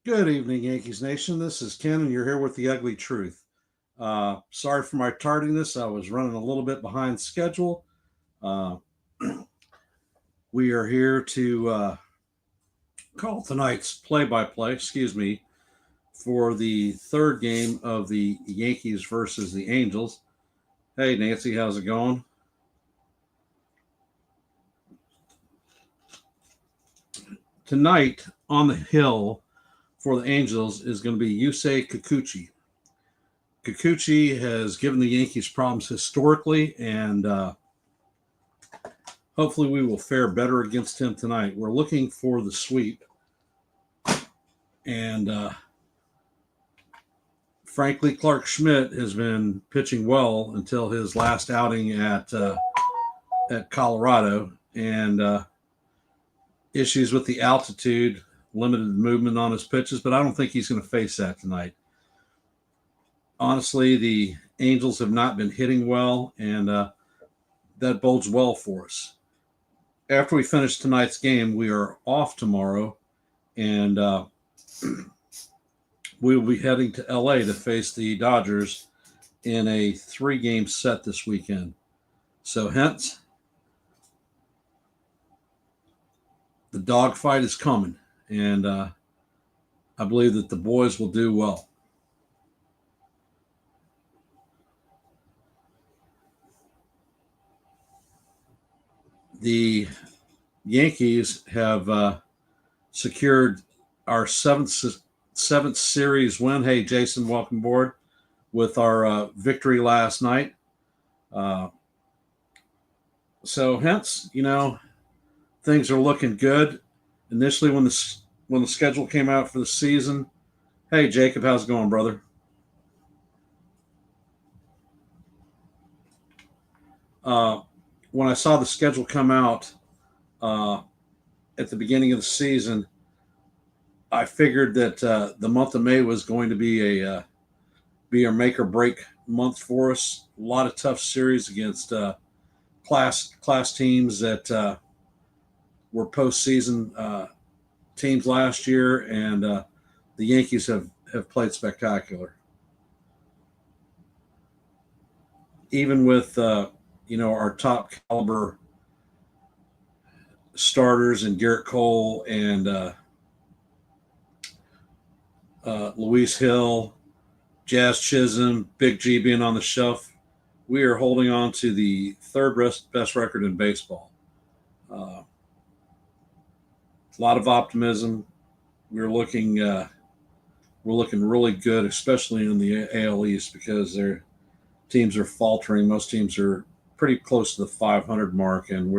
Good evening, Yankees Nation. This is Ken, and you're here with the ugly truth. Sorry for my tardiness. I was running a little bit behind schedule. Uh, we are here to call tonight's play-by-play, for the third game of the Yankees versus the Angels. Hey, Nancy, how's it going? Tonight on the hill for the Angels is going to be Yusei Kikuchi. Kikuchi has given the Yankees problems historically, and hopefully we will fare better against him tonight. We're looking for the sweep, and frankly, Clark Schmidt has been pitching well until his last outing at Colorado, and issues with the altitude limited movement on his pitches. But I don't think he's going to face that tonight. Honestly, the Angels have not been hitting well, and that bodes well for us. After we finish tonight's game, we are off tomorrow, and we will be heading to LA to face the Dodgers in a 3-game set this weekend. So, hence, the dogfight is coming, and I believe that the boys will do well. The Yankees have secured our seventh series win. Hey, Jason, welcome aboard with our victory last night. Uh, so, hence, things are looking good. Initially, when the schedule came out for the season, hey, Jacob, how's it going, brother? Uh, when I saw the schedule come out uh, at the beginning of the season, I figured that the month of May was going to be a make or break month for us. A lot of tough series against class teams that were postseason teams last year, and the Yankees have played spectacular. Even with our top caliber starters and Garrett Cole and Luis Hill, Jazz Chisholm, Big G being on the shelf, we are holding on to the third best record in baseball. A lot of optimism. We're looking we're looking really good, especially in the AL East, because their teams are faltering. Most teams are pretty close to the 500 mark, and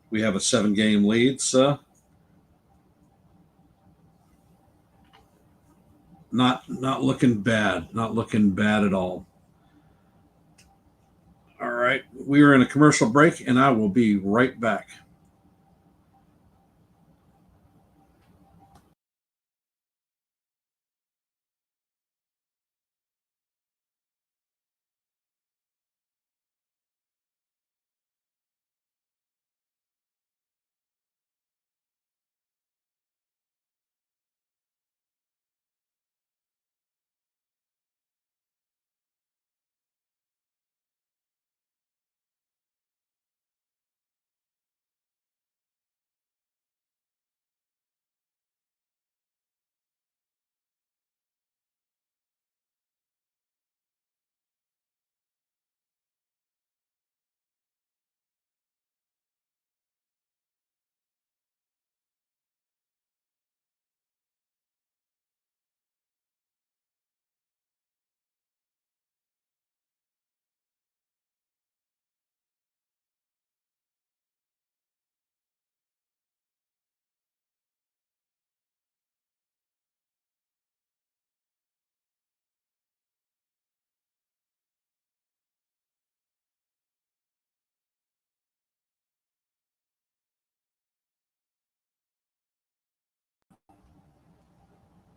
we have a 7-game lead. So not looking bad. Not looking bad at all. All right, we are in a commercial break, and I will be right back.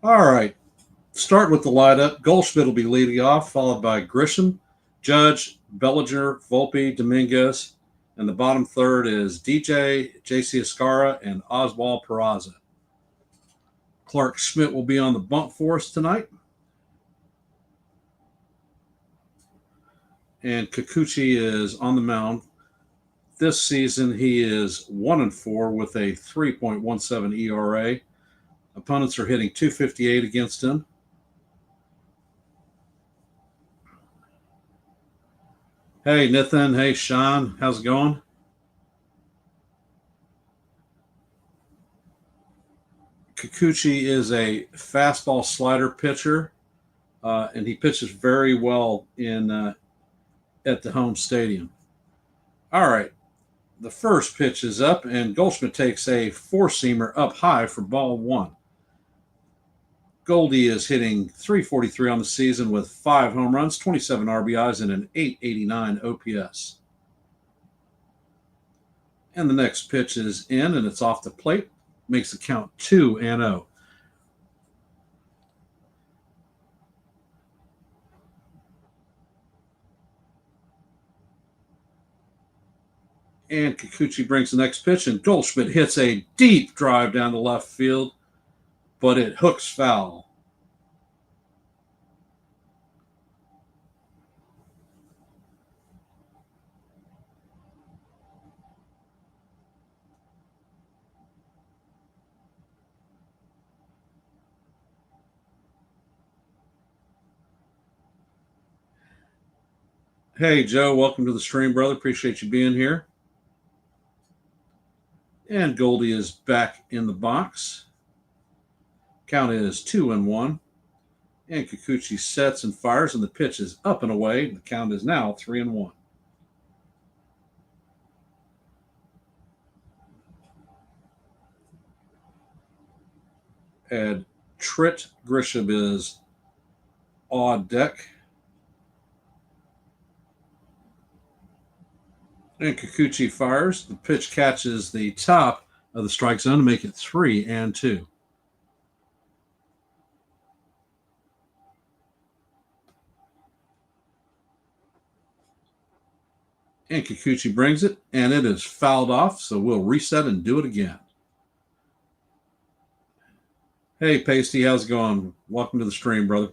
All right, start with the lineup. Goldschmidt will be leading off, followed by Grisham, Judge, Bellinger, Volpe, Dominguez, and the bottom third is DJ, JC Escara, and Oswald Peraza. Clark Schmidt will be on the bump for us tonight. And Kikuchi is on the mound. This season, he is 1-4 with a 3.17 ERA. Opponents are hitting .258 against him. Hey, Nathan. Hey, Sean. How's it going? Kikuchi is a fastball slider pitcher, and he pitches very well at the home stadium. All right. The first pitch is up, and Goldschmidt takes a four-seamer up high for ball one. Goldie is hitting .343 on the season with 5 home runs, 27 RBIs, and an .889 OPS. And the next pitch is in, and it's off the plate. Makes the count 2-0. And Kikuchi brings the next pitch, and Goldschmidt hits a deep drive down the left field, but it hooks foul. Hey, Joe, welcome to the stream, brother. Appreciate you being here. And Goldie is back in the box. Count is 2-1. And Kikuchi sets and fires, and the pitch is up and away. The count is now 3-1. And Trent Grisham is on deck. And Kikuchi fires. The pitch catches the top of the strike zone to make it 3-2. And Kikuchi brings it, and it is fouled off, so we'll reset and do it again. Hey, Pasty, how's it going? Welcome to the stream, brother.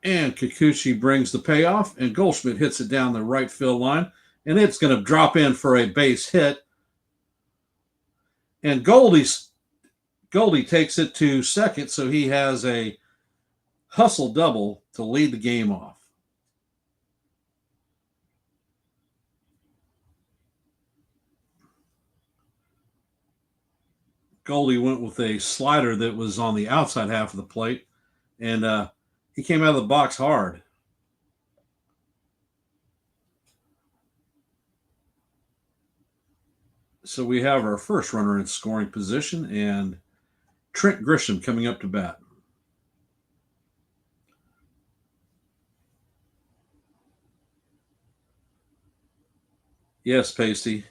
And Kikuchi brings the payoff, and Goldschmidt hits it down the right field line, and it's going to drop in for a base hit. And Goldie takes it to second, so he has a hustle double to lead the game off. Goldie went with a slider that was on the outside half of the plate, and he came out of the box hard. So we have our first runner in scoring position, and Trent Grisham coming up to bat. Yes, Pasty.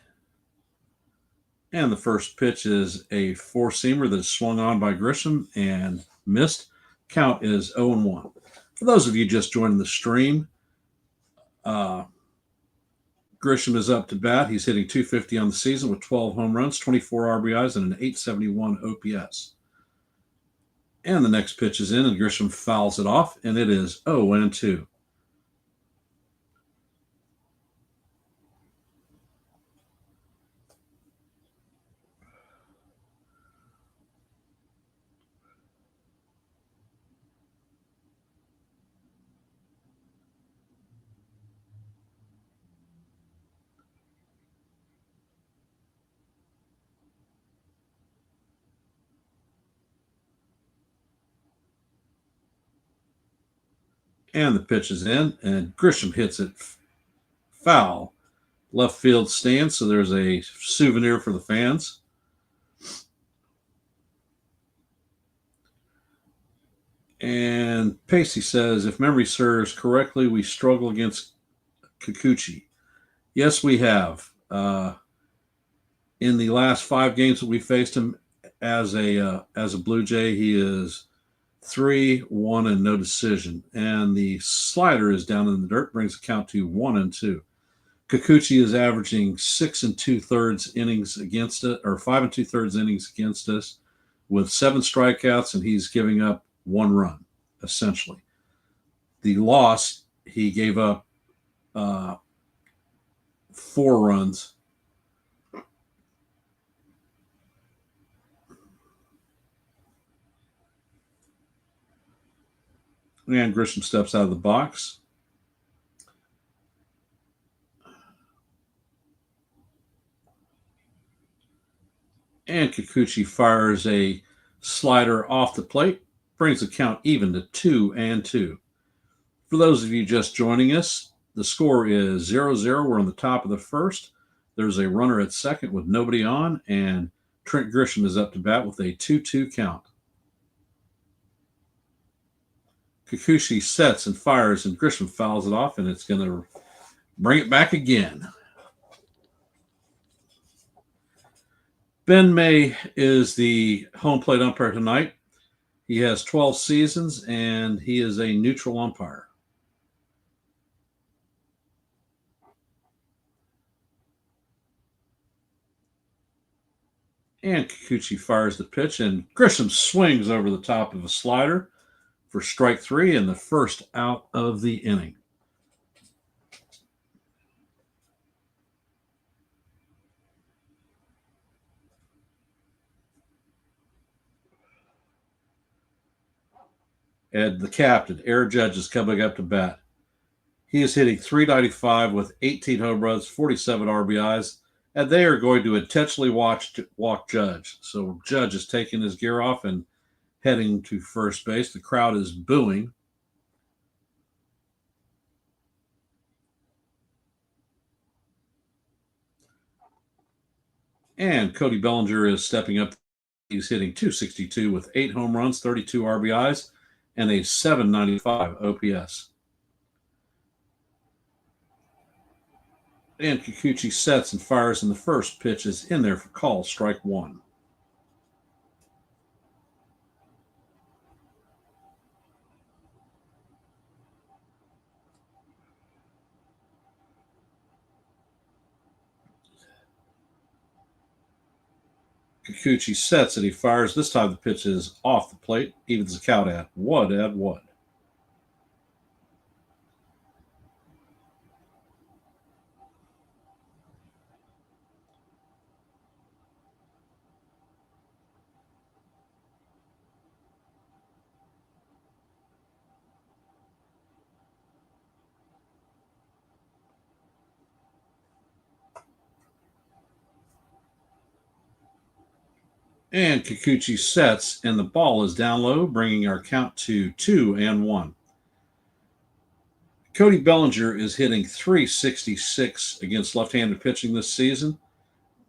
And the first pitch is a four-seamer that is swung on by Grisham and missed. Count is 0-1. For those of you just joining the stream, Grisham is up to bat. He's hitting .250 on the season with 12 home runs, 24 RBIs, and an .871 OPS. And the next pitch is in, and Grisham fouls it off, and it is 0-2. And the pitch is in, and Grisham hits it foul. Left field stand, so there's a souvenir for the fans. And Pacey says, if memory serves correctly, we struggle against Kikuchi. Yes, we have. In the last 5 games that we faced him as a Blue Jay, he is 3-1 and no decision. And the slider is down in the dirt, brings the count to 1-2. Kikuchi is averaging 6 2/3 innings against it, or 5 2/3 innings against us, with 7 strikeouts, and he's giving up 1 run, essentially. The loss, he gave up 4 runs. And Grisham steps out of the box. And Kikuchi fires a slider off the plate, brings the count even to 2-2. For those of you just joining us, the score is 0-0. We're on the top of the first. There's a runner at second with nobody on, and Trent Grisham is up to bat with a 2-2 count. Kikuchi sets and fires, and Grisham fouls it off, and it's going to bring it back again. Ben May is the home plate umpire tonight. He has 12 seasons, and he is a neutral umpire. And Kikuchi fires the pitch, and Grisham swings over the top of a slider for strike 3 and the first out of the inning. Ed, the captain, Aaron Judge, is coming up to bat. He is hitting .395 with 18 home runs, 47 RBIs, and they are going to intentionally walk Judge. So Judge is taking his gear off and heading to first base. The crowd is booing. And Cody Bellinger is stepping up. He's hitting .262 with 8 home runs, 32 RBIs, and a .795 OPS. And Kikuchi sets and fires, and the first pitch is in there for call, strike 1. Kikuchi sets and he fires. This time the pitch is off the plate, evens the count at 1-1. And Kikuchi sets, and the ball is down low, bringing our count to 2-1. Cody Bellinger is hitting .366 against left-handed pitching this season.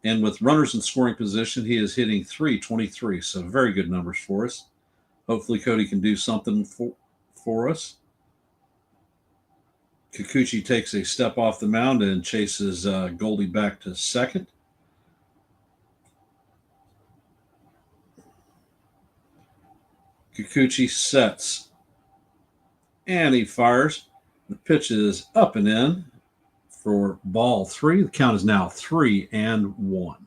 And with runners in scoring position, he is hitting .323. So very good numbers for us. Hopefully Cody can do something for us. Kikuchi takes a step off the mound and chases Goldie back to second. Kikuchi sets, and he fires. The pitch is up and in for ball 3. The count is now 3-1.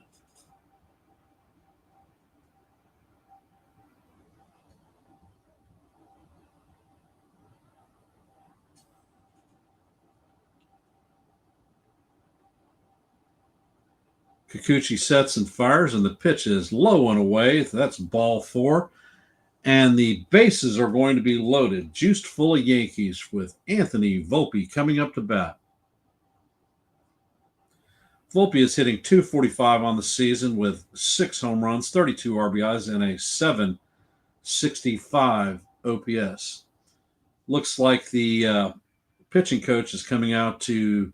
Kikuchi sets and fires, and the pitch is low and away. That's ball 4. And the bases are going to be loaded, juiced full of Yankees, with Anthony Volpe coming up to bat. Volpe is hitting .245 on the season with 6 home runs, 32 RBIs, and a .765 OPS. Looks like the pitching coach is coming out to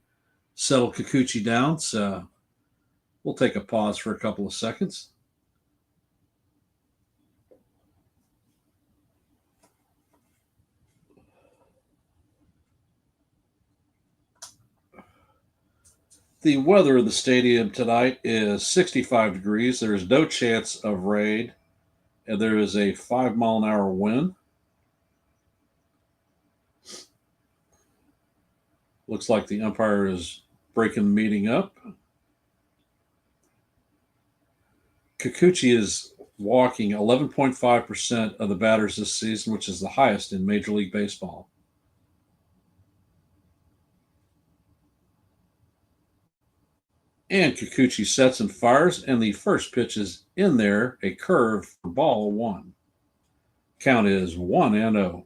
settle Kikuchi down, so we'll take a pause for a couple of seconds. The weather of the stadium tonight is 65 degrees. There is no chance of rain, and there is a 5-mile-an-hour wind. Looks like the umpire is breaking the meeting up. Kikuchi is walking 11.5% of the batters this season, which is the highest in Major League Baseball. And Kikuchi sets and fires, and the first pitch is in there, a curve for ball one. Count is 1-0.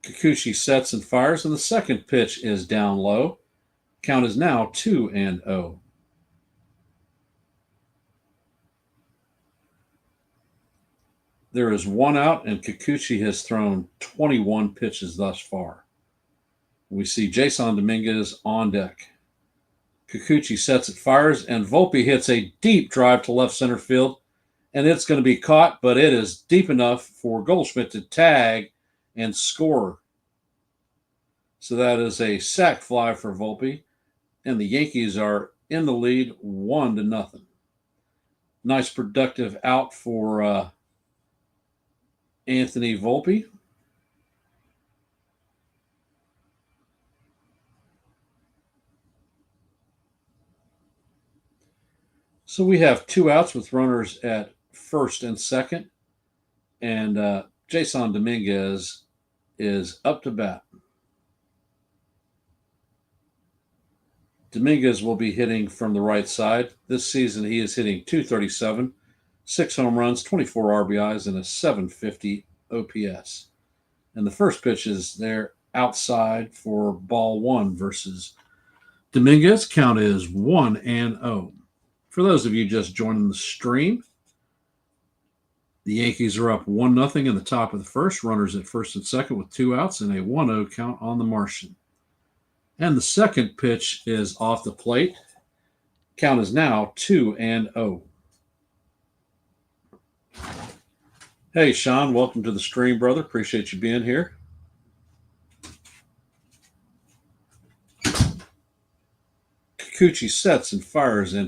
Kikuchi sets and fires, and the second pitch is down low. Count is now 2-0. There is one out, and Kikuchi has thrown 21 pitches thus far. We see Jason Dominguez on deck. Kikuchi sets it, fires, and Volpe hits a deep drive to left center field, and it's going to be caught, but it is deep enough for Goldschmidt to tag and score. So that is a sac fly for Volpe, and the Yankees are in the lead 1-0. Nice productive out for Anthony Volpe. So we have two outs with runners at first and second, and Jason Dominguez is up to bat. Dominguez will be hitting from the right side. This season, he is hitting .237, 6 home runs, 24 RBIs, and a .750 OPS. And the first pitch is there outside for ball one versus Dominguez. Count is 1-0. For those of you just joining the stream, the Yankees are up 1-0 in the top of the first. Runners at first and second with two outs and a 1-0 count on the Martian. And the second pitch is off the plate. Count is now 2-0. Hey, Sean, welcome to the stream, brother. Appreciate you being here. Kikuchi sets and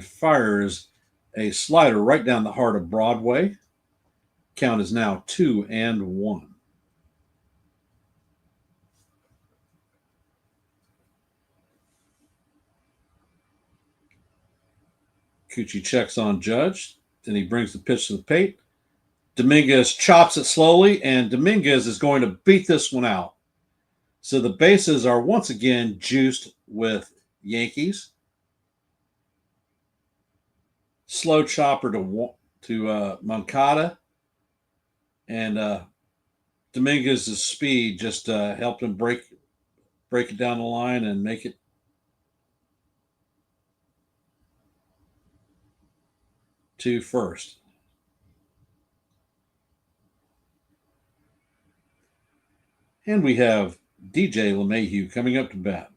fires a slider right down the heart of Broadway. Count is now 2-1. Kikuchi checks on Judge. Then he brings the pitch to the plate. Dominguez chops it slowly, and Dominguez is going to beat this one out. So the bases are once again juiced with Yankees. Slow chopper to Moncada, and Dominguez's speed just helped him break it down the line and make it to first. And we have DJ LeMahieu coming up to bat.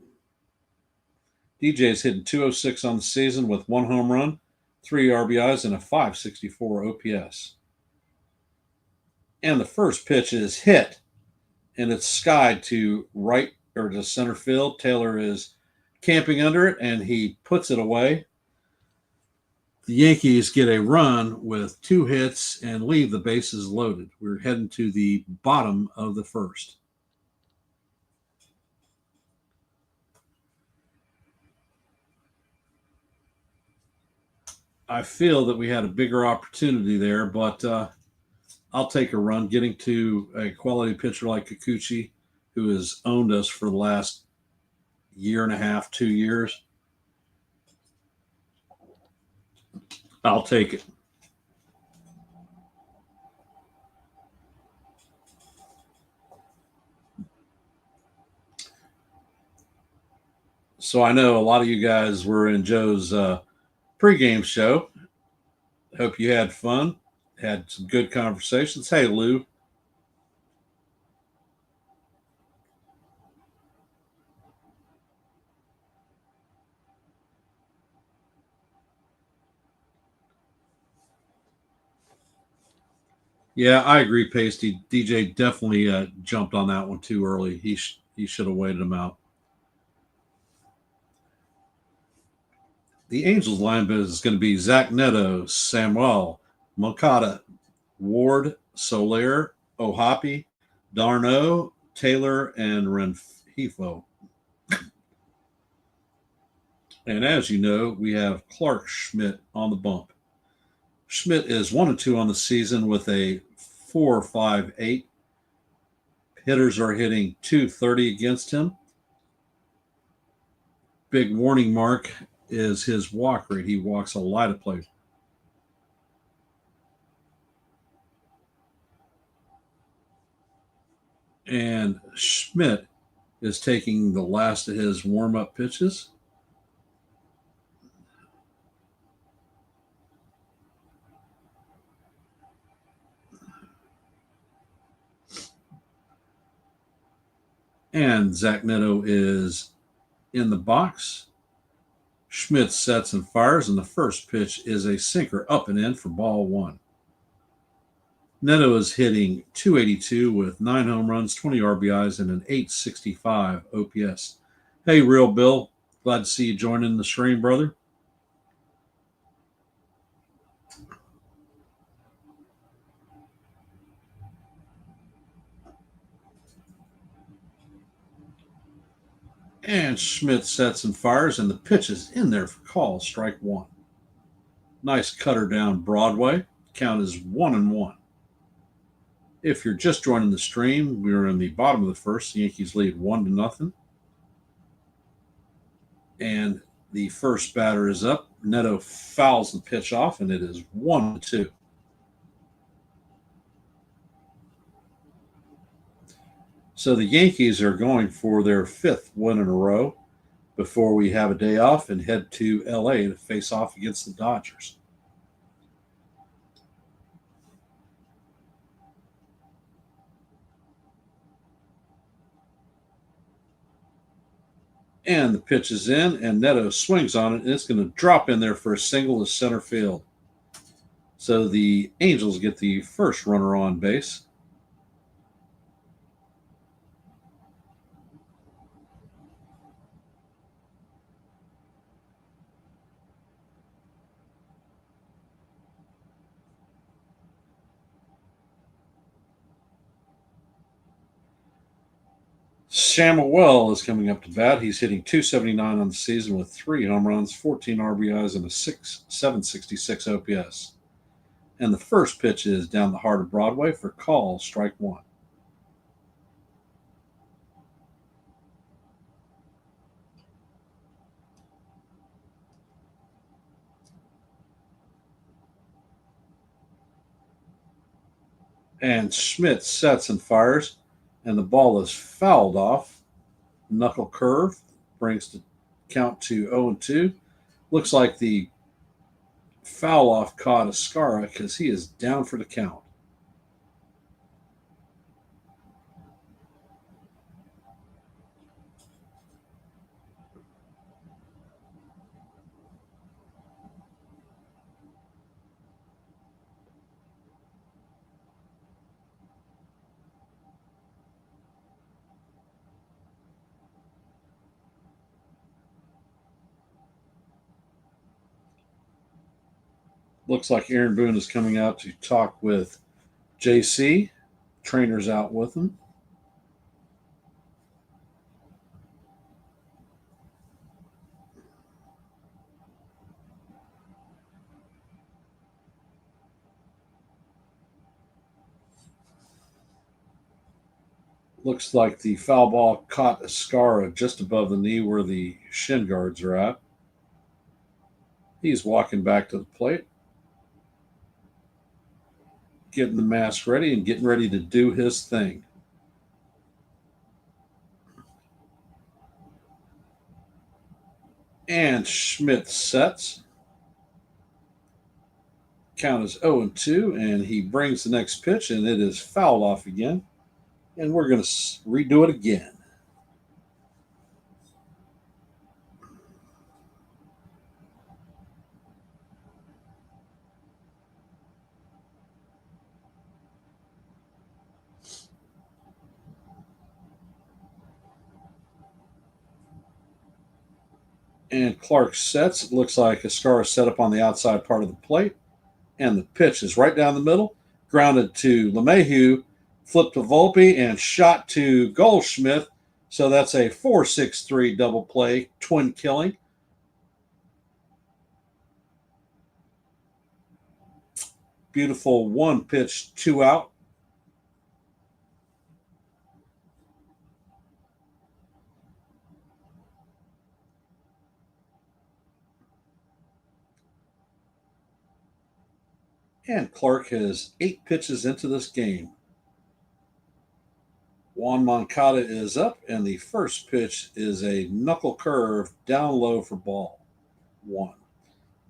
DJ is hitting .206 on the season with 1 home run, 3 RBIs, and a .564 OPS. And the first pitch is hit, and it's skied to right or to center field. Taylor is camping under it, and he puts it away. The Yankees get a run with 2 hits and leave the bases loaded. We're heading to the bottom of the first. I feel that we had a bigger opportunity there, but I'll take a run getting to a quality pitcher like Kikuchi, who has owned us for the last year and a half, 2 years. I'll take it. So I know a lot of you guys were in Joe's pregame show. Hope you had fun, had some good conversations. Hey, Lou. Yeah, I agree, Pasty. DJ definitely jumped on that one too early. He should have waited him out. The Angels line is going to be Zach Neto, Samuel, Moncada, Ward, Soler, Ohapi, Darno, Taylor, and Renfifo. And as you know, we have Clark Schmidt on the bump. Schmidt is 1-2 on the season with a 4.58. Hitters are hitting 230 against him. Big warning mark is his walk rate. He walks a lot of players. And Schmidt is taking the last of his warm-up pitches. And Zach Neto is in the box. Schmidt sets and fires, and the first pitch is a sinker up and in for ball one. Neto is hitting 282 with 9 home runs, 20 RBIs, and an 865 OPS. Hey, Real Bill. Glad to see you joining the stream, brother. And Schmidt sets and fires, and the pitch is in there for call, strike one. Nice cutter down Broadway. Count is 1-1. If you're just joining the stream, we're in the bottom of the first. The Yankees lead 1-0. And the first batter is up. Neto fouls the pitch off, and it is 1-2. So the Yankees are going for their 5th win in a row before we have a day off and head to LA to face off against the Dodgers. And the pitch is in, and Neto swings on it, and it's going to drop in there for a single to center field. So the Angels get the first runner on base. Samuel is coming up to bat. He's hitting 279 on the season with 3 home runs, 14 RBIs, and a 766 OPS. And the first pitch is down the heart of Broadway for call, strike one. And Schmidt sets and fires, and the ball is fouled off. Knuckle curve brings the count to 0-2. Looks like the foul off caught Escara because he is down for the count. Looks like Aaron Boone is coming out to talk with JC. Trainer's out with him. Looks like the foul ball caught Escara just above the knee where the shin guards are at. He's walking back to the plate, getting the mask ready and getting ready to do his thing. And Schmidt sets. Count is 0-2, and he brings the next pitch, and it is fouled off again. And we're going to redo it again. And Clark sets. It looks like Escara set up on the outside part of the plate. And the pitch is right down the middle. Grounded to LeMahieu, flipped to Volpe, and shot to Goldschmidt. So that's a 4-6-3 double play, twin killing. Beautiful one pitch, 2 out. And Clark has 8 pitches into this game. Juan Moncada is up, and the first pitch is a knuckle curve down low for ball 1.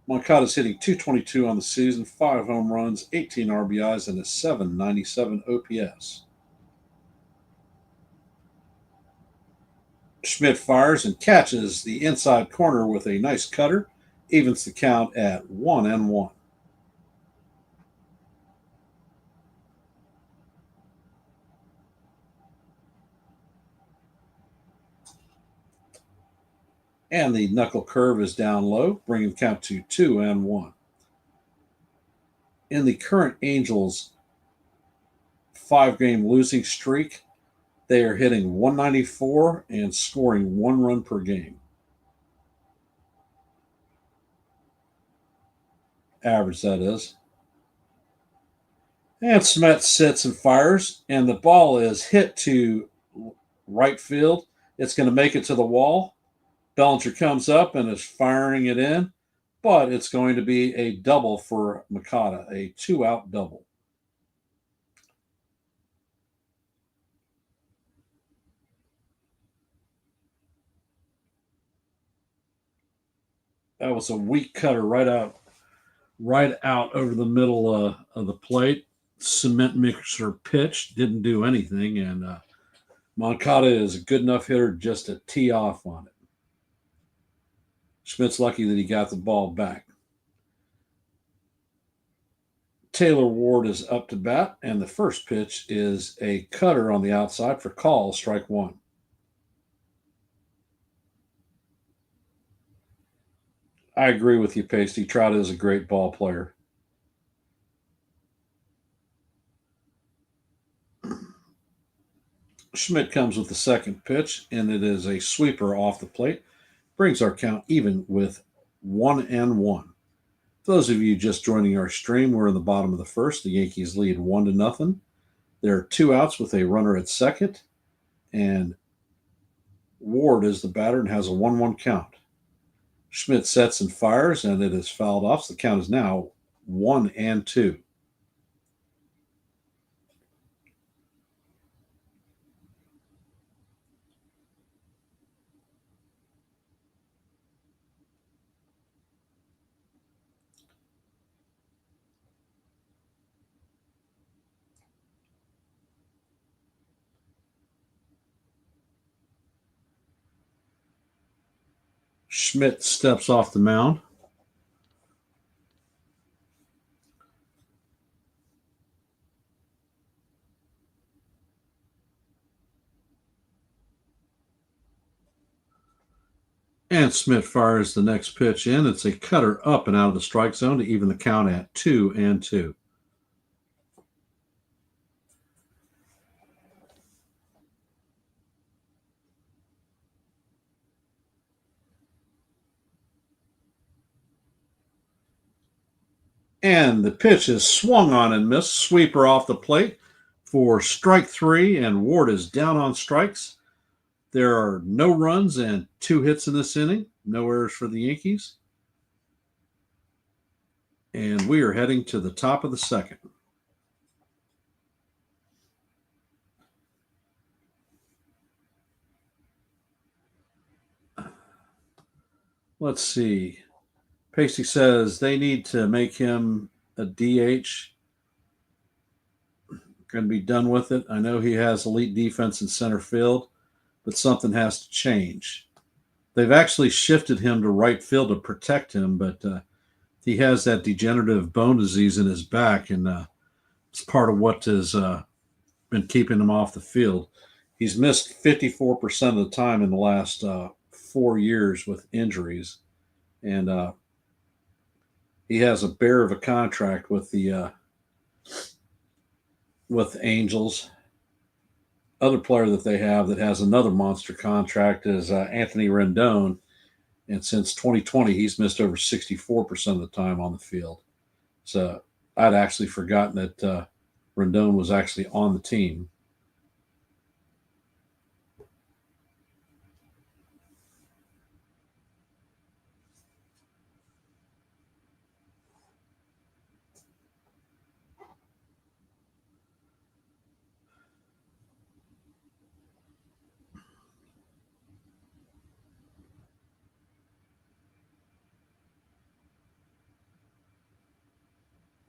Moncada's hitting 222 on the season, 5 home runs, 18 RBIs, and a 797 OPS. Schmidt fires and catches the inside corner with a nice cutter, evens the count at 1-1. And the knuckle curve is down low, bringing the count to 2-1. In the current Angels 5-game losing streak, they are hitting 194 and scoring 1 run per game. Average, that is. And Smet sits and fires, and the ball is hit to right field. It's going to make it to the wall. Bellinger comes up and is firing it in, but it's going to be a double for Moncada, a 2-out double. That was a weak cutter right out over the middle of the plate. Cement mixer pitch didn't do anything, and Moncada is a good enough hitter just to tee off on it. Schmidt's lucky that he got the ball back. Taylor Ward is up to bat, and the first pitch is a cutter on the outside for call, strike 1. I agree with you, Pasty. Trout is a great ball player. Schmidt comes with the second pitch, and it is a sweeper off the plate. Brings our count even with 1-1. For those of you just joining our stream, we're in the bottom of the first. The Yankees lead 1-0. There are 2 outs with a runner at second, and Ward is the batter and has a 1-1 count. Schmidt sets and fires, and it is fouled off. So the count is now 1-2. Schmidt steps off the mound. And Schmidt fires the next pitch in. It's a cutter up and out of the strike zone to even the count at 2-2. And the pitch is swung on and missed. Sweeper off the plate for strike 3, and Ward is down on strikes. There are no runs and 2 hits in this inning. No errors for the Yankees. And we are heading to the top of the second. Let's see. Pacey says they need to make him a DH. Going to be done with it. I know he has elite defense in center field, but something has to change. They've actually shifted him to right field to protect him, but he has that degenerative bone disease in his back, and it's part of what has been keeping him off the field. He's missed 54% of the time in the last 4 years with injuries, and he has a bear of a contract with the with Angels. Other player that they have that has another monster contract is Anthony Rendon. And since 2020, he's missed over 64% of the time on the field. So I'd actually forgotten that Rendon was actually on the team.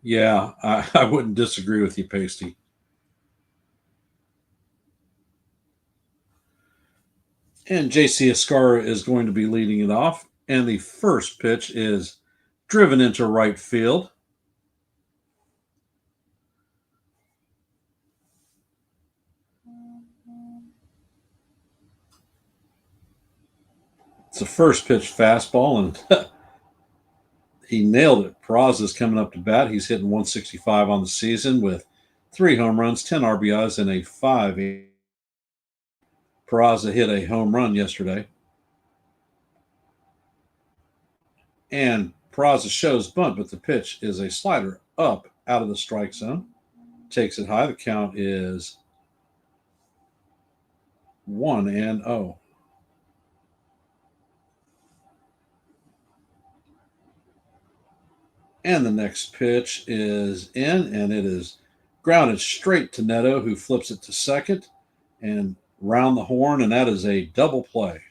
Yeah, I wouldn't disagree with you, Pasty. And JC Escarra is going to be leading it off. And the first pitch is driven into right field. It's a first pitch fastball, and he nailed it. Peraza is coming up to bat. He's hitting 165 on the season with 3 home runs, 10 RBIs, and a 5. Peraza hit a home run yesterday. And Peraza shows bunt, but the pitch is a slider up out of the strike zone. Takes it high. The count is 1-0. And the next pitch is in, and it is grounded straight to Neto, who flips it to second and round the horn, and that is a double play.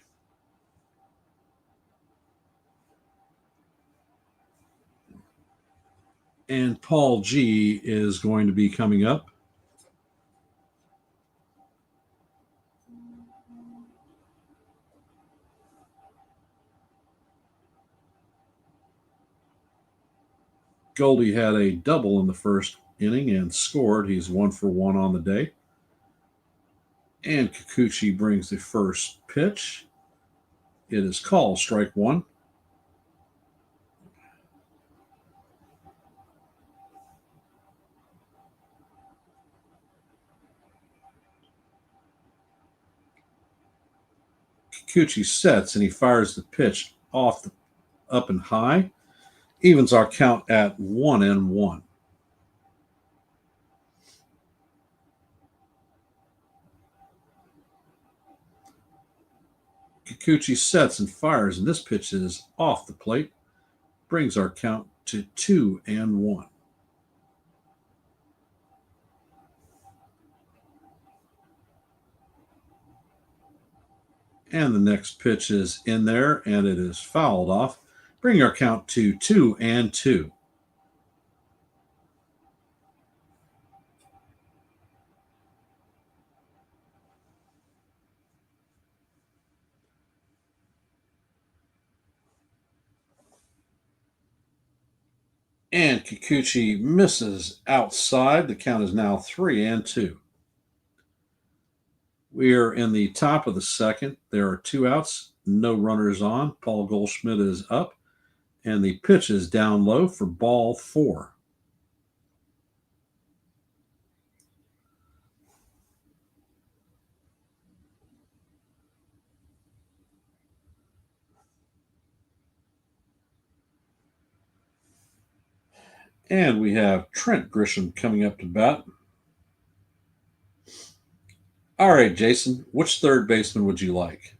And Paul G is going to be coming up. Goldie had a double in the first inning and scored. He's 1-for-1 on the day. And Kikuchi brings the first pitch. It is called strike one. Kikuchi sets and he fires the pitch off the up and high. Evens our count at 1-1. Kikuchi sets and fires, and this pitch is off the plate. Brings our count to 2-1. And the next pitch is in there, and it is fouled off. Bring our count to 2-2. And Kikuchi misses outside. The count is now 3-2. We are in the top of the second. There are 2 outs, no runners on. Paul Goldschmidt is up, and the pitch is down low for ball 4. And we have Trent Grisham coming up to bat. All right, Jason, which third baseman would you like?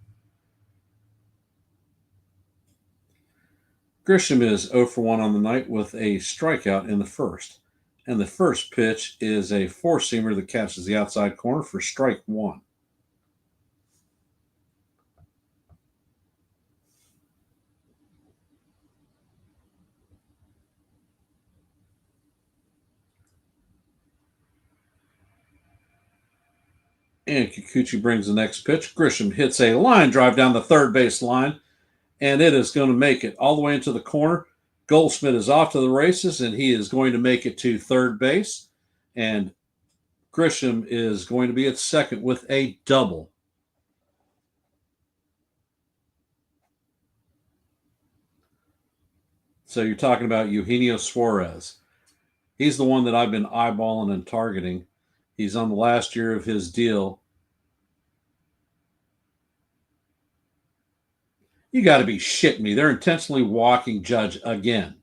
Grisham is 0-for-1 on the night with a strikeout in the first. And the first pitch is a four-seamer that catches the outside corner for strike 1. And Kikuchi brings the next pitch. Grisham hits a line drive down the third base line, and it is going to make it all the way into the corner. Goldschmidt is off to the races, and he is going to make it to third base. And Grisham is going to be at second with a double. So you're talking about Eugenio Suarez. He's the one that I've been eyeballing and targeting. He's on the last year of his deal. You got to be shitting me. They're intentionally walking Judge again.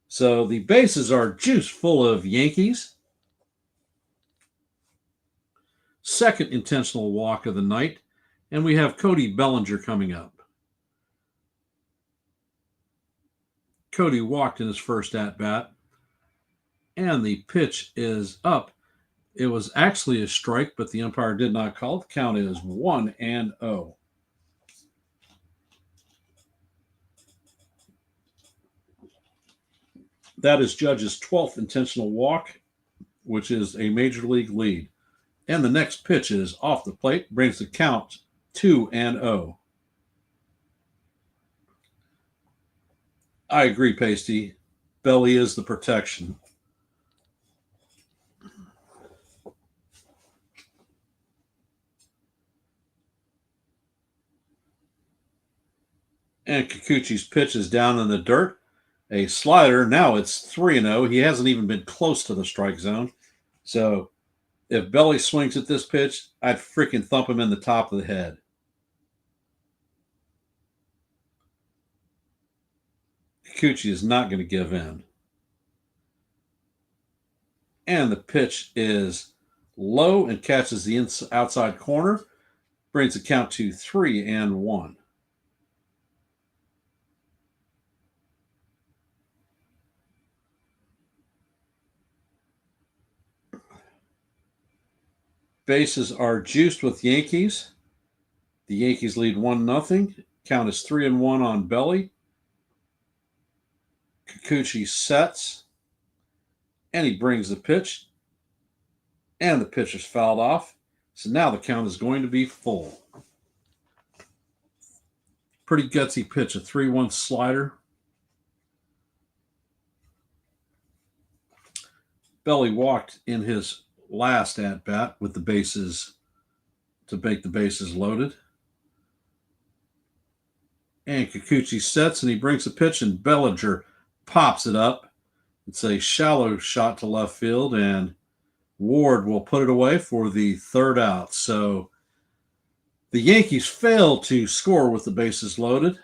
So the bases are juice full of Yankees. Second intentional walk of the night. And we have Cody Bellinger coming up. Cody walked in his first at-bat. And the pitch is up. It was actually a strike, but the umpire did not call it. The count is 1-0. That is Judge's 12th intentional walk, which is a major league lead. And the next pitch is off the plate, brings the count 2-0. I agree, Pasty. Belly is the protection. And Kikuchi's pitch is down in the dirt. A slider. Now it's 3-0. He hasn't even been close to the strike zone. So if Belly swings at this pitch, I'd freaking thump him in the top of the head. Kikuchi is not going to give in. And the pitch is low and catches the outside corner. Brings the count to 3-1. Bases are juiced with Yankees. The Yankees lead 1-0. Count is 3-1 on Belly. Kikuchi sets. And he brings the pitch. And the pitch is fouled off. So now the count is going to be full. Pretty gutsy pitch, a 3-1 slider. Belly walked in his last at-bat with the bases to make the bases loaded. And Kikuchi sets and he brings the pitch and Bellinger pops it up. It's a shallow shot to left field and Ward will put it away for the third out. So the Yankees failed to score with the bases loaded.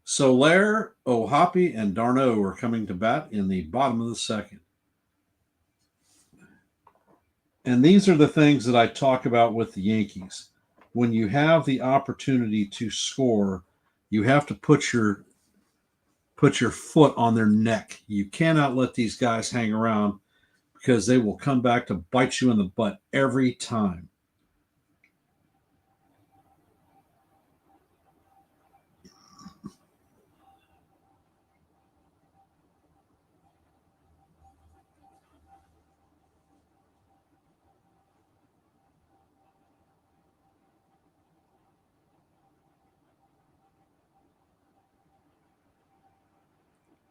Soler, O'Hoppe, and d'Arnaud are coming to bat in the bottom of the second. And these are the things that I talk about with the Yankees. When you have the opportunity to score, you have to put your foot on their neck. You cannot let these guys hang around because they will come back to bite you in the butt every time.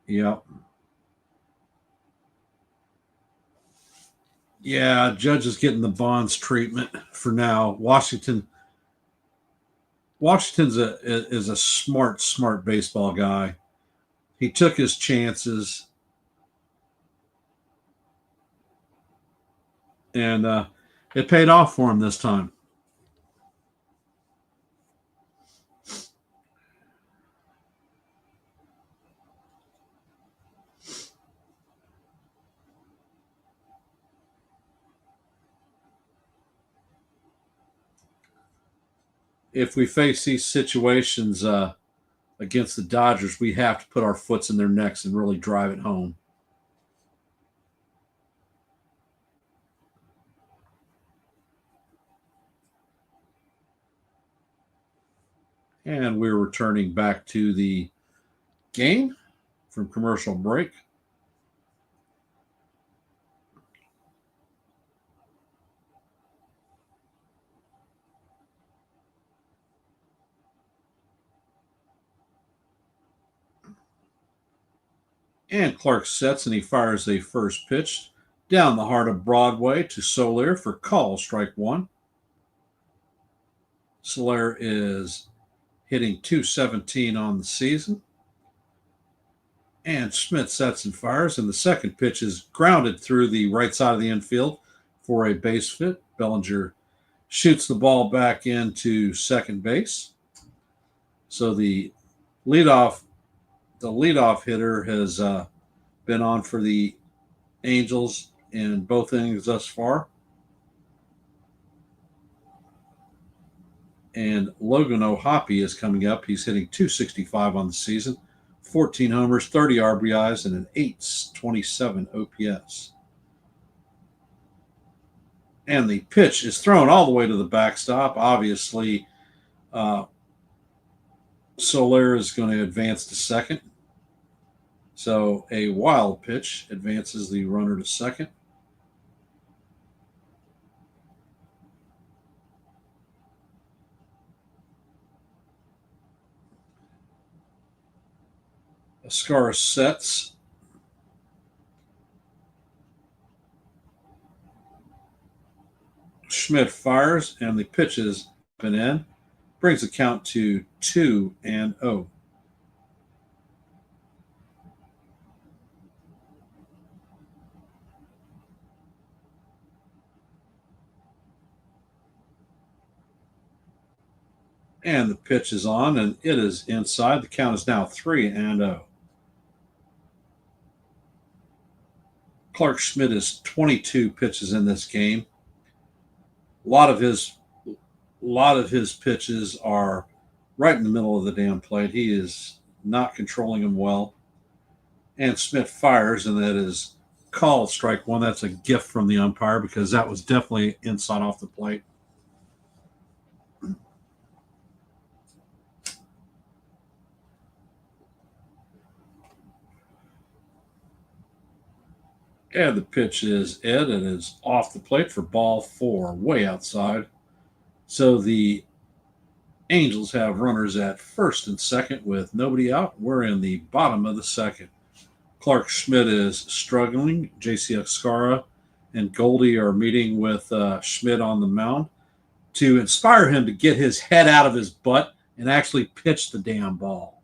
Yep. Yeah, Judge is getting the Bonds treatment for now. Washington's is a smart baseball guy. He took his chances, and it paid off for him this time. If we face these situations against the Dodgers, we have to put our foots in their necks and really drive it home. And we're returning back to the game from commercial break. And Clark sets and he fires a first pitch down the heart of Broadway to Soler for call, strike one. Soler is hitting .217 on the season. And Schmidt sets and fires, and the second pitch is grounded through the right side of the infield for a base hit. Bellinger shoots the ball back into second base. So leadoff the leadoff hitter has been on for the Angels in both innings thus far. And Logan O'Hoppe is coming up. He's hitting 265 on the season, 14 homers, 30 RBIs, and an 827 OPS. And the pitch is thrown all the way to the backstop. Obviously, uh, Soler is going to advance to second. So a wild pitch advances the runner to second. Ascara sets. Schmidt fires, and the pitch is up and in. Brings the count to 2-0. And the pitch is on, and it is inside. The count is now 3-0. Clark Schmidt is 22 pitches in this game. A lot of his pitches are right in the middle of the damn plate. He is not controlling them well. And Schmidt fires, and that is called strike one. That's a gift from the umpire because that was definitely inside off the plate. And the pitch is Ed, and is off the plate for ball four, way outside. So the Angels have runners at first and second with nobody out. We're in the bottom of the second. Clark Schmidt is struggling. JC Escara and Goldie are meeting with Schmidt on the mound to inspire him to get his head out of his butt and actually pitch the damn ball.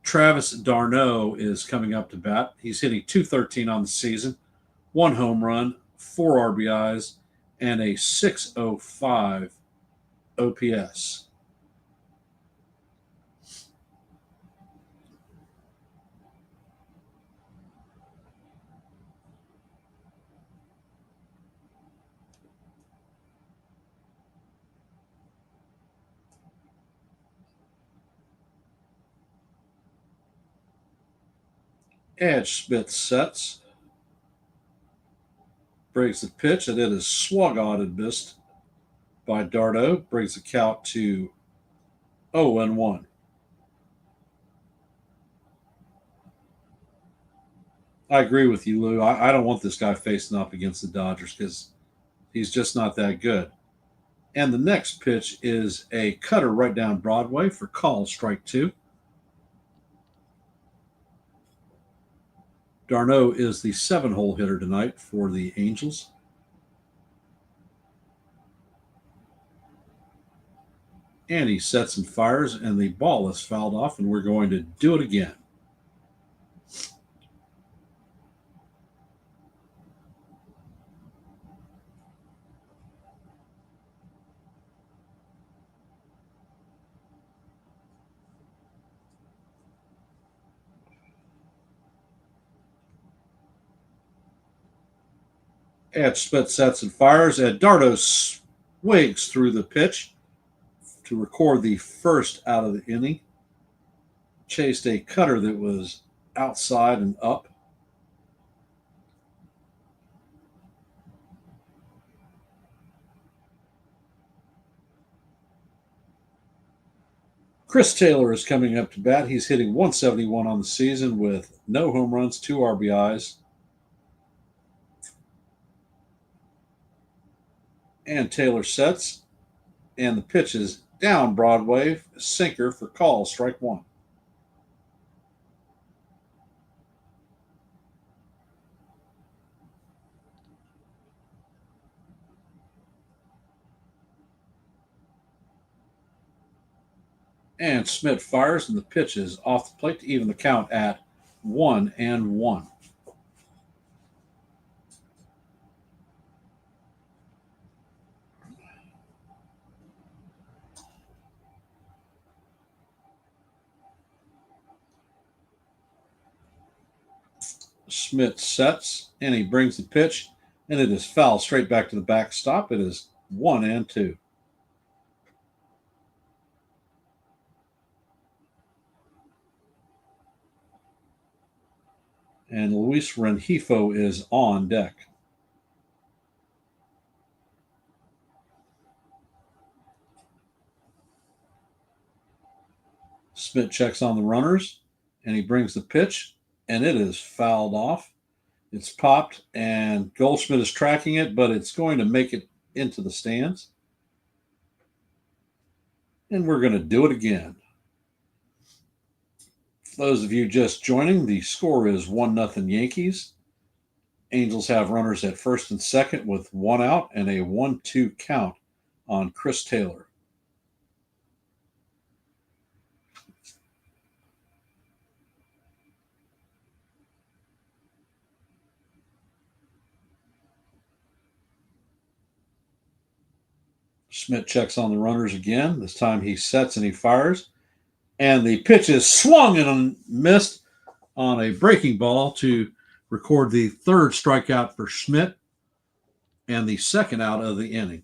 Travis d'Arnaud is coming up to bat. He's hitting 213 on the season, one home run, four RBIs, and a 605 OPS. And Schmidt sets, breaks the pitch, and it is swung on and missed by d'Arnaud. Brings the count to 0-1. I agree with you, Lou. I don't want this guy facing up against the Dodgers because he's just not that good. And the next pitch is a cutter right down Broadway for call, strike two. d'Arnaud is the 7-hole hitter tonight for the Angels. And he sets and fires, and the ball is fouled off, and we're going to do it again. And Schmidt sets and fires, and d'Arnaud swings through the pitch to record the first out of the inning. Chased a cutter that was outside and up. Chris Taylor is coming up to bat. He's hitting 171 on the season with no home runs, two RBIs. And Taylor sets, and the pitch is down Broadway, sinker for call, strike one. And Schmidt fires, and the pitch is off the plate to even the count at 1-1. Schmidt sets, and he brings the pitch, and it is foul straight back to the backstop. It is 1-2. And Luis Rengifo is on deck. Schmidt checks on the runners, and he brings the pitch, and it is fouled off. It's popped, and Goldschmidt is tracking it, but it's going to make it into the stands. And we're going to do it again. For those of you just joining, the score is 1-0 Yankees. Angels have runners at first and second with one out and a 1-2 count on Chris Taylor. Schmidt checks on the runners again. This time he sets and he fires. And the pitch is swung and missed on a breaking ball to record the third strikeout for Schmidt and the second out of the inning.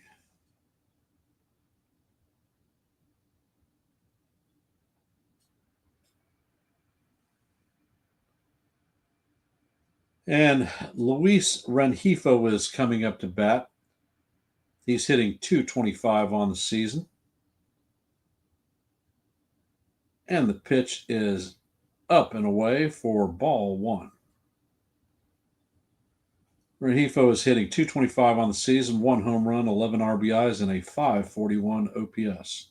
And Luis Rengifo is coming up to bat. He's hitting .225 on the season. And the pitch is up and away for ball one. Rengifo is hitting .225 on the season, 1 home run, 11 RBIs, and a .541 OPS.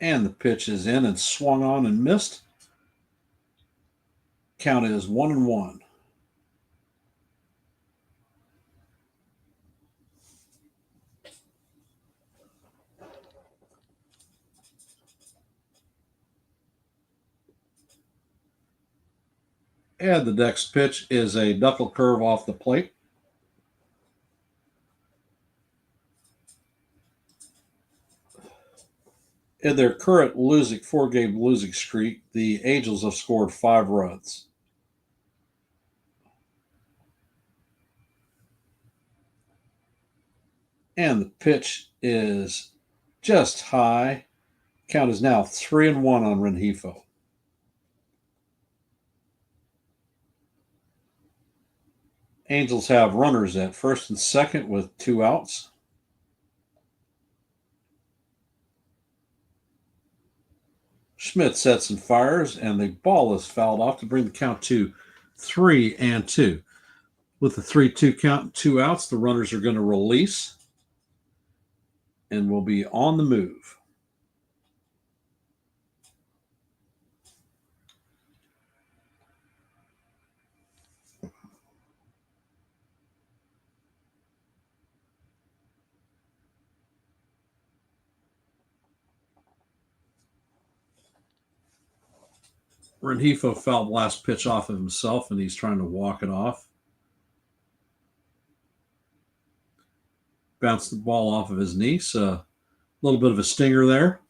And the pitch is in and swung on and missed. Count is 1-1. And the next pitch is a knuckle curve off the plate. In their current four-game losing streak, the Angels have scored 5 runs. And the pitch is just high. Count is now 3-1 on Rengifo. Angels have runners at first and second with 2 outs. Schmidt sets and fires, and the ball is fouled off to bring the count to 3-2. With the 3-2 count, 2 outs, the runners are going to release and will be on the move. Rengifo fouled the last pitch off of himself, and he's trying to walk it off. Bounced the ball off of his knee, so a little bit of a stinger there.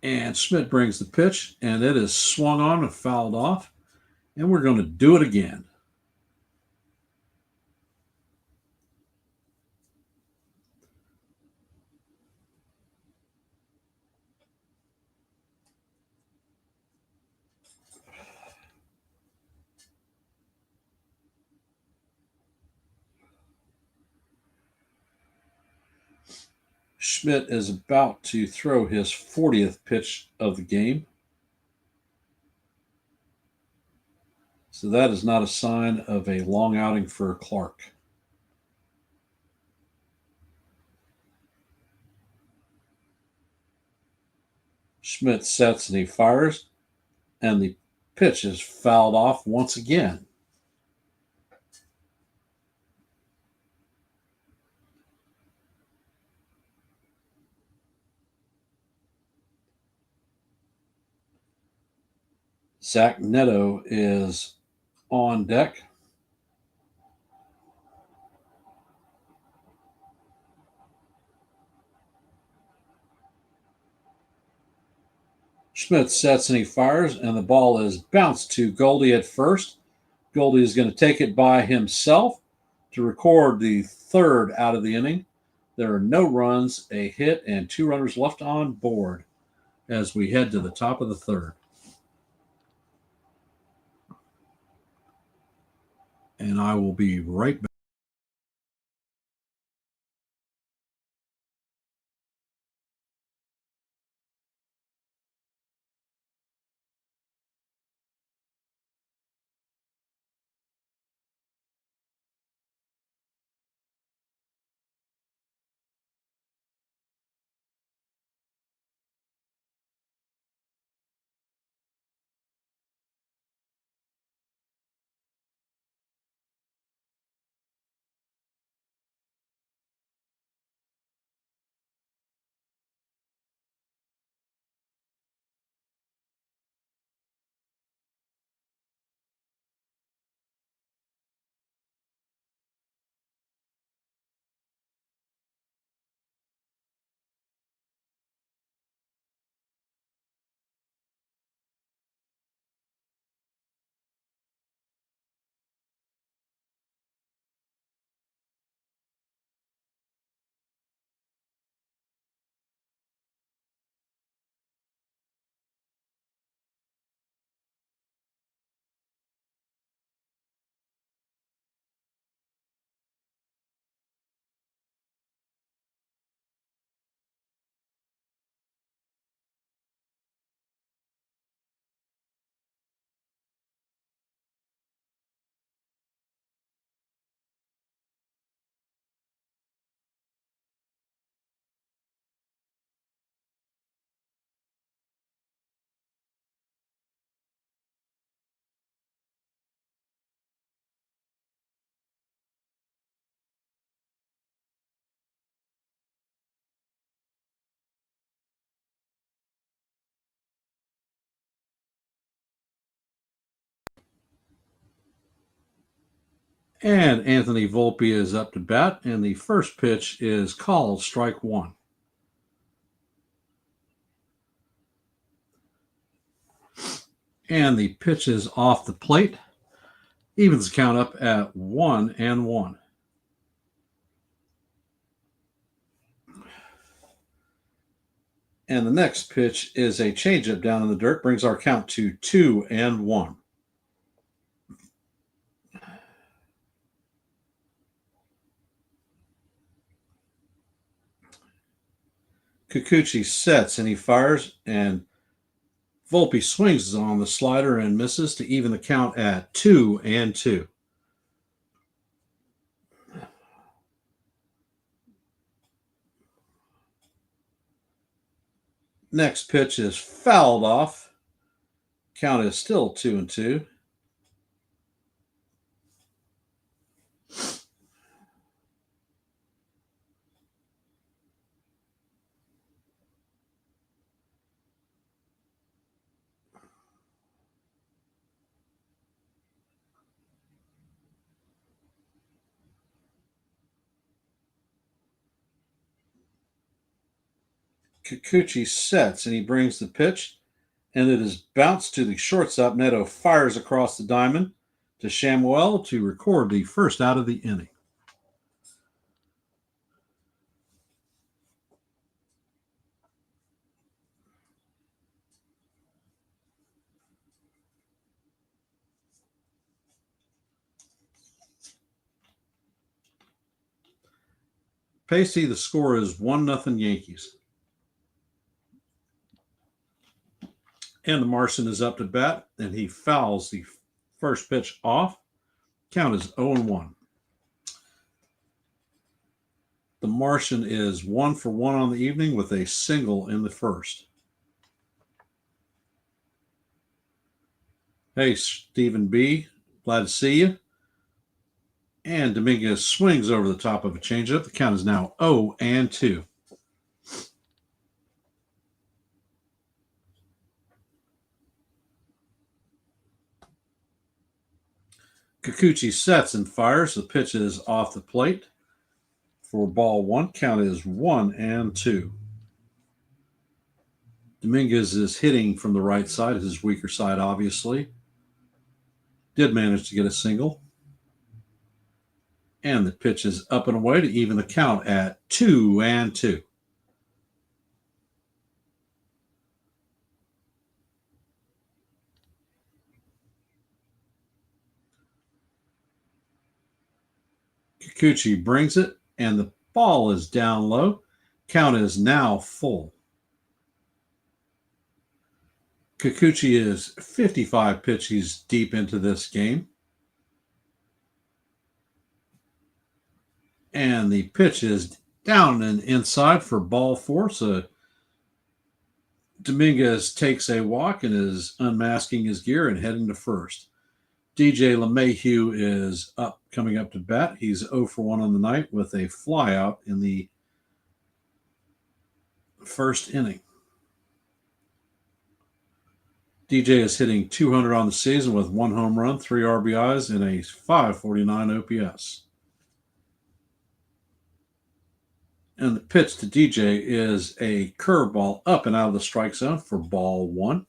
And Schmidt brings the pitch, and it is swung on and fouled off. And we're going to do it again. Schmidt is about to throw his 40th pitch of the game. So that is not a sign of a long outing for Clark. Schmidt sets and he fires, and the pitch is fouled off once again. Zach Neto is on deck. Schmidt sets and he fires, and the ball is bounced to Goldie at first. Goldie is going to take it by himself to record the third out of the inning. There are no runs, a hit, and 2 runners left on board as we head to the top of the third. And I will be right back. And Anthony Volpe is up to bat, and the first pitch is called strike one. And the pitch is off the plate. Evens the count up at 1-1. And the next pitch is a changeup down in the dirt, brings our count to 2-1. Kikuchi sets and he fires, and Volpe swings on the slider and misses to even the count at 2-2. Next pitch is fouled off. Count is still 2-2. Kikuchi sets and he brings the pitch, and it is bounced to the shortstop. Neto fires across the diamond to Samuel to record the first out of the inning. Pacey, the score is 1-0 Yankees. And the Martian is up to bat, and he fouls the first pitch off. Count is 0-1. The Martian is 1-for-1 on the evening with a single in the first. Hey, Stephen B., glad to see you. And Dominguez swings over the top of a changeup. The count is now 0-2. Kikuchi sets and fires. The pitch is off the plate for ball one. Count is 1-2. Dominguez is hitting from the right side, his weaker side, obviously. Did manage to get a single. And the pitch is up and away to even the count at 2-2. Kikuchi brings it, and the ball is down low. Count is now full. Kikuchi is 55 pitches deep into this game. And the pitch is down and inside for ball four. So Dominguez takes a walk and is unmasking his gear and heading to first. DJ LeMahieu is coming up to bat. He's 0 for 1 on the night with a flyout in the first inning. DJ is hitting 200 on the season with 1 home run, 3 RBIs, and a 549 OPS. And the pitch to DJ is a curveball up and out of the strike zone for ball one.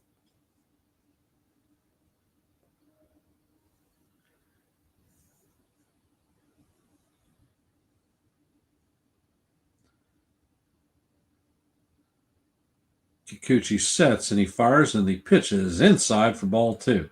Kikuchi sets and he fires, and the pitch is inside for ball two.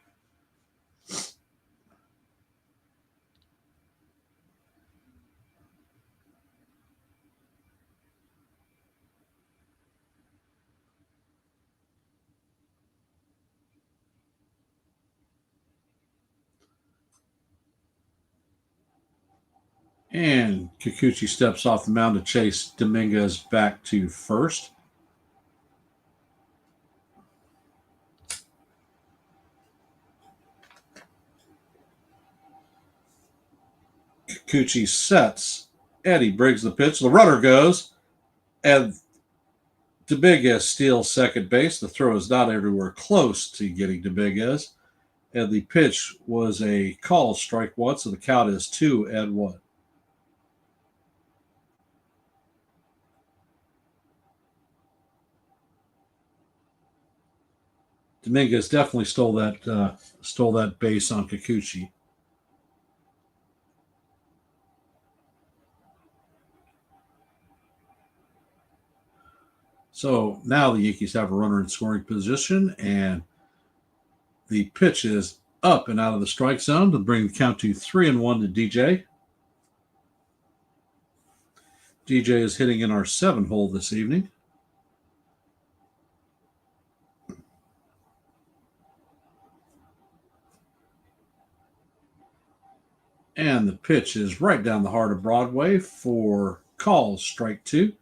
And Kikuchi steps off the mound to chase Dominguez back to first. Kikuchi sets. Eddie brings the pitch. The runner goes. And Dominguez steals second base. The throw is not everywhere close to getting Dominguez. And the pitch was a call, strike one. So the count is 2-1. Dominguez definitely stole that base on Kikuchi. So now the Yankees have a runner in scoring position, and the pitch is up and out of the strike zone to bring the count to 3-1 to DJ. DJ is hitting in our 7 hole this evening. And the pitch is right down the heart of Broadway for call, strike 2.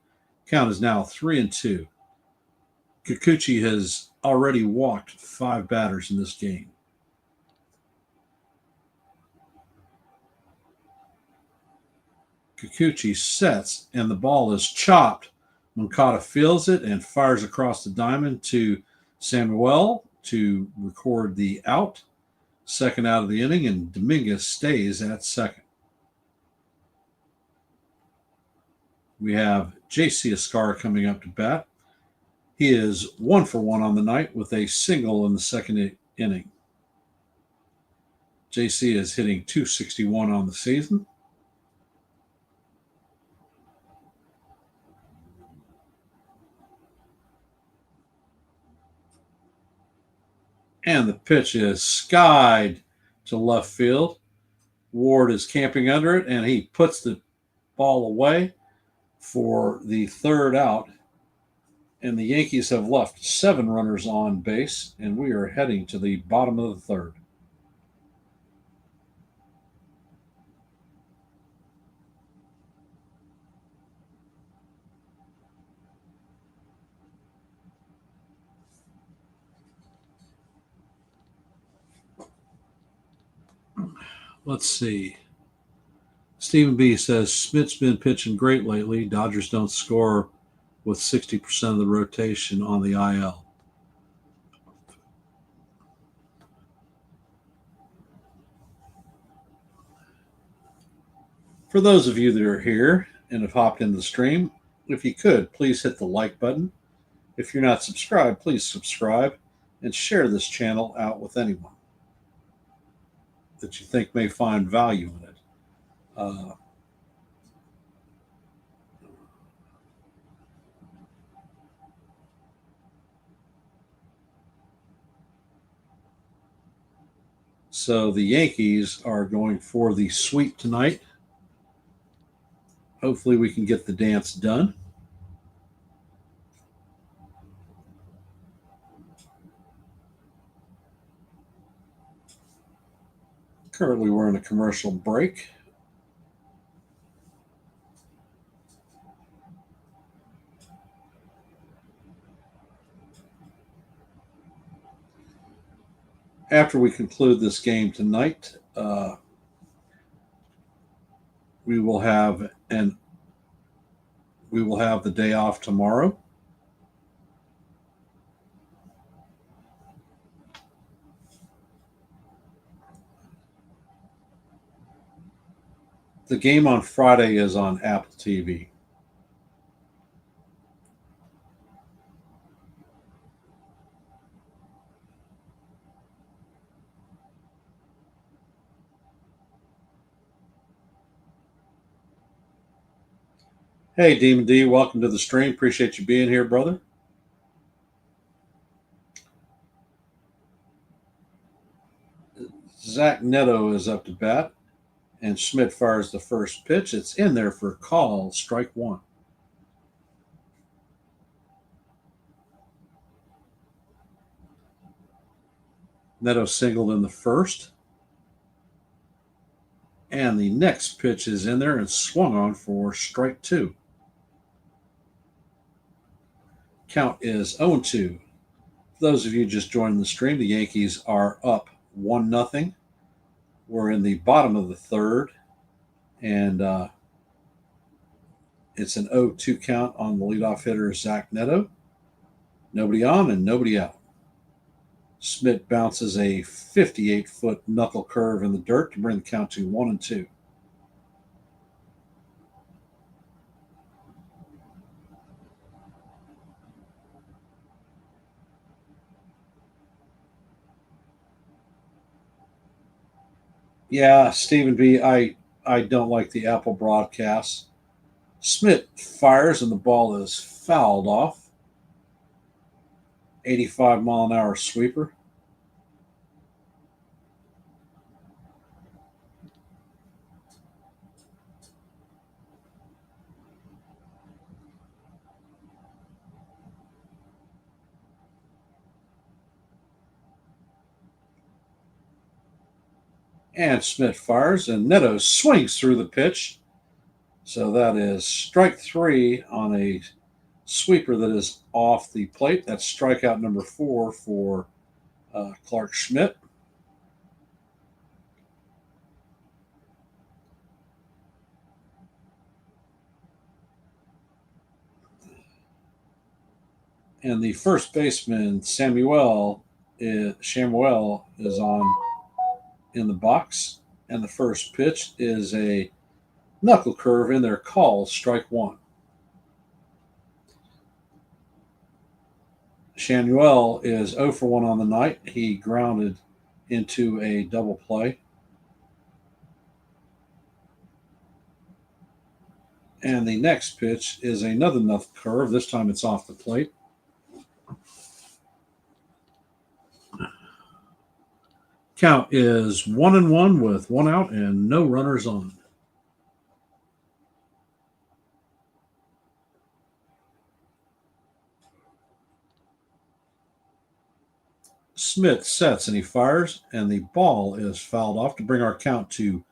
Count is now 3-2. Kikuchi has already walked 5 batters in this game. Kikuchi sets, and the ball is chopped. Moncada feels it and fires across the diamond to Samuel to record the out. Second out of the inning, and Dominguez stays at second. We have J.C. Escar coming up to bat. He is 1 for 1 on the night with a single in the second inning. J.C. is hitting .261 on the season. And the pitch is skied to left field. Ward is camping under it, and he puts the ball away for the third out. And the Yankees have left 7 runners on base, and we are heading to the bottom of the third. Let's see. Stephen B. says Smith's been pitching great lately. Dodgers don't score with 60% of the rotation on the IL. For those of you that are here and have hopped into the stream, if you could, please hit the like button. If you're not subscribed, please subscribe and share this channel out with anyone that you think may find value in it. So the Yankees are going for the sweep tonight. Hopefully we can get the dance done. Currently we're in a commercial break. After we conclude this game tonight, we will have the day off tomorrow. The game on Friday is on Apple TV. Hey, Demon D, welcome to the stream. Appreciate you being here, brother. Zach Neto is up to bat, and Schmidt fires the first pitch. It's in there for a call, strike one. Neto singled in the first. And the next pitch is in there and swung on for strike two. Count is 0-2. For those of you just joining the stream, the Yankees are up 1-0. We're in the bottom of the third, and it's an 0-2 count on the leadoff hitter, Zach Neto. Nobody on and nobody out. Schmidt bounces a 58-foot knuckle curve in the dirt to bring the count to 1-2. Yeah, Stephen B., I don't like the Apple broadcast. Schmidt fires and the ball is fouled off. 85-mile-an-hour sweeper. And Schmidt fires, and Neto swings through the pitch. So that is strike three on a sweeper that is off the plate. That's strikeout number 4 for Clark Schmidt. And the first baseman, Samuel, is on in the box. And the first pitch is a knuckle curve in there, call strike one. Samuel is 0 for 1 on the night. He grounded into a double play. And the next pitch is another knuckle curve. This time it's off the plate. Count is 1-1 with 1 out and no runners on. Smith sets and he fires, and the ball is fouled off to bring our count to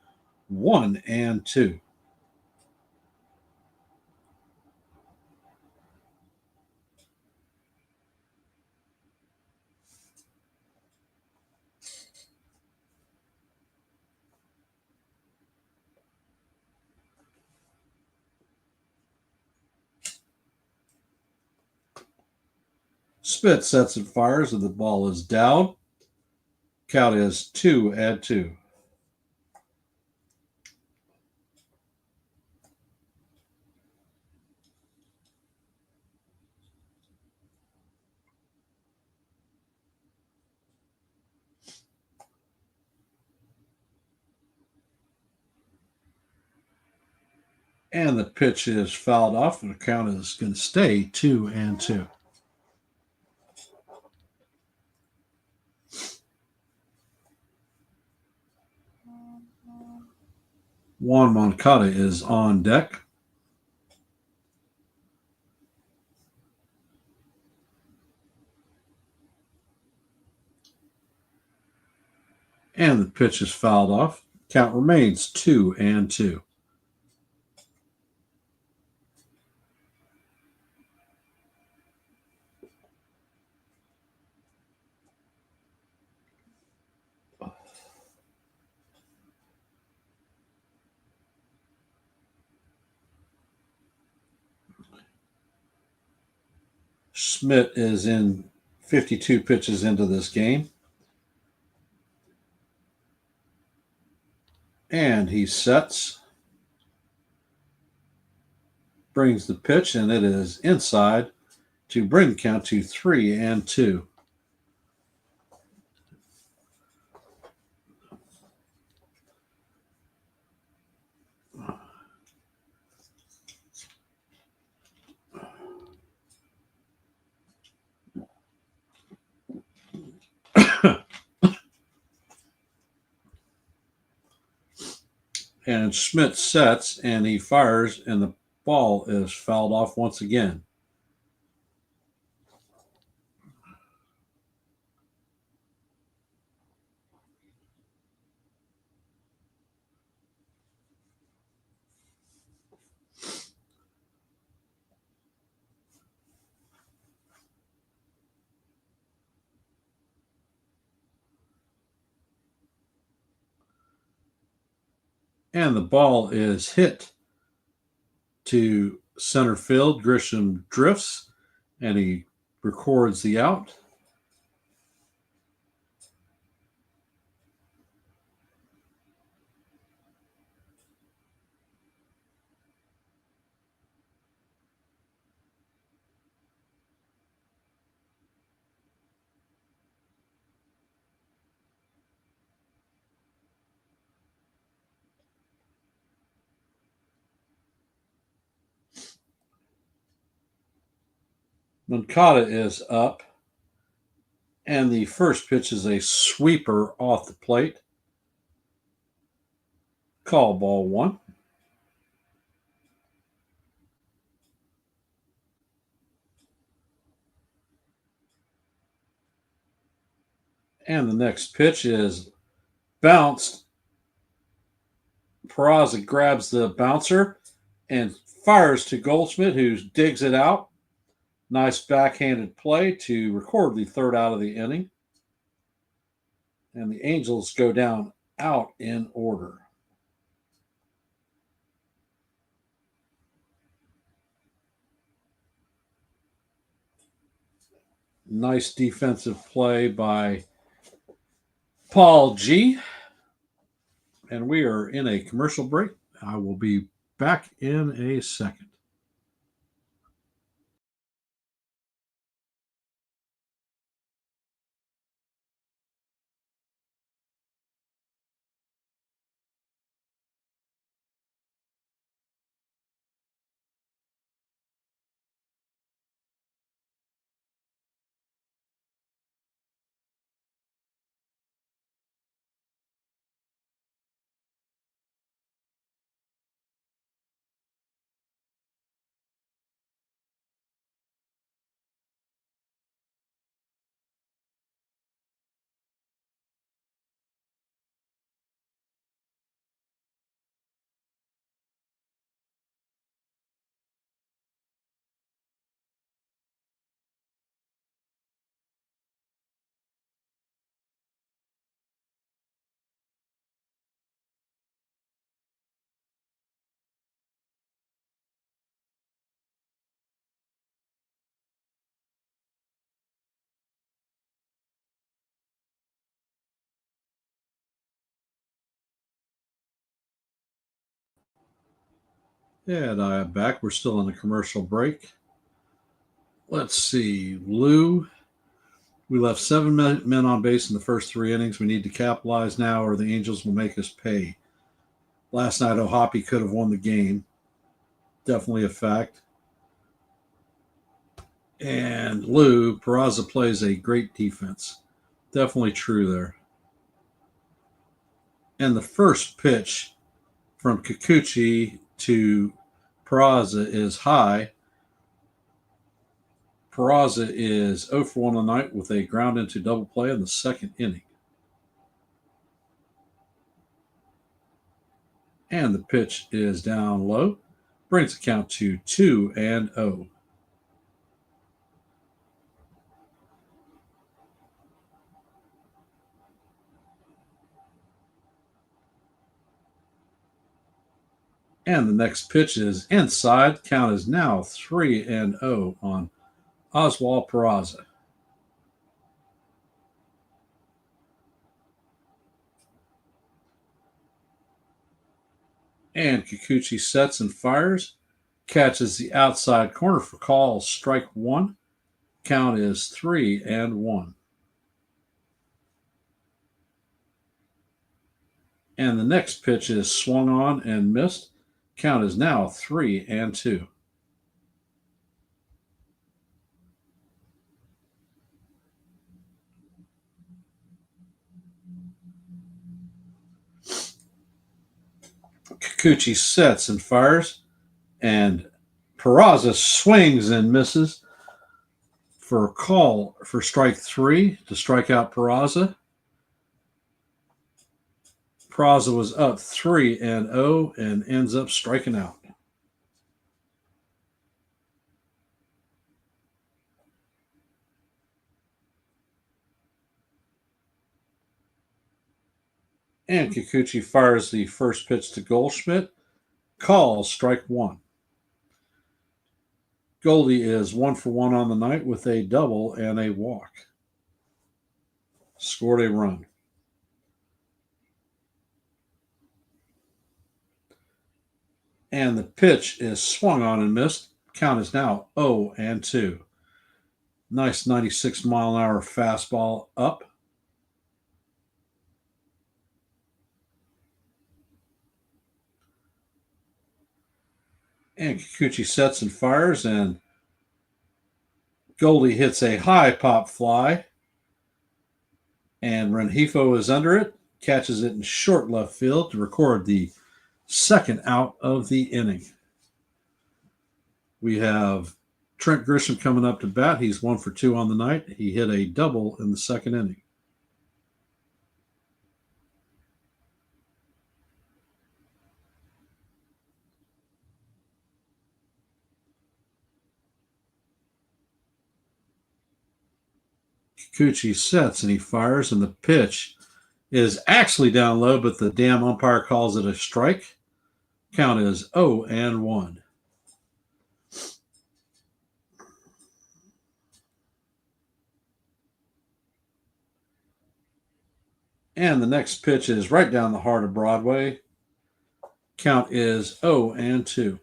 1-2. Spit sets and fires, and the ball is down. Count is 2-2. And the pitch is fouled off, and the count is going to stay 2-2. Juan Moncada is on deck. And the pitch is fouled off. Count remains 2-2. Schmidt is in 52 pitches into this game. And he sets, brings the pitch, and it is inside to bring the count to 3-2. And Schmidt sets, and he fires, and the ball is fouled off once again. And the ball is hit to center field. Grisham drifts, and he records the out. Moncada is up, and the first pitch is a sweeper off the plate. Call ball one. And the next pitch is bounced. Peraza grabs the bouncer and fires to Goldschmidt, who digs it out. Nice backhanded play to record the third out of the inning. And the Angels go down out in order. Nice defensive play by Paul G. And we are in a commercial break. I will be back in a second. And I am back. We're still in a commercial break. Let's see. Lou, we left 7 men on base in the first 3 innings. We need to capitalize now, or the Angels will make us pay. Last night, O'Hoppe could have won the game. Definitely a fact. And Lou Peraza plays a great defense. Definitely true there. And the first pitch from Kikuchi to Peraza is high. Peraza is 0 for 1 tonight with a ground into double play in the second inning. And the pitch is down low. Brings the count to 2-0. And the next pitch is inside. Count is now 3-0 on Oswald Peraza. And Kikuchi sets and fires. Catches the outside corner for call. Strike one. Count is 3-1. And the next pitch is swung on and missed. Count is now 3-2. Kikuchi sets and fires, and Peraza swings and misses for a call for strike three to strike out Peraza. Peraza was up 3-0 and ends up striking out. And Kikuchi fires the first pitch to Goldschmidt. Calls strike one. Goldie is 1 for 1 on the night with a double and a walk. Scored a run. And the pitch is swung on and missed. Count is now 0-2. Nice 96-mile-an-hour fastball up. And Kikuchi sets and fires, and Goldie hits a high pop fly. And Rengifo is under it, catches it in short left field to record the second out of the inning. We have Trent Grisham coming up to bat. He's 1 for 2 on the night. He hit a double in the second inning. Kikuchi sets and he fires, and the pitch is actually down low, but the damn umpire calls it a strike. Count is 0-1. And the next pitch is right down the heart of Broadway. Count is 0-2.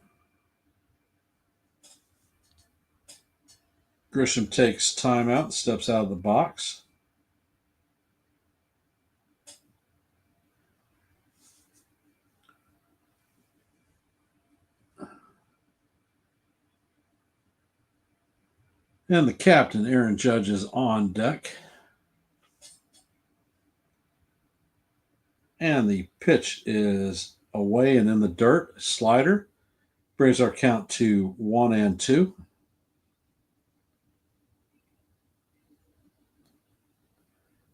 Grisham takes time out and steps out of the box. And the captain, Aaron Judge, is on deck. And the pitch is away and in the dirt. Slider brings our count to 1-2.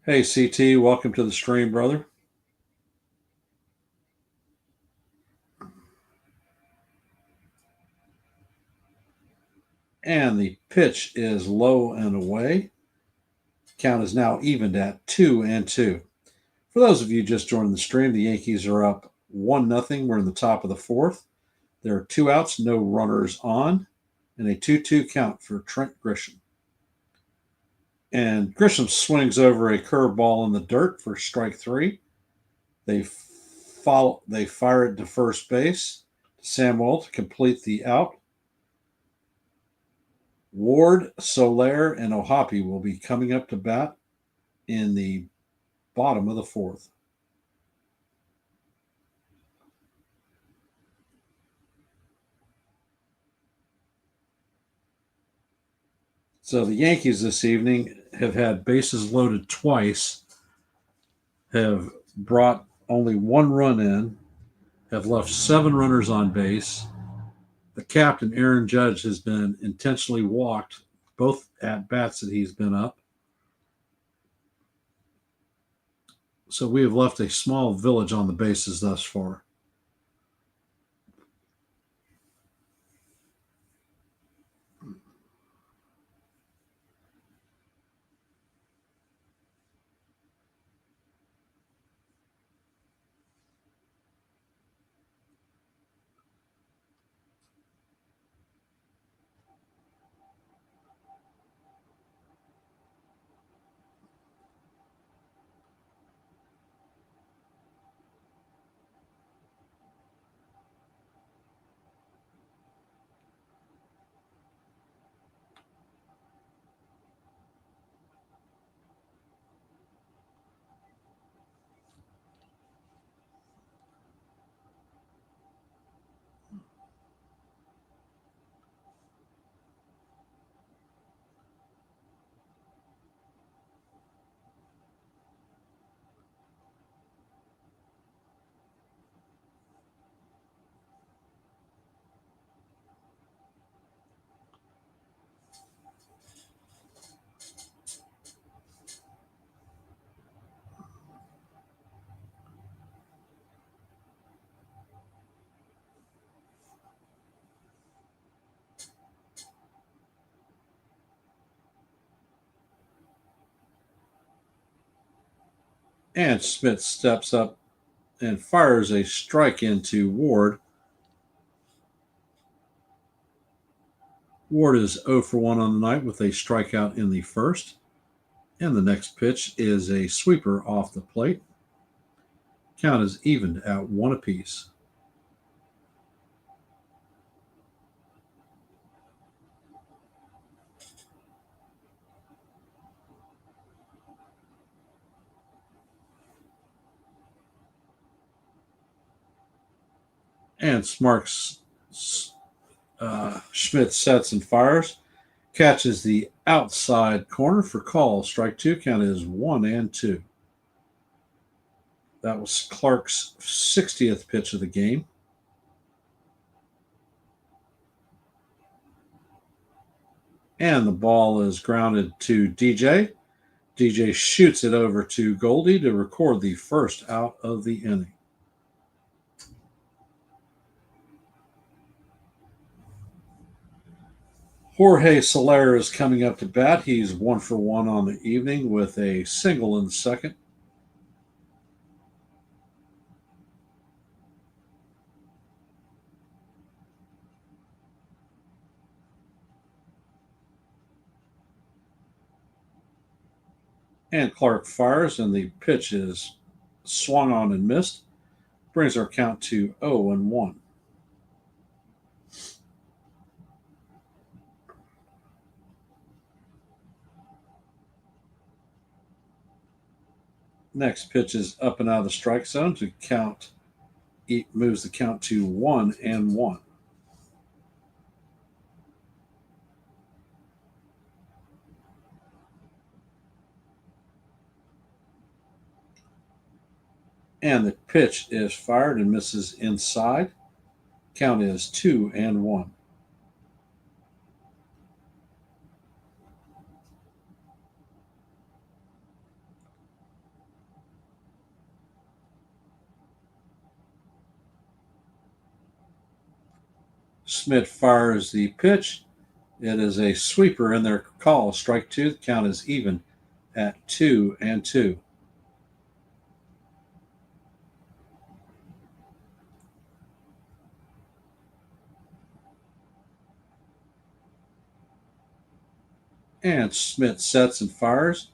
Hey, CT, welcome to the stream, brother. And the pitch is low and away. Count is now evened at 2-2. For those of you just joining the stream, the Yankees are up 1-0. We're in the top of the fourth. There are 2 outs, no runners on, and a 2-2 count for Trent Grisham. And Grisham swings over a curveball in the dirt for strike 3. They fire it to first base. Samuel to complete the out. Ward, Soler, and Ohapi will be coming up to bat in the bottom of the fourth. So the Yankees this evening have had bases loaded twice, have brought only one run in, have left 7 runners on base. The captain, Aaron Judge, has been intentionally walked both at bats that he's been up. So we have left a small village on the bases thus far. And Smith steps up and fires a strike into Ward. Ward is 0 for 1 on the night with a strikeout in the first. And the next pitch is a sweeper off the plate. Count is evened at 1 apiece. And Schmidt sets and fires. Catches the outside corner for call. Strike 2. Count is 1-2. That was Clark's 60th pitch of the game. And the ball is grounded to DJ. DJ shoots it over to Goldie to record the first out of the inning. Jorge Soler is coming up to bat. He's 1 for 1 on the evening with a single in the second. And Clark fires, and the pitch is swung on and missed. Brings our count to 0-1. Next pitch is up and out of the strike zone to count. It moves the count to 1-1. And the pitch is fired and misses inside. Count is 2-1. Smith fires the pitch. It is a sweeper in their call. Strike 2. The count is even at 2-2. And Smith sets and fires,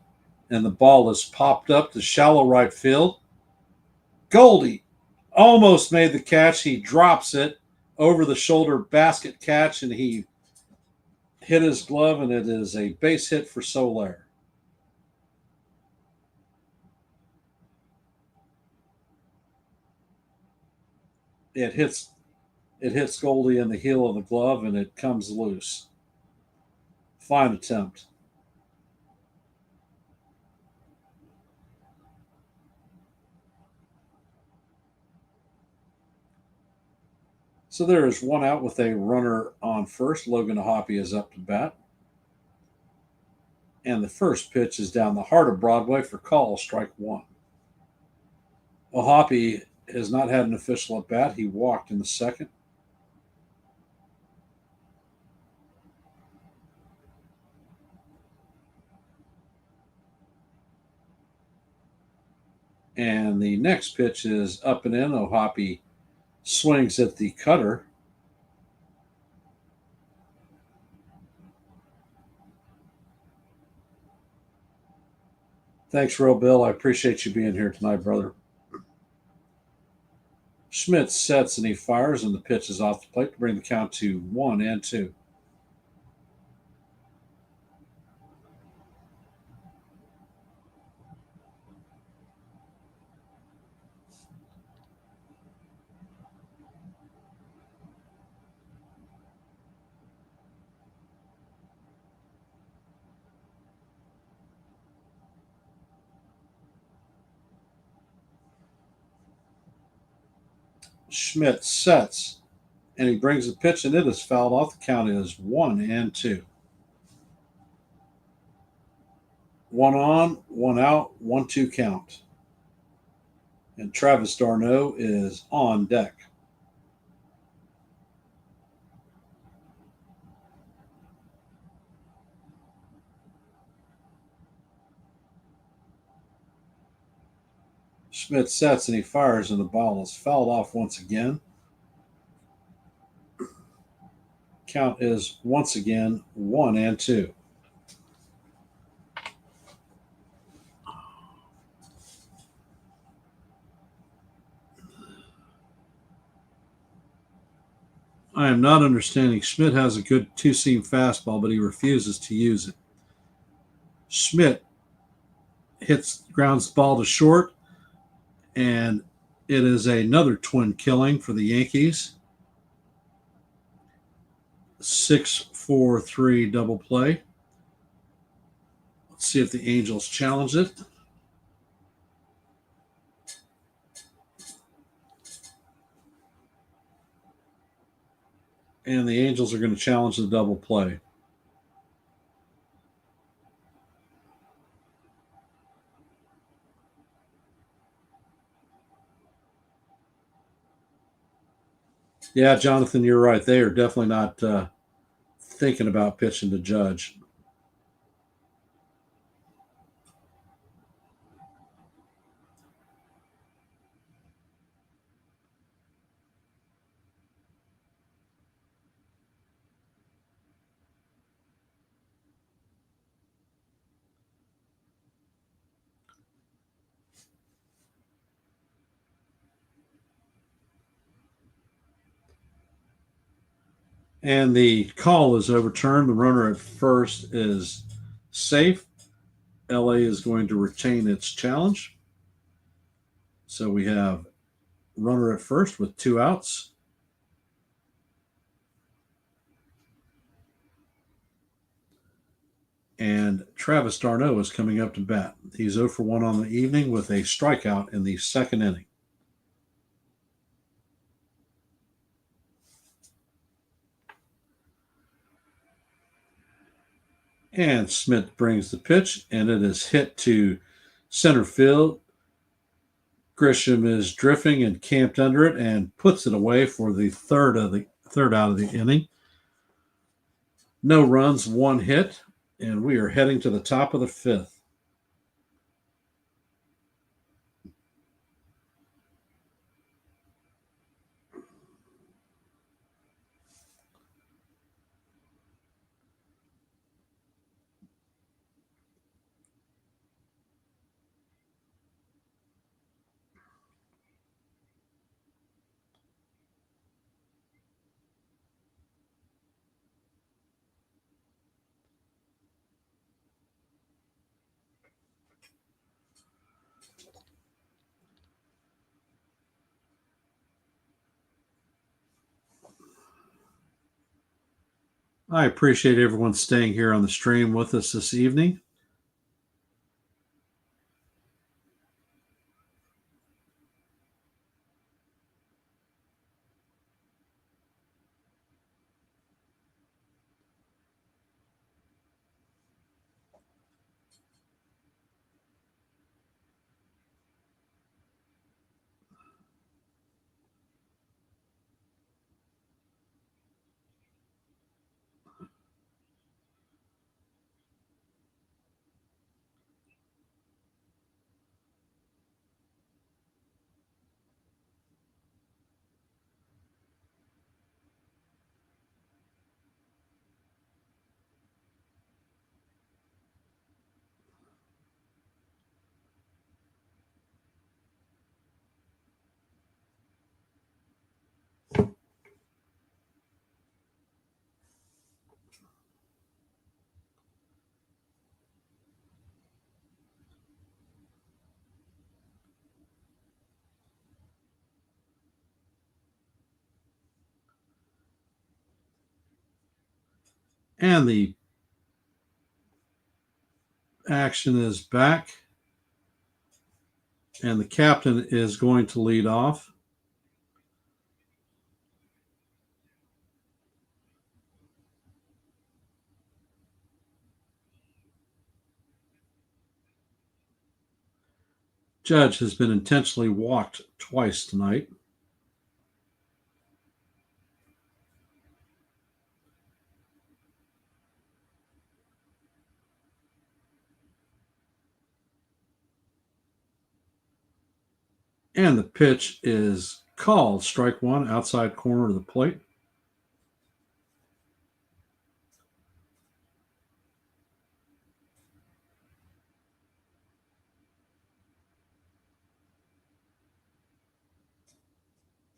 and the ball is popped up to shallow right field. Goldie almost made the catch. He drops it over the shoulder basket catch, and he hit his glove, and it is a base hit for Soler. It hits Goldie in the heel of the glove, and it comes loose. Fine attempt. So there is one out with a runner on first. Logan Hoppy is up to bat. And the first pitch is down the heart of Broadway for call, strike one. Ohapi has not had an official at bat. He walked in the second. And the next pitch is up and in. Ohapi swings at the cutter. Thanks, Real Bill. I appreciate you being here tonight, brother. Schmidt sets and he fires, and the pitch is off the plate to bring the count to 1-2. Schmidt sets and he brings the pitch, and it is fouled off. The count is 1-2. One on, one out, 1-2 count. And Travis d'Arnaud is on deck. Schmidt sets and he fires, and the ball is fouled off once again. Count is once again 1-2. I am not understanding. Schmidt has a good two-seam fastball, but he refuses to use it. Schmidt grounds the ball to short, and it is another twin killing for the Yankees. 6-4-3 double play. Let's see if the Angels challenge it. And the Angels are going to challenge the double play. Yeah, Jonathan, you're right. They are definitely not thinking about pitching to Judge. And the call is overturned. The runner at first is safe. LA is going to retain its challenge. So we have runner at first with two outs. And Travis d'Arnaud is coming up to bat. He's 0 for 1 on the evening with a strikeout in the second inning. And Smith brings the pitch, and it is hit to center field. Grisham is drifting and camped under it and puts it away for the third out of the inning. No runs, one hit, and we are heading to the top of the fifth. I appreciate everyone staying here on the stream with us this evening. And the action is back. And the captain is going to lead off. Judge has been intentionally walked twice tonight. And the pitch is called strike one, outside corner of the plate.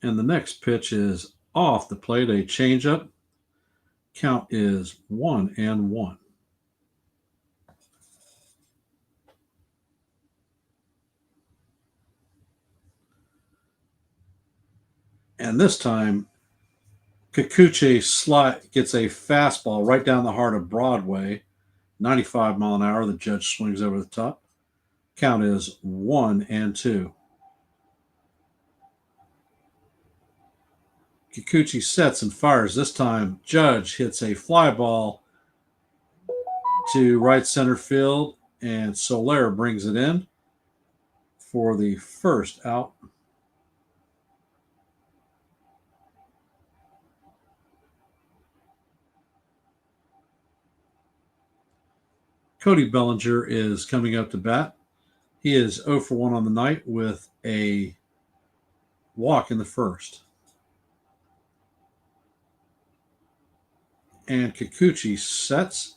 And the next pitch is off the plate, a changeup. Count is 1-1. And this time, Kikuchi gets a fastball right down the heart of Broadway, 95 mile an hour. The judge swings over the top. Count is 1-2. Kikuchi sets and fires. This time, Judge hits a fly ball to right center field, and Soler brings it in for the first out. Cody Bellinger is coming up to bat. He is 0 for 1 on the night with a walk in the first. And Kikuchi sets.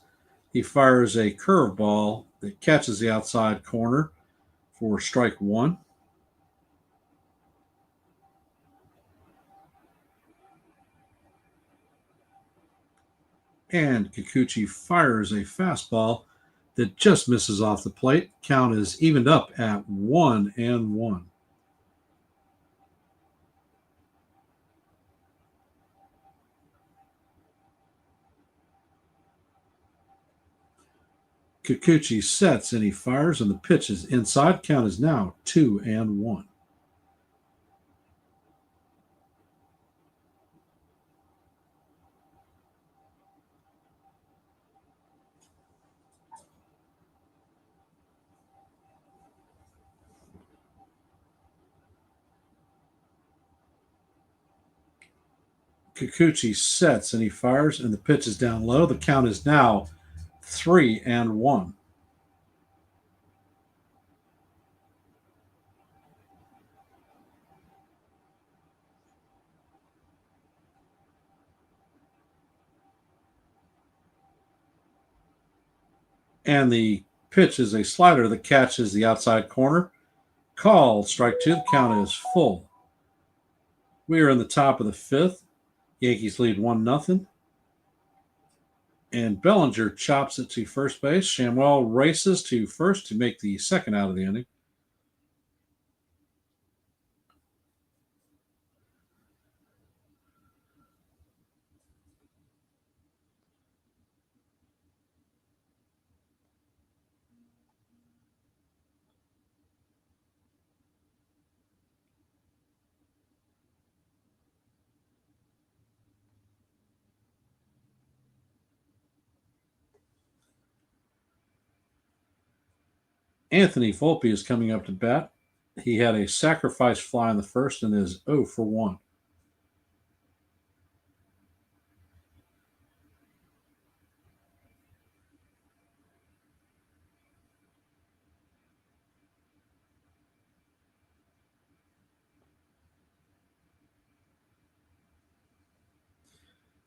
He fires a curveball that catches the outside corner for strike one. And Kikuchi fires a fastball that just misses off the plate. Count is evened up at 1-1. Kikuchi sets and he fires, and the pitch is inside. Count is now 2-1. Kikuchi sets and he fires, and the pitch is down low. The count is now 3-1. And the pitch is a slider that catches the outside corner. Called strike two. The count is full. We are in the top of the fifth. Yankees lead 1-0. And Bellinger chops it to first base. Shamwell races to first to make the second out of the inning. Anthony Volpe is coming up to bat. He had a sacrifice fly in the first and is 0 for 1.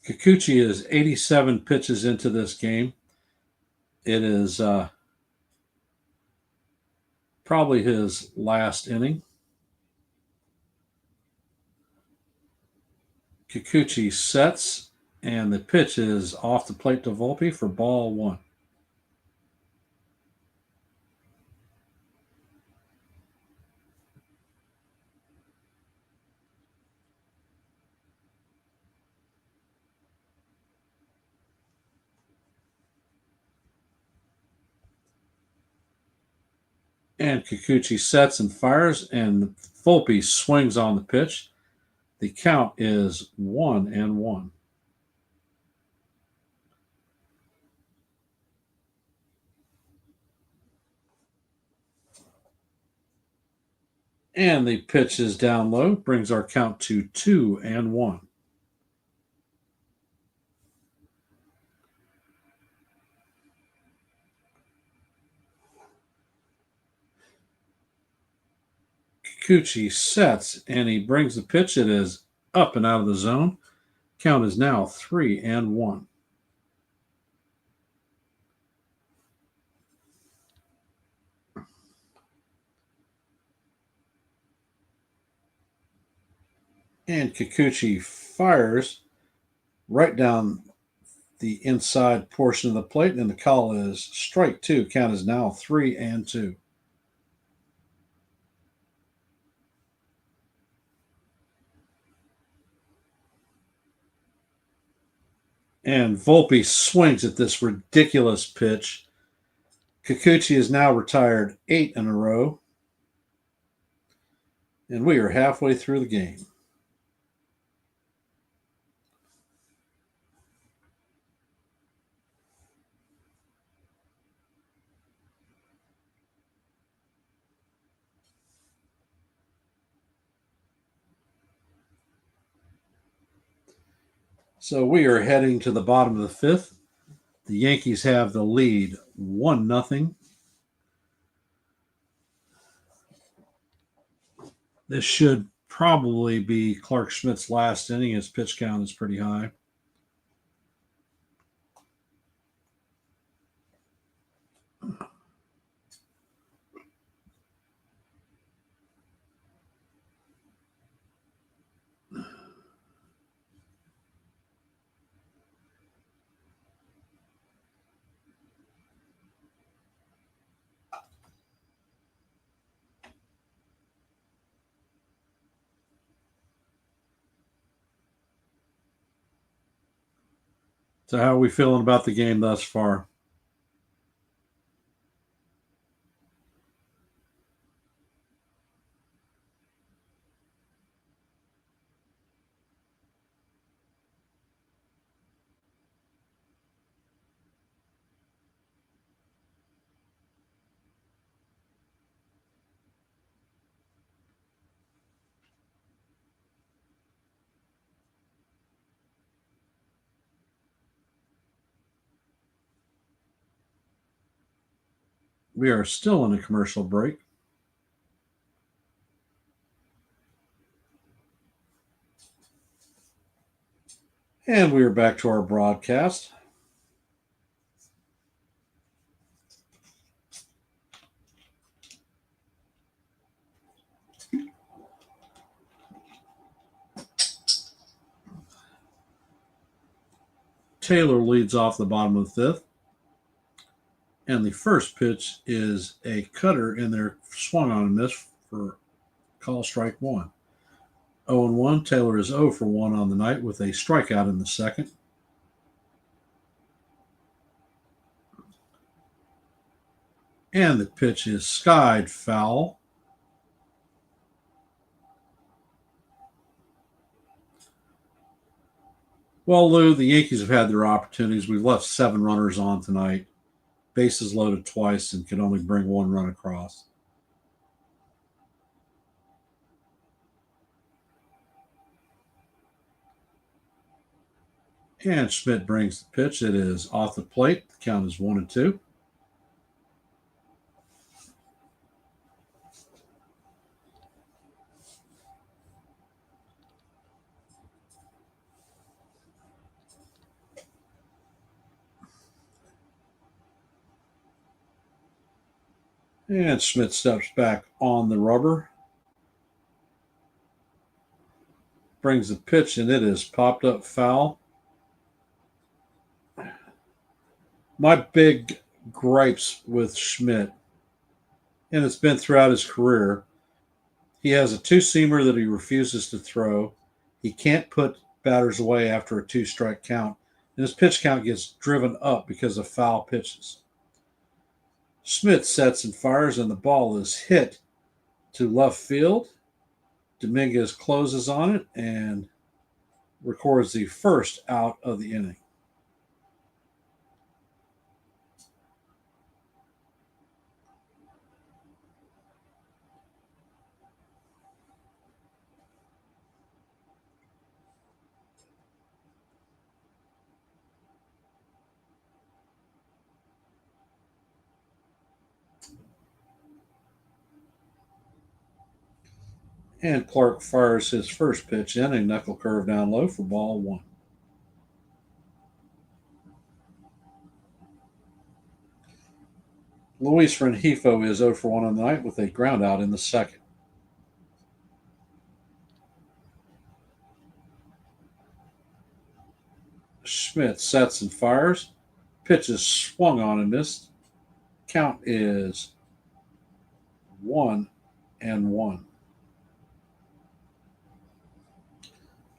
Kikuchi is 87 pitches into this game. It is probably his last inning. Kikuchi sets, and the pitch is off the plate to Volpe for ball 1. And Kikuchi sets and fires, and Volpe swings on the pitch. The count is 1-1. And the pitch is down low, brings our count to 2-1. Kikuchi sets, and he brings the pitch. It is up and out of the zone. Count is now 3-1. And Kikuchi fires right down the inside portion of the plate, and the call is strike 2. Count is now 3-2. And Volpe swings at this ridiculous pitch. Kikuchi is now retired 8 in a row. And we are halfway through the game. So we are heading to the bottom of the fifth. The Yankees have the lead 1-0. This should probably be Clark Schmidt's last inning. His pitch count is pretty high. So how are we feeling about the game thus far? We are still in a commercial break. And we are back to our broadcast. Taylor leads off the bottom of the fifth. And the first pitch is a cutter in there, swung on and missed for call strike 1. 0-1. Taylor is 0 for 1 on the night with a strikeout in the second. And the pitch is skied foul. Well, Lou, the Yankees have had their opportunities. We've left 7 runners on tonight. bases loaded twice and could only bring one run across. And Schmidt brings the pitch. It is off the plate. The count is 1-2. And Schmidt steps back on the rubber, brings the pitch, and it is popped up foul. My big gripes with Schmidt, and it's been throughout his career, he has a two-seamer that he refuses to throw. He can't put batters away after a two-strike count, and his pitch count gets driven up because of foul pitches. Schmidt sets and fires, and the ball is hit to left field. Dominguez closes on it and records the first out of the inning. And Clark fires his first pitch in, a knuckle curve down low for ball one. Luis Rengifo is 0 for 1 on the night with a ground out in the second. Schmidt sets and fires. Pitch is swung on and missed. Count is 1-1.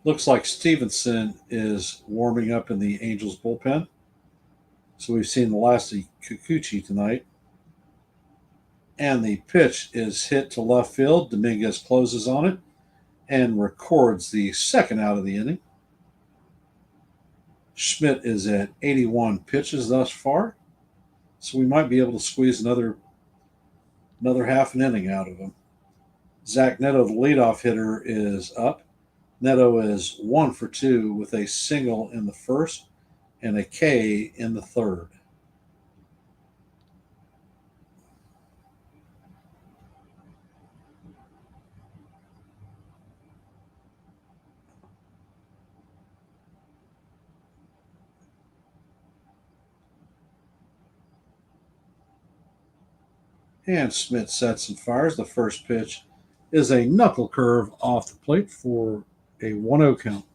Looks like Stevenson is warming up in the Angels bullpen. So we've seen the last of Kikuchi tonight. And the pitch is hit to left field. Dominguez closes on it and records the second out of the inning. Schmidt is at 81 pitches thus far, so we might be able to squeeze another half an inning out of him. Zach Neto, the leadoff hitter, is up. Neto is 1 for 2 with a single in the first and a K in the third. And Schmidt sets and fires. The first pitch is a knuckle curve off the plate for a 1-0 count.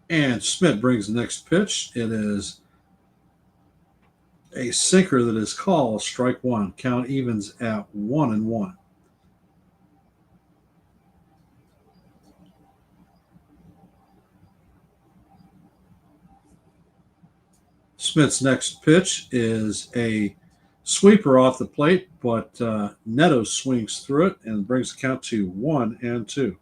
And Schmidt brings the next pitch. It is a sinker that is called strike one. Count evens at 1-1. Schmidt's next pitch is a sweeper off the plate, but Neto swings through it and brings the count to 1-2.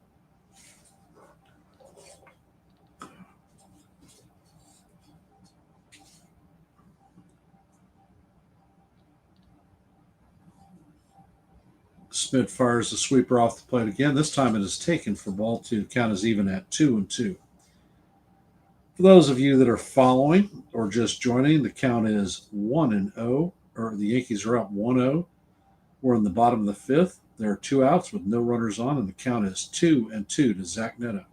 Schmidt fires the sweeper off the plate again. This time it is taken for ball two. The count is even at 2-2. For those of you that are following or just joining, the count is 1-0, or the Yankees are up 1-0. We're in the bottom of the fifth. There are 2 outs with no runners on, and the count is 2-2 to Zach Neto.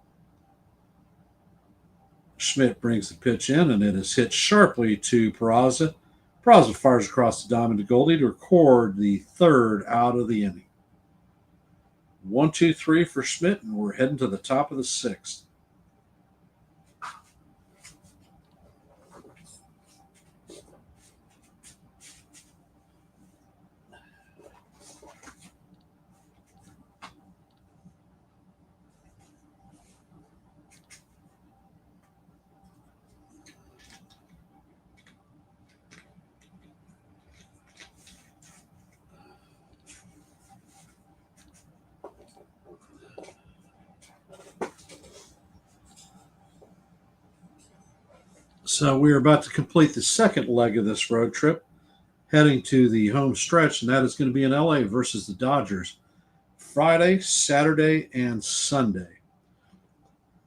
Schmidt brings the pitch in, and it is hit sharply to Peraza. Peraza fires across the diamond to Goldie to record the third out of the inning. 1-2-3 for Schmidt, and we're heading to the top of the sixth. So we are about to complete the second leg of this road trip, heading to the home stretch, and that is going to be in LA versus the Dodgers. Friday, Saturday, and Sunday.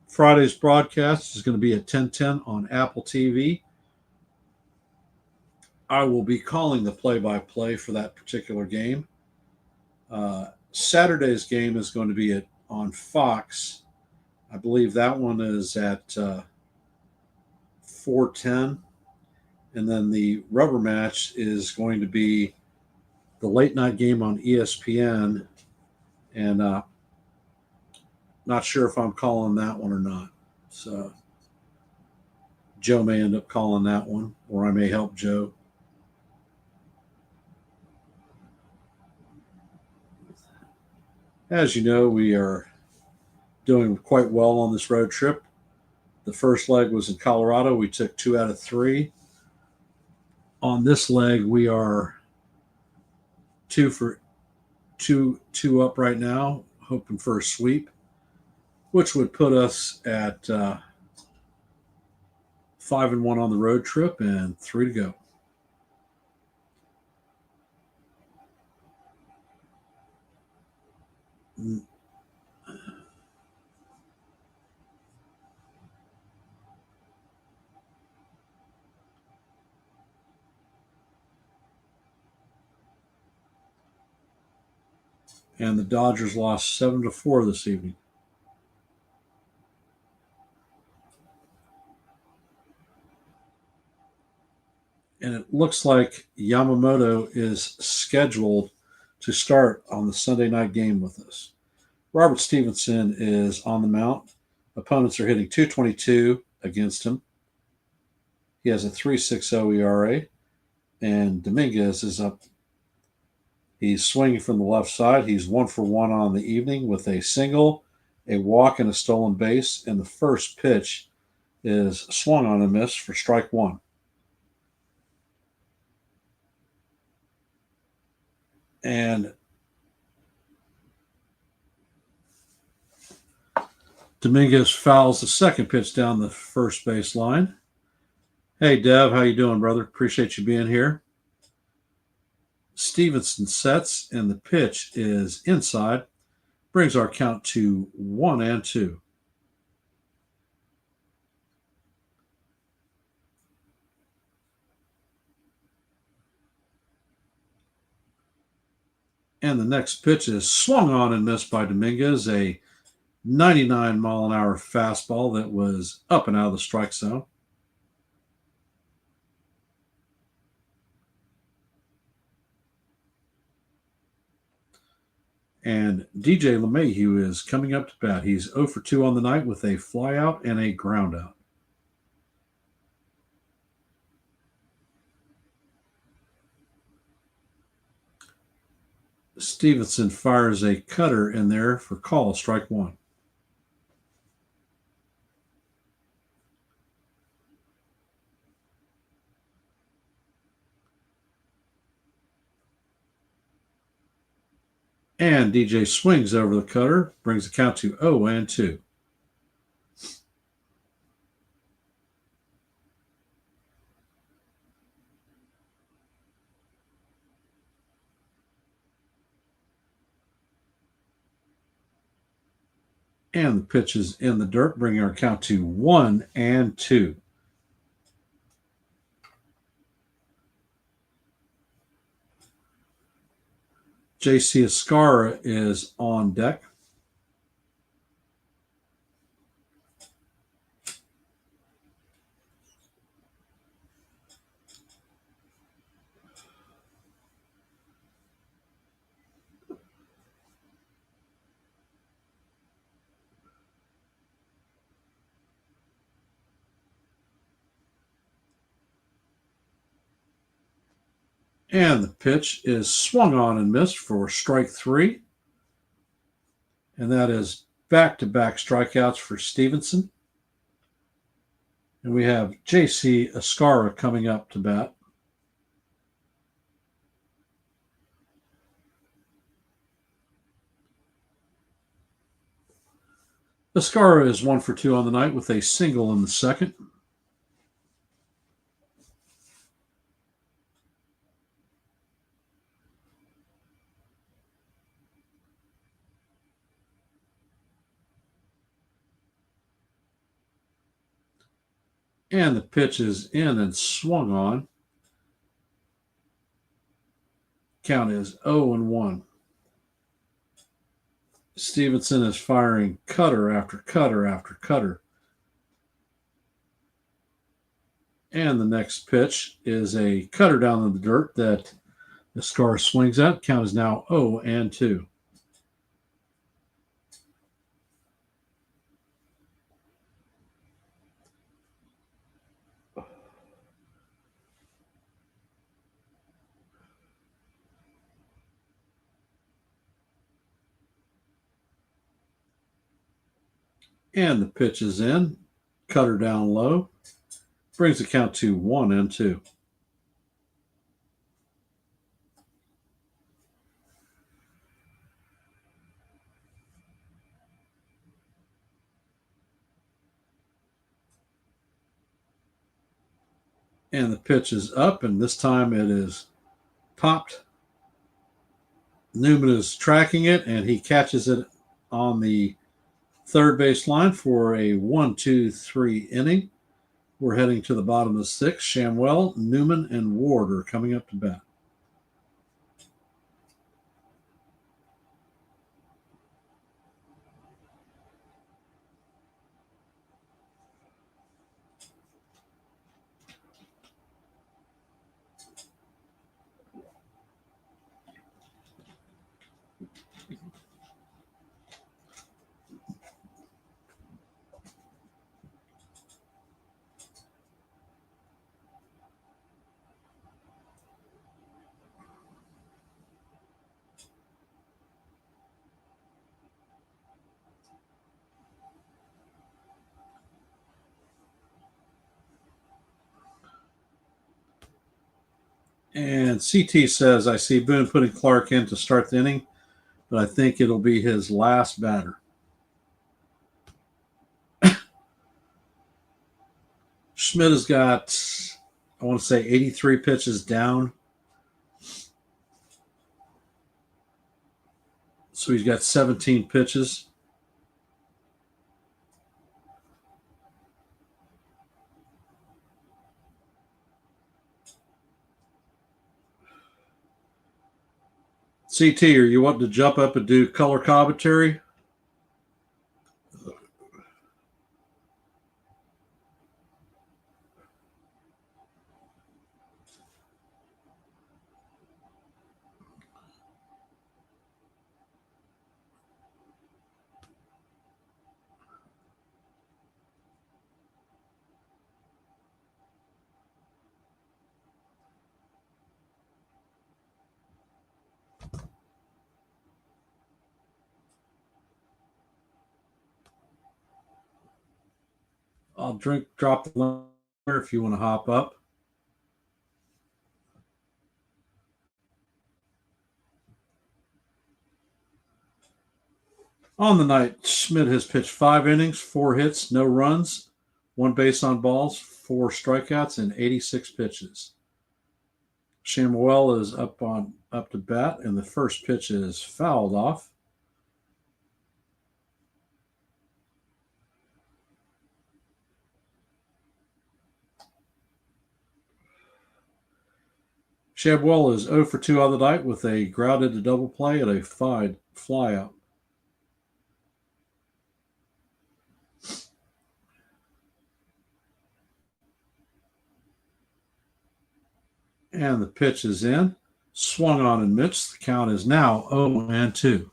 Friday's broadcast is going to be at 10:10 on Apple TV. I will be calling the play-by-play for that particular game. Saturday's game is going to be on Fox. I believe that one is at 4:10, and then the rubber match is going to be the late night game on ESPN, and not sure if I'm calling that one or not. So Joe may end up calling that one, or I may help Joe. As you know, we are doing quite well on this road trip. The first leg was in Colorado. We took 2 out of 3. On this leg, we are 2 up right now, hoping for a sweep, which would put us at 5-1 on the road trip and 3 to go. And the Dodgers lost 7-4 this evening. And it looks like Yamamoto is scheduled to start on the Sunday night game with us. Robert Stevenson is on the mount. Opponents are hitting .222 against him. He has a 3.60 ERA, and Dominguez is up. He's swinging from the left side. He's 1 for 1 on the evening with a single, a walk, and a stolen base. And the first pitch is swung on and missed for strike 1. And Dominguez fouls the second pitch down the first base line. Hey, Dev, how you doing, brother? Appreciate you being here. Stevenson sets, and the pitch is inside. Brings our count to 1-2. And the next pitch is swung on and missed by Dominguez, a 99-mile-an-hour fastball that was up and out of the strike zone. And DJ LeMahieu is coming up to bat. He's 0 for 2 on the night with a flyout and a groundout. Stevenson fires a cutter in there for call, strike 1. And DJ swings over the cutter, brings the count to 0-2. And the pitch is in the dirt, bringing our count to 1-2. JC Escarra is on deck. And the pitch is swung on and missed for strike 3. And that is back-to-back strikeouts for Stevenson. And we have JC Escarra coming up to bat. Escarra is 1 for 2 on the night with a single in the second. And the pitch is in and swung on. Count is 0-1. Stevenson is firing cutter after cutter after cutter. And the next pitch is a cutter down in the dirt that the score swings at. Count is now 0-2. And the pitch is in. Cutter down low. Brings the count to 1-2. And the pitch is up, and this time it is popped. Newman is tracking it, and he catches it on the third base line for a 1-2-3 inning. We're heading to the bottom of the sixth. Shamwell, Newman, and Ward are coming up to bat. And CT says, I see Boone putting Clark in to start the inning, but I think it'll be his last batter. Schmidt has got, I want to say, 83 pitches down. So he's got 17 pitches. CT, are you wanting to jump up and do color commentary? I'll drop the number if you want to hop up. On the night, Schmidt has pitched 5 innings, 4 hits, no runs, 1 base on balls, 4 strikeouts, and 86 pitches. Shamwell is up to bat, and the first pitch is fouled off. Shamwell is 0 for 2 on the night with a grounded to double play and a fly out. And the pitch is in. Swung on and missed. The count is now 0-2.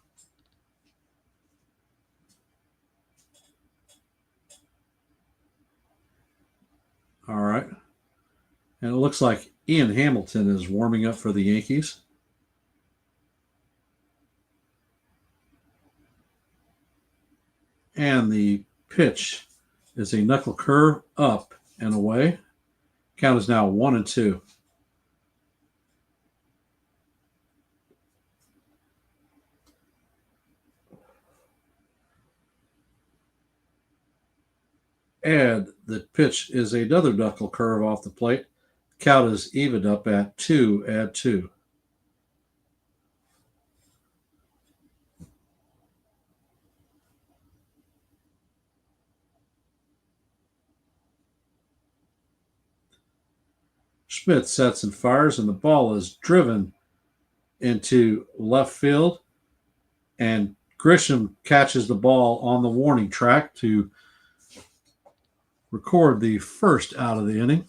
All right. And it looks like Ian Hamilton is warming up for the Yankees. And the pitch is a knuckle curve up and away. Count is now 1-2. And the pitch is another knuckle curve off the plate. Count is evened up at 2-2. Schmidt sets and fires, and the ball is driven into left field. And Grisham catches the ball on the warning track to record the first out of the inning.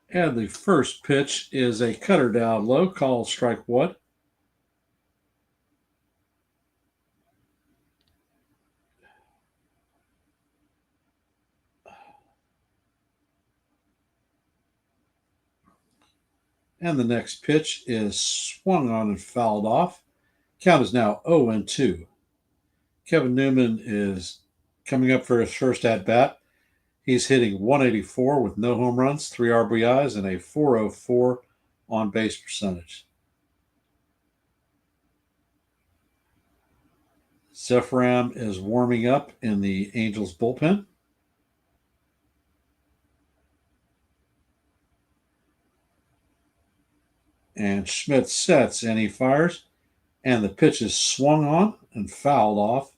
And the first pitch is a cutter down low, called strike one. And the next pitch is swung on and fouled off. Count is now 0-2. Kevin Newman is coming up for his first at bat. He's hitting 184 with no home runs, 3 RBIs, and a 404 on base percentage. Zephyram is warming up in the Angels bullpen. And Schmidt sets and he fires. And the pitch is swung on and fouled off.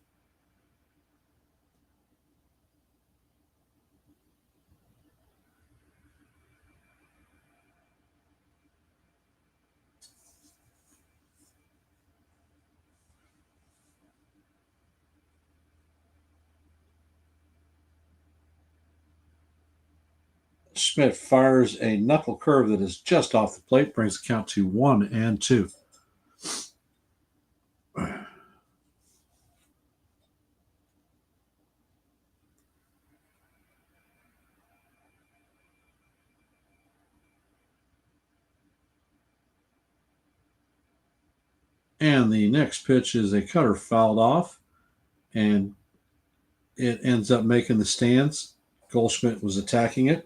Schmidt fires a knuckle curve that is just off the plate, brings the count to 1-2. And the next pitch is a cutter fouled off, and it ends up making the stands. Goldschmidt was attacking it.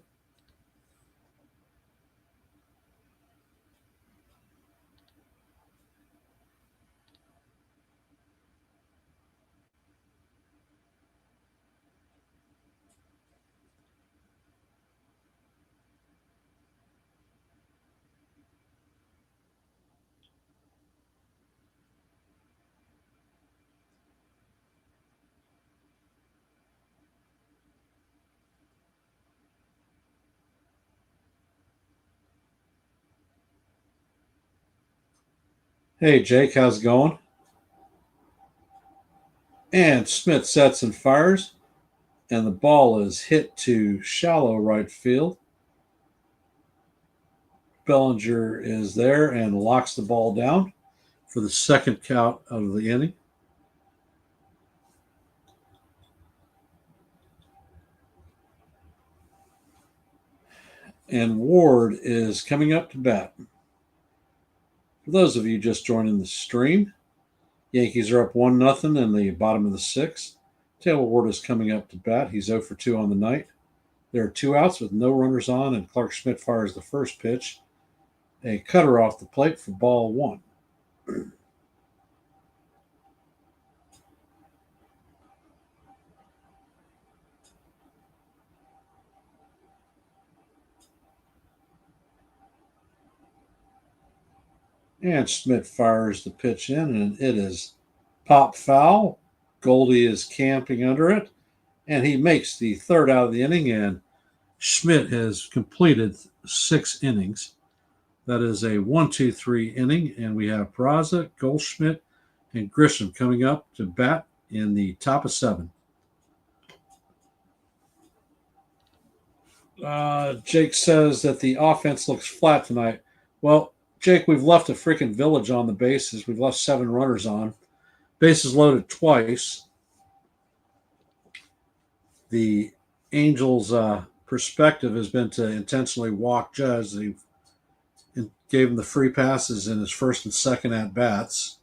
Hey, Jake, how's it going? And Smith sets and fires, and the ball is hit to shallow right field. Bellinger is there and locks the ball down for the second count of the inning. And Ward is coming up to bat. For those of you just joining the stream, Yankees are up 1-0 in the bottom of the sixth. Taylor Ward is coming up to bat. He's 0 for 2 on the night. There are 2 outs with no runners on, and Clark Schmidt fires the first pitch. A cutter off the plate for ball 1. And Schmidt fires the pitch in, and it is pop foul. Goldie is camping under it, and he makes the third out of the inning, and Schmidt has completed 6 innings. That is a 1-2-3 inning, and we have Peraza, Goldschmidt, and Grisham coming up to bat in the top of 7. Jake says that the offense looks flat tonight. Well, Jake, we've left a freaking village on the bases. We've left 7 runners on. Bases loaded twice. The Angels' perspective has been to intentionally walk Judge. They gave him the free passes in his first and second at-bats.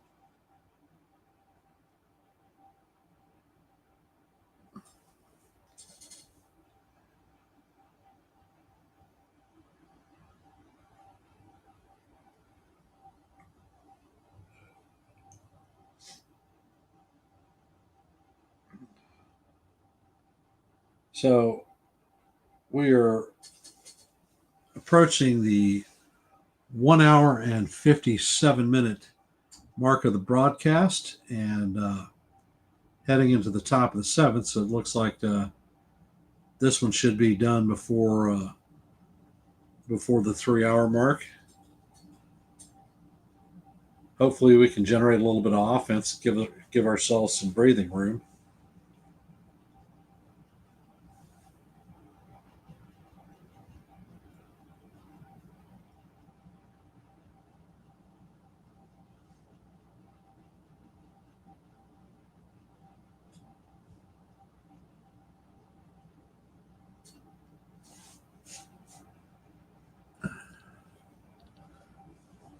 So we are approaching the 1 hour and 57-minute mark of the broadcast and heading into the top of the seventh. So it looks like this one should be done before the 3 hour mark. Hopefully, we can generate a little bit of offense, give ourselves some breathing room.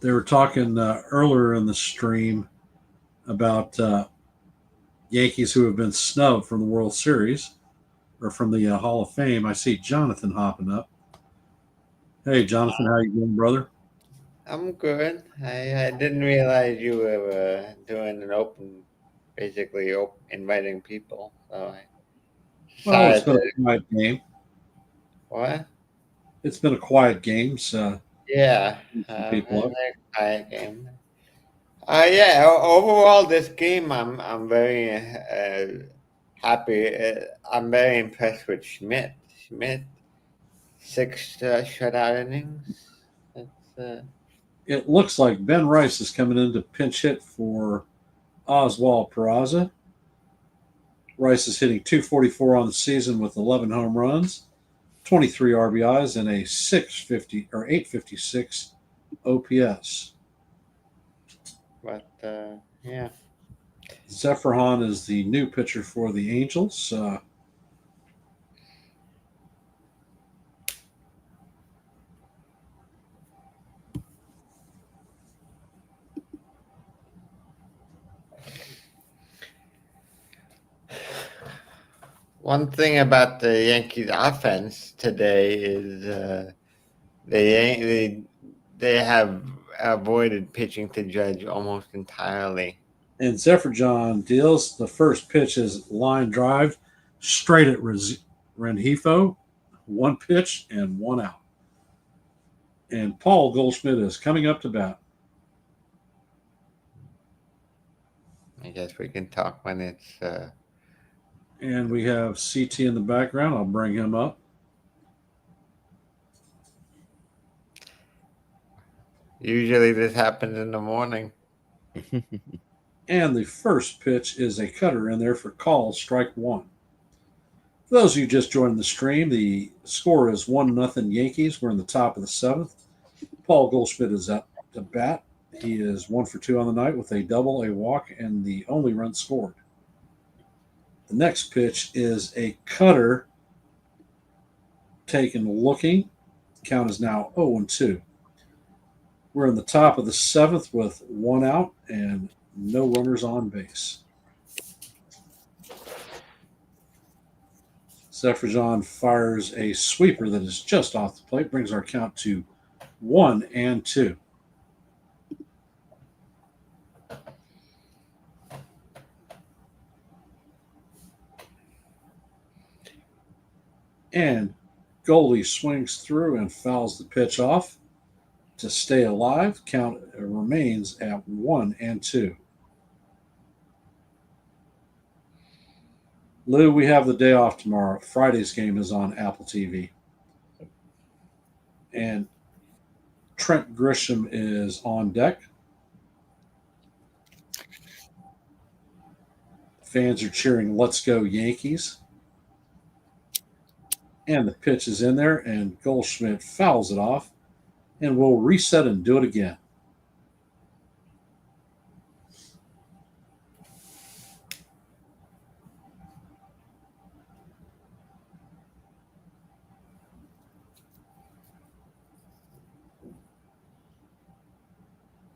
They were talking earlier in the stream about Yankees who have been snubbed from the World Series or from the Hall of Fame. I see Jonathan hopping up. Hey, Jonathan, how you doing, brother? I'm good. I didn't realize you were doing an open, basically inviting people. So I Well, it's decided been to, a quiet game. what? It's been a quiet game, so Yeah, some people up. very quiet game. Yeah. Overall, this game, I'm very happy. I'm very impressed with Schmidt. Schmidt, six shutout innings. That's It looks like Ben Rice is coming in to pinch hit for Oswald Peraza. Rice is hitting 244 on the season with 11 home runs, 23 RBIs, and a 650 or 856 OPS. but yeah. Zephyrhan is the new pitcher for the Angels. One thing about the Yankees offense today is they have avoided pitching to Judge almost entirely. And Zephyrjan deals the first pitch is line drive straight at Renhefo. One pitch and one out. And Paul Goldschmidt is coming up to bat. I guess we can talk when it's. And we have CT in the background. I'll bring him up. Usually this happens in the morning. And the first pitch is a cutter in there for call, strike one. For those of you just joining the stream, the score is 1-0 Yankees. We're in the top of the seventh. Paul Goldschmidt is up to bat. He is 1 for 2 on the night with a double, a walk, and the only run scored. The next pitch is a cutter taken looking. Count is now 0-2. We're in the top of the seventh with one out and no runners on base. Zephyrjan fires a sweeper that is just off the plate, brings our count to 1-2. And Goldie swings through and fouls the pitch off to stay alive. Count remains at 1-2. Lou, we have the day off tomorrow. Friday's game is on Apple TV. And Trent Grisham is on deck. Fans are cheering, "Let's go Yankees." And the pitch is in there, and Goldschmidt fouls it off, and we'll reset and do it again.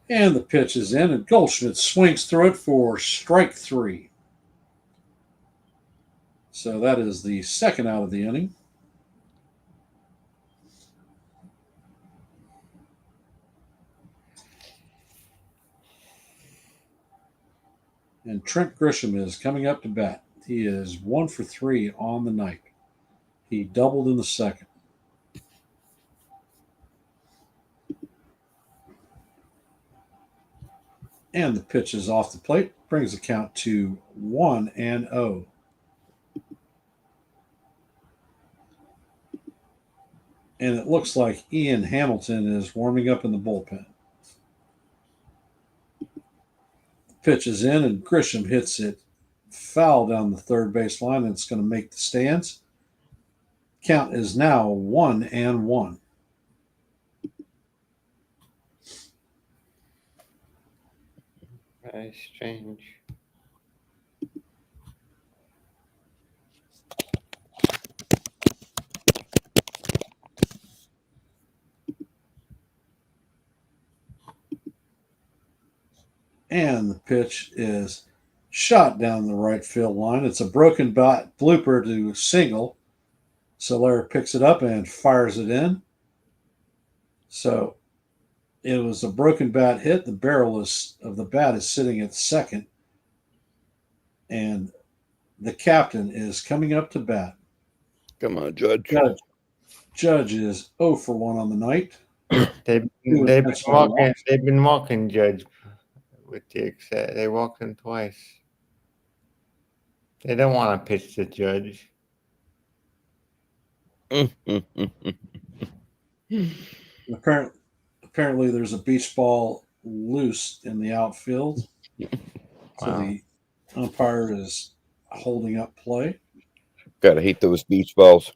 And the pitch is in, and Goldschmidt swings through it for strike three. So that is the second out of the inning. And Trent Grisham is coming up to bat. He is 1 for 3 on the night. He doubled in the second. And the pitch is off the plate, brings the count to 1-0. And it looks like Ian Hamilton is warming up in the bullpen. Pitch is in, and Grisham hits it foul down the third base line, and it's going to make the stands. Count is now 1-1. Very strange. And the pitch is shot down the right field line. It's a broken bat blooper to single. Soler picks it up and fires it in. So it was a broken bat hit. The barrel of the bat is sitting at second. And the captain is coming up to bat. Come on, Judge. Judge is 0 for 1 on the night. They've been walking Judge with the except they walked him twice. They don't want to pitch the Judge. Apparently there's a beach ball loose in the outfield. So Wow. the umpire is holding up play. Gotta hate those beach balls.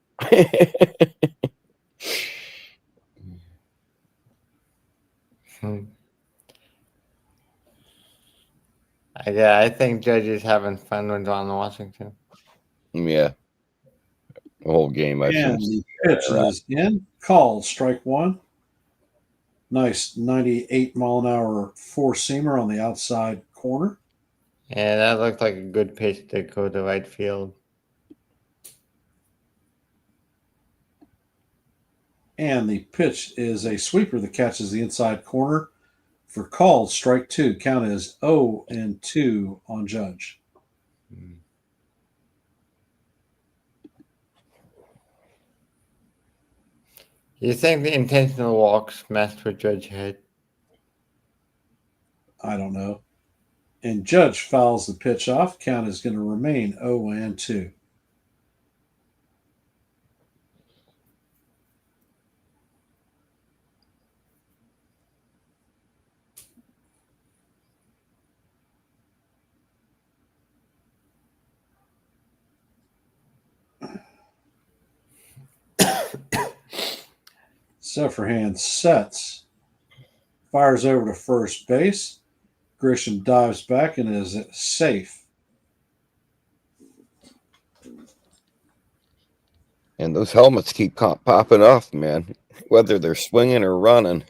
I think Judge is having fun with Ron Washington. Yeah. The whole game, I And the pitch is in. Called strike one. Nice 98 mile an hour four seamer on the outside corner. Yeah, that looked like a good pitch to go to right field. And the pitch is a sweeper that catches the inside corner for called strike two. Count is 0-2 on Judge. You think the intentional walks messed with Judge's head? I don't know. And Judge fouls the pitch off. Count is going to remain 0-2. Sefferhan sets, fires over to first base. Grisham dives back and is safe. And those helmets keep popping off, man, whether they're swinging or running.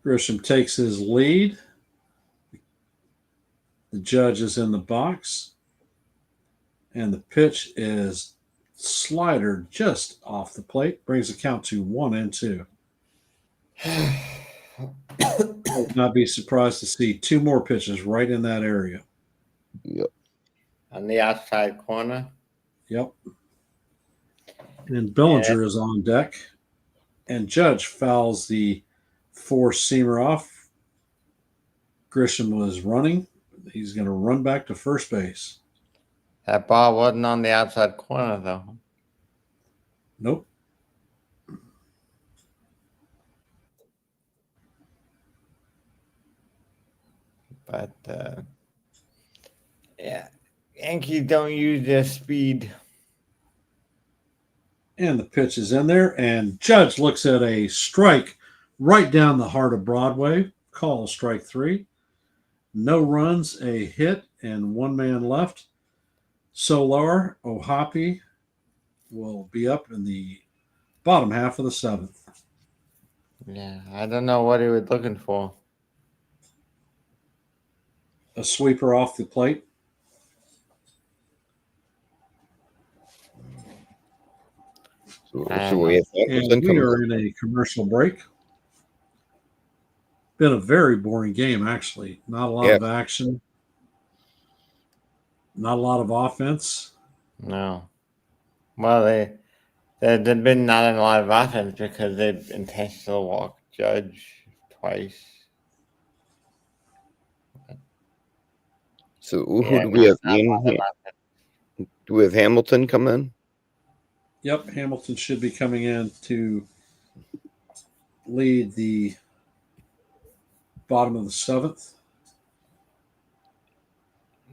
Grisham takes his lead. The Judge is in the box. And the pitch is slider just off the plate. Brings the count to 1-2. I would not be surprised to see two more pitches right in that area. Yep. On the outside corner? Yep. And Bellinger is on deck. And Judge fouls the four-seamer off. Grisham was running. He's going to run back to first base. That ball wasn't on the outside corner, though. Nope. But, yeah, Yankees don't use their speed. And the pitch is in there. And Judge looks at a strike right down the heart of Broadway. Call strike three. No runs, a hit, and one man left. Soler Ohapi will be up in the bottom half of the seventh. Yeah, I don't know what he was looking for. A sweeper off the plate. So we have And we are in a commercial break. been a very boring game, actually. Not a lot Yeah. of action, not a lot of offense. No. Well, there've been not a lot of offense because they've intentionally walked Judge twice. So who Yeah, do we have not a in lot of here? offense. Do we have Hamilton come in? Yep, Hamilton should be coming in to lead the bottom of the seventh.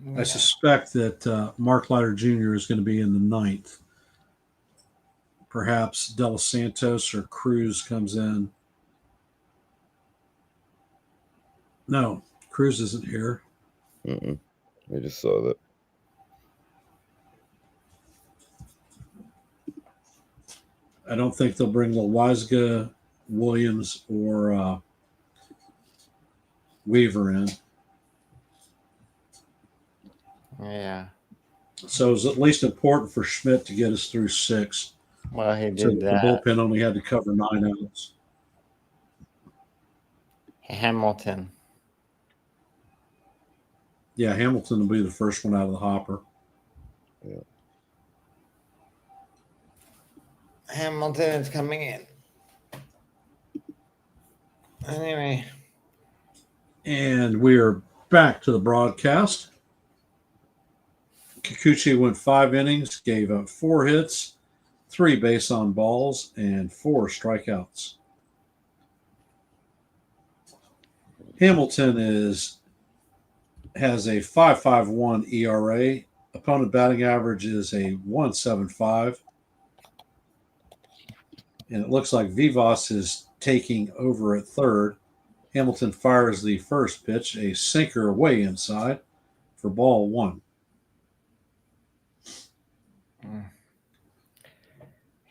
I Yeah. suspect that Mark Leiter Jr. is going to be in the ninth. Perhaps De Los Santos or Cruz comes in. No, Cruz isn't here. Mm-mm. I just saw that. I don't think they'll bring Loizaga, Williams, or Weaver in. Yeah. So it's at least important for Schmidt to get us through six. Well, he So did the that. bullpen only had to cover 9 outs. Hamilton. Yeah, Hamilton will be the first one out of the hopper. Yeah. Hamilton is coming in. Anyway. And we are back to the broadcast. Kikuchi went 5 innings, gave up 4 hits, 3 base on balls, and 4 strikeouts. Hamilton has a 5.51 ERA. Opponent batting average is a 1.75. And it looks like Vivas is taking over at third. Hamilton fires the first pitch, a sinker way inside for ball one.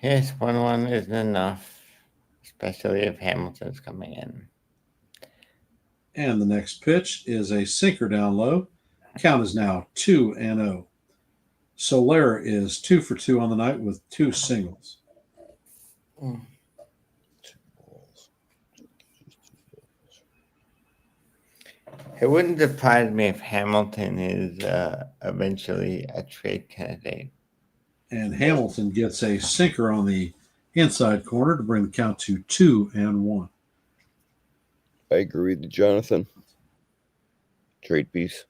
Yes, 1-1 isn't enough, especially if Hamilton's coming in. And the next pitch is a sinker down low. Count is now 2-0. Soler is 2 for 2 on the night with 2 singles. It wouldn't surprise me if Hamilton is eventually a trade candidate. And Hamilton gets a sinker on the inside corner to bring the count to 2-1. I agree with Jonathan. Trade piece.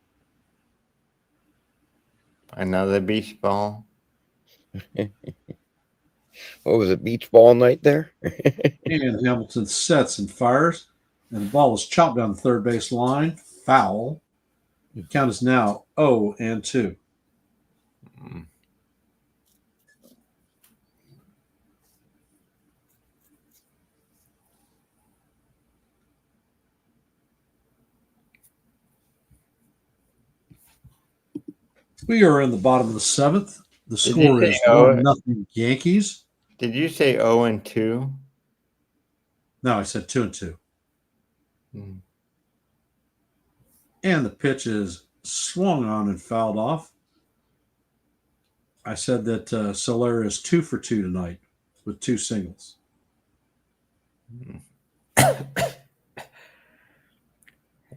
Another beach ball. What was it? Beach ball night there? And Hamilton sets and fires, and the ball is chopped down the third base line. Foul. The count is now 0-2. Mm. We are in the bottom of the seventh. The Did score you is say 1-0 Yankees. Did you say 0-2? No, I said 2-2. Mm. And the pitch is swung on and fouled off. I said that Soler is 2 for 2 tonight with 2 singles.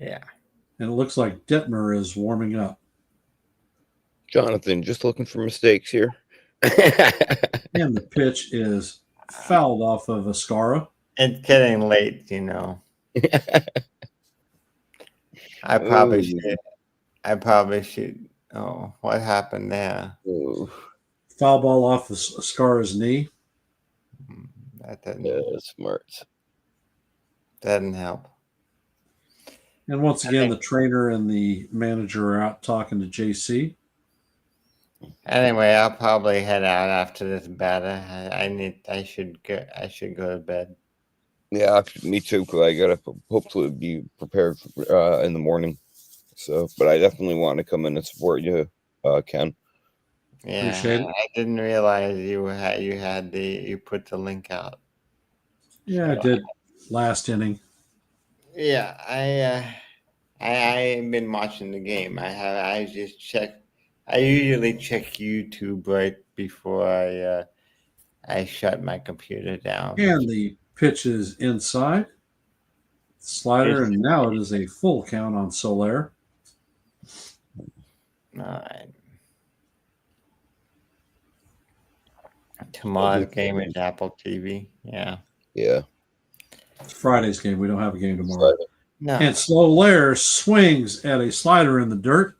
Yeah. And it looks like Detmer is warming up. Jonathan, just looking for mistakes here. And the pitch is fouled off of Ascara. It's getting late, I probably should. Oh, what happened there? Ooh, Foul ball off of Ascara's knee. That smart. doesn't help. And once again, the trainer and the manager are out talking to JC. Anyway, I'll probably head out after this batter. I should go to bed. Yeah, me too. Cause I gotta hopefully be prepared in the morning. So, but I definitely want to come in and support you, Ken. Yeah, Appreciate it. I didn't realize you put the link out. Yeah, I did last inning. Yeah, I've been watching the game. I usually check YouTube right before I shut my computer down. And the pitch is inside. Slider, and now it is a full count on Soler. All right. Tomorrow's game is Apple TV. Yeah. Yeah. Friday's game. We don't have a game tomorrow. No. And Soler swings at a slider in the dirt.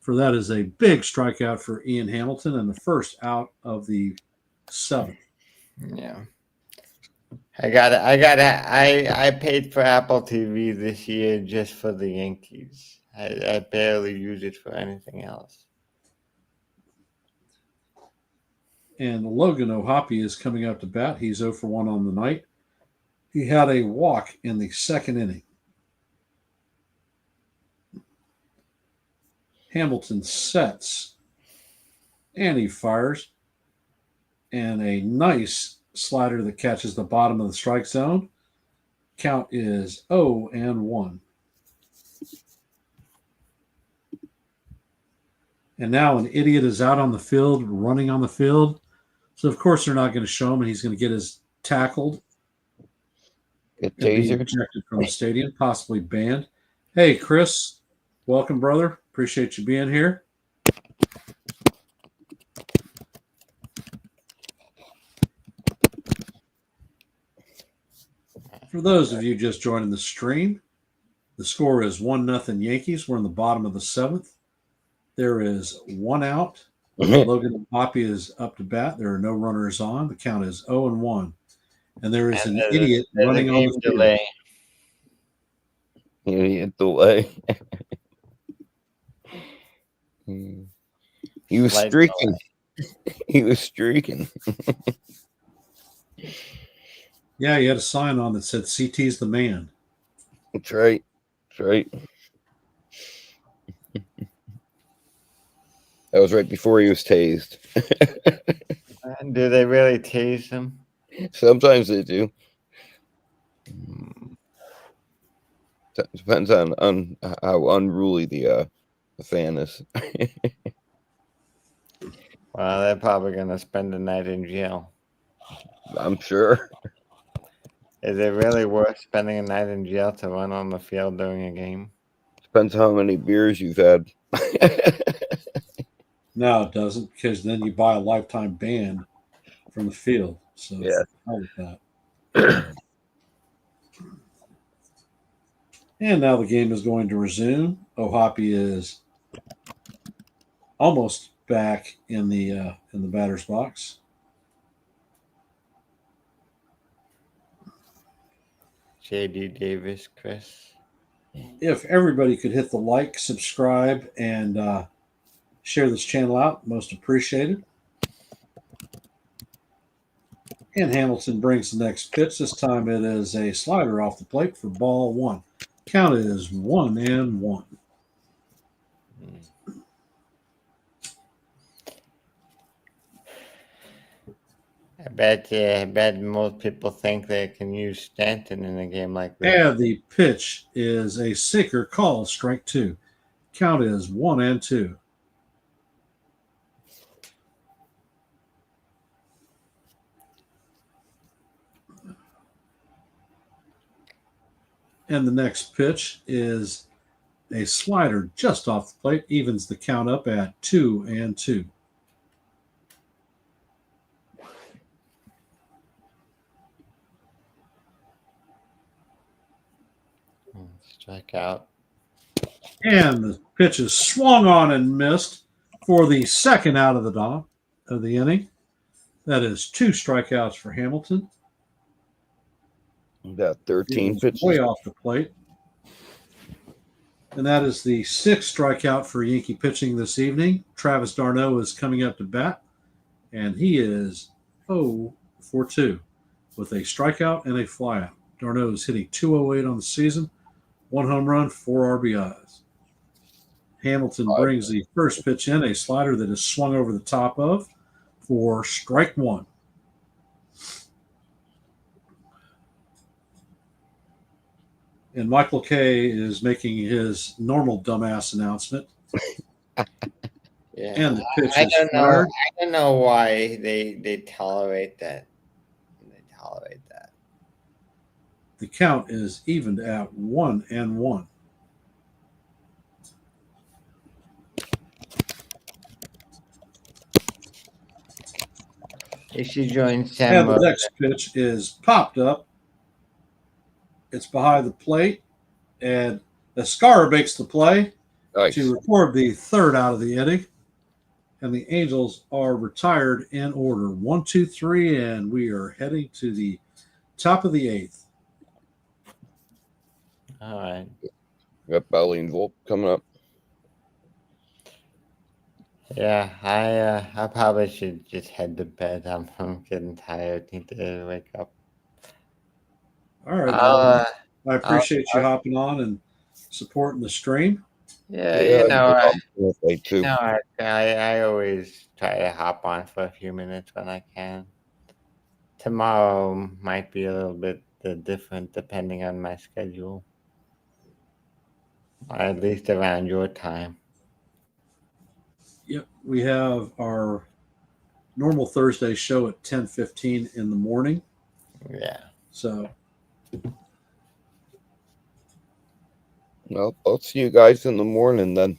For that is a big strikeout for Ian Hamilton and the first out of the 7th. Yeah. I paid for Apple TV this year just for the Yankees. I barely use it for anything else. And Logan O'Hoppe is coming up to bat. He's 0 for 1 on the night. He had a walk in the 2nd inning. Hamilton sets, and he fires, and a nice slider that catches the bottom of the strike zone. Count is 0-1. And now an idiot is out on the field, running on the field. So, of course, they're not going to show him, and he's going to get his tackled. Get And be tasered. ejected from the stadium, possibly banned. Hey, Chris, welcome, brother. Appreciate you being here. For those of you just joining the stream, the score is 1-0 Yankees. We're in the bottom of the 7th. There is 1 out. Logan Poppy is up to bat. There are no runners on. The count is 0-1. And there is an idiot running on the field. Delay. Idiot delay. He was Light streaking. He was streaking. Yeah, he had a sign on that said CT's the man. That's right. That's right. That was right before he was tased. Do they really tase him? Sometimes they do. Depends on how unruly the fan is. Well, they're probably going to spend the night in jail. I'm sure. Is it really worth spending a night in jail to run on the field during a game? Depends how many beers you've had. No, it doesn't, because then you buy a lifetime ban from the field. So Yeah. how with that. And now the game is going to resume. O'Hoppe is almost back in the batter's box. J.D. Davis, Chris. If everybody could hit the like, subscribe, and share this channel out, most appreciated. And Hamilton brings the next pitch. This time it is a slider off the plate for ball 1. Count is 1-1. I bet most people think they can use Stanton in a game like this. And the pitch is a sinker called strike 2. Count is 1-2. And the next pitch is a slider just off the plate, evens the count up at 2-2. Strike out. And the pitch is swung on and missed for the second out of the inning. That is 2 strikeouts for Hamilton. Got 13 pitches. Way off the plate. And that is the 6th strikeout for Yankee pitching this evening. Travis d'Arnaud is coming up to bat, and he is 0 for 2 with a strikeout and a flyout. d'Arnaud is hitting .208 on the season, 1 home run, 4 RBIs. Hamilton brings the first pitch in, a slider that is swung over the top of for strike 1. And Michael Kay is making his normal dumbass announcement. Yeah, And the pitch I is don't know. fired. I don't know why they tolerate that. They tolerate that. The count is evened at 1-1. You should join And the Sam. next pitch is popped up. It's behind the plate, and Escara makes the play Nice. to record the third out of the inning. And the Angels are retired in order 1, 2, 3, and we are heading to the top of the eighth. All right. We got Belly and Volp coming up. Yeah, I probably should just head to bed. I'm getting tired. Need to wake up. All right, I'll, well, I I'll, appreciate you hopping on and supporting the stream. yeah, Yeah, no problem. Birthday too. I always try to hop on for a few minutes when I can. Tomorrow might be a little bit different depending on my schedule, or at least around your time. Yep, we have our normal Thursday show at 10:15 in the morning. Yeah. So, Well, I'll see you guys in the morning then.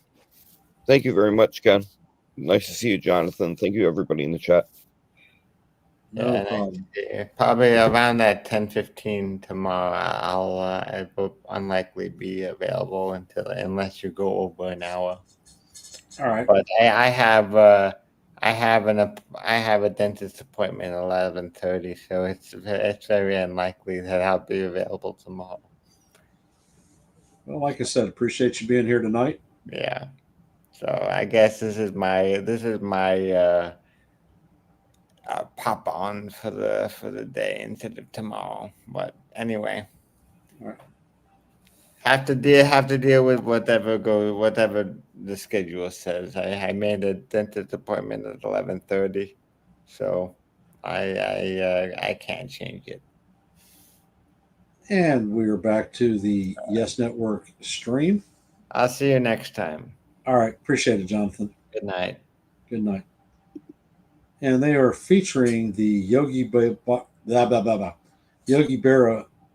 Thank you very much, Ken. Nice to see you, Jonathan. Thank you, everybody in the chat. no Yeah, problem. probably around that 10:15 tomorrow. I will unlikely be available unless you go over an hour. All right. But I have a dentist appointment at 11:30, so it's very unlikely that I'll be available tomorrow. Well, like I said, appreciate you being here tonight. Yeah. So I guess this is my pop on for the day instead of tomorrow. But anyway, All right. have to deal with whatever the schedule says. I made a dentist appointment at 11:30, so I can't change it. And we are back to the Yes Network stream. I'll see you next time. All right. Appreciate it, Jonathan. Good night. Good night. And they are featuring the Yogi Berra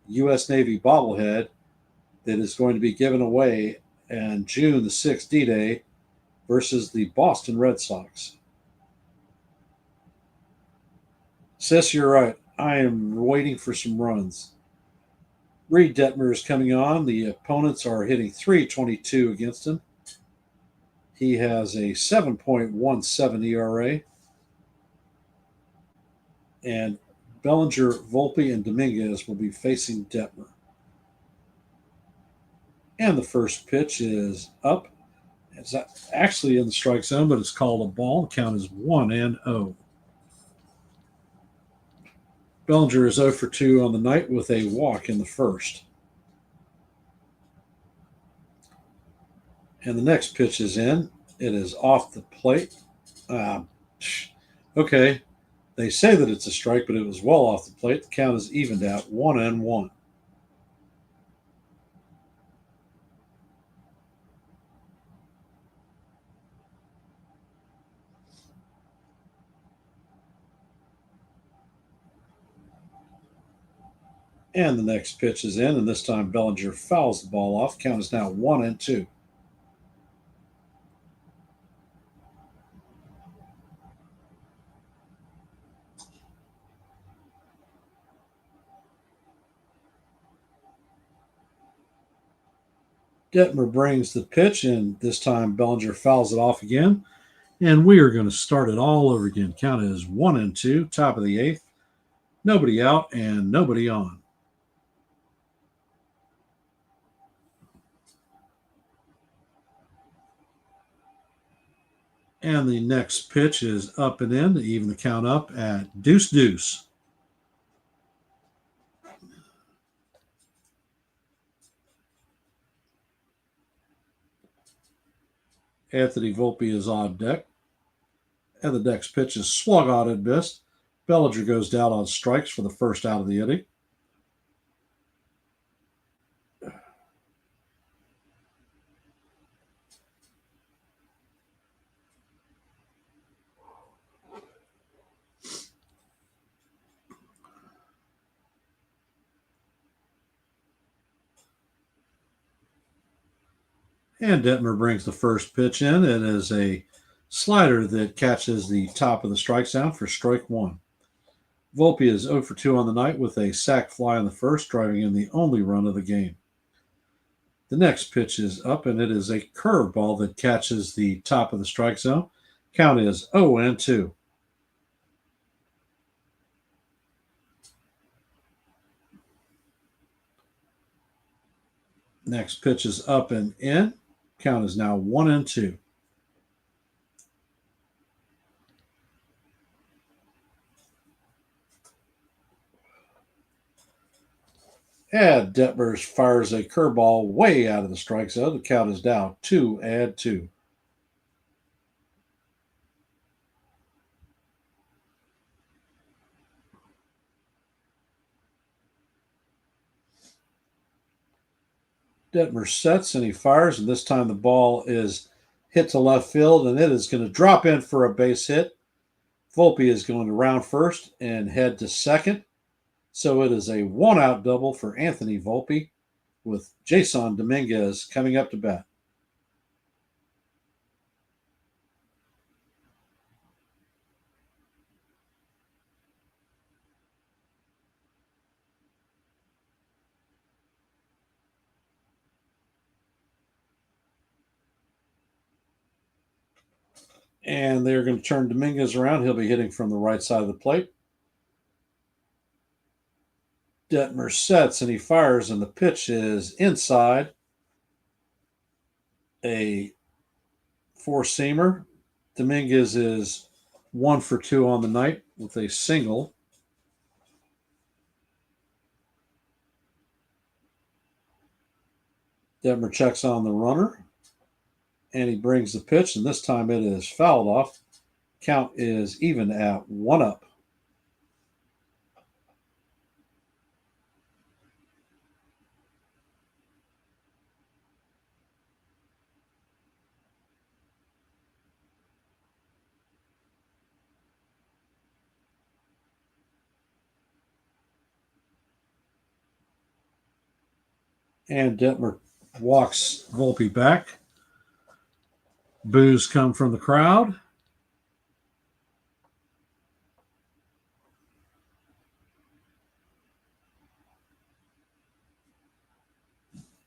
U.S. Navy bobblehead that is going to be given away on June the 6th, D-Day, versus the Boston Red Sox. Sis, you're right. I am waiting for some runs. Reed Detmer is coming on. The opponents are hitting .322 against him. He has a 7.17 ERA. And Bellinger, Volpe, and Dominguez will be facing Detmer. And the first pitch is up. It's actually in the strike zone, but it's called a ball. The count is 1-0. Bellinger is 0 for 2 on the night with a walk in the first. And the next pitch is in. It is off the plate. Okay. They say that it's a strike, but it was well off the plate. The count is evened out 1-1. And the next pitch is in, and this time Bellinger fouls the ball off. Count is now 1-2. Detmer brings the pitch, and this time Bellinger fouls it off again. And we are going to start it all over again. Count is 1-2, top of the eighth. Nobody out and nobody on. And the next pitch is up and in to even the count up at deuce. Anthony Volpe is on deck. And the next pitch is swung on and missed. Bellinger goes down on strikes for the first out of the inning. And Detmer brings the first pitch in. It is a slider that catches the top of the strike zone for strike one. Volpe is 0 for 2 on the night with a sac fly in the first, driving in the only run of the game. The next pitch is up, and it is a curveball that catches the top of the strike zone. Count is 0 and 2. Next pitch is up and in. Count is now 1 and 2. And Detmers fires a curveball way out of the strike zone. The count is now 2 and 2. Detmer sets and he fires, and this time the ball is hit to left field, and it is going to drop in for a base hit. Volpe is going to round first and head to second. So it is a one-out double for Anthony Volpe with Jason Dominguez coming up to bat. And they're going to turn Dominguez around. He'll be hitting from the right side of the plate. Detmer sets and he fires, and the pitch is inside. A four-seamer. Dominguez is 1 for 2 on the night with a single. Detmer checks on the runner, and he brings the pitch, and this time it is fouled off. Count is even at 1 up. And Detmer walks Volpe back. Boos come from the crowd.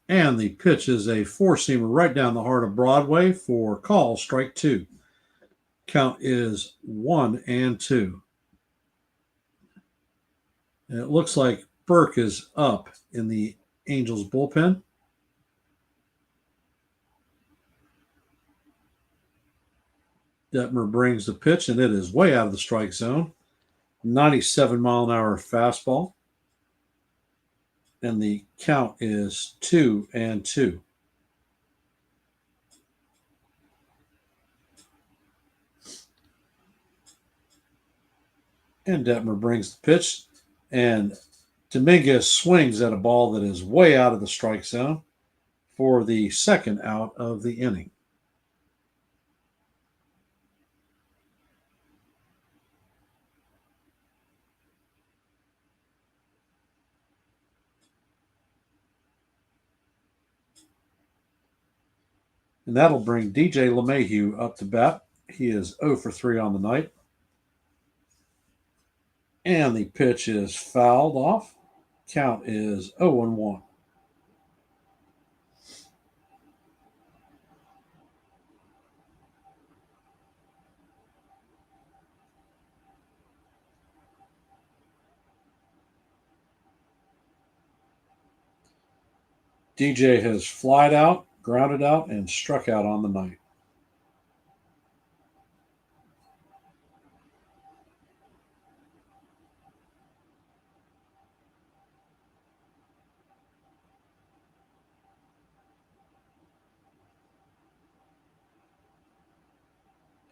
And the pitch is a four-seamer right down the heart of Broadway for call, strike 2. Count is 1 and 2. And it looks like Burke is up in the Angels bullpen. Detmer brings the pitch, and it is way out of the strike zone. 97-mile-an-hour fastball. And the count is 2 and 2. And Detmer brings the pitch, and Dominguez swings at a ball that is way out of the strike zone for the second out of the inning. And that'll bring DJ LeMahieu up to bat. He is 0 for 3 on the night. And the pitch is fouled off. Count is 0 and 1. DJ has flied out, grounded out, and struck out on the night.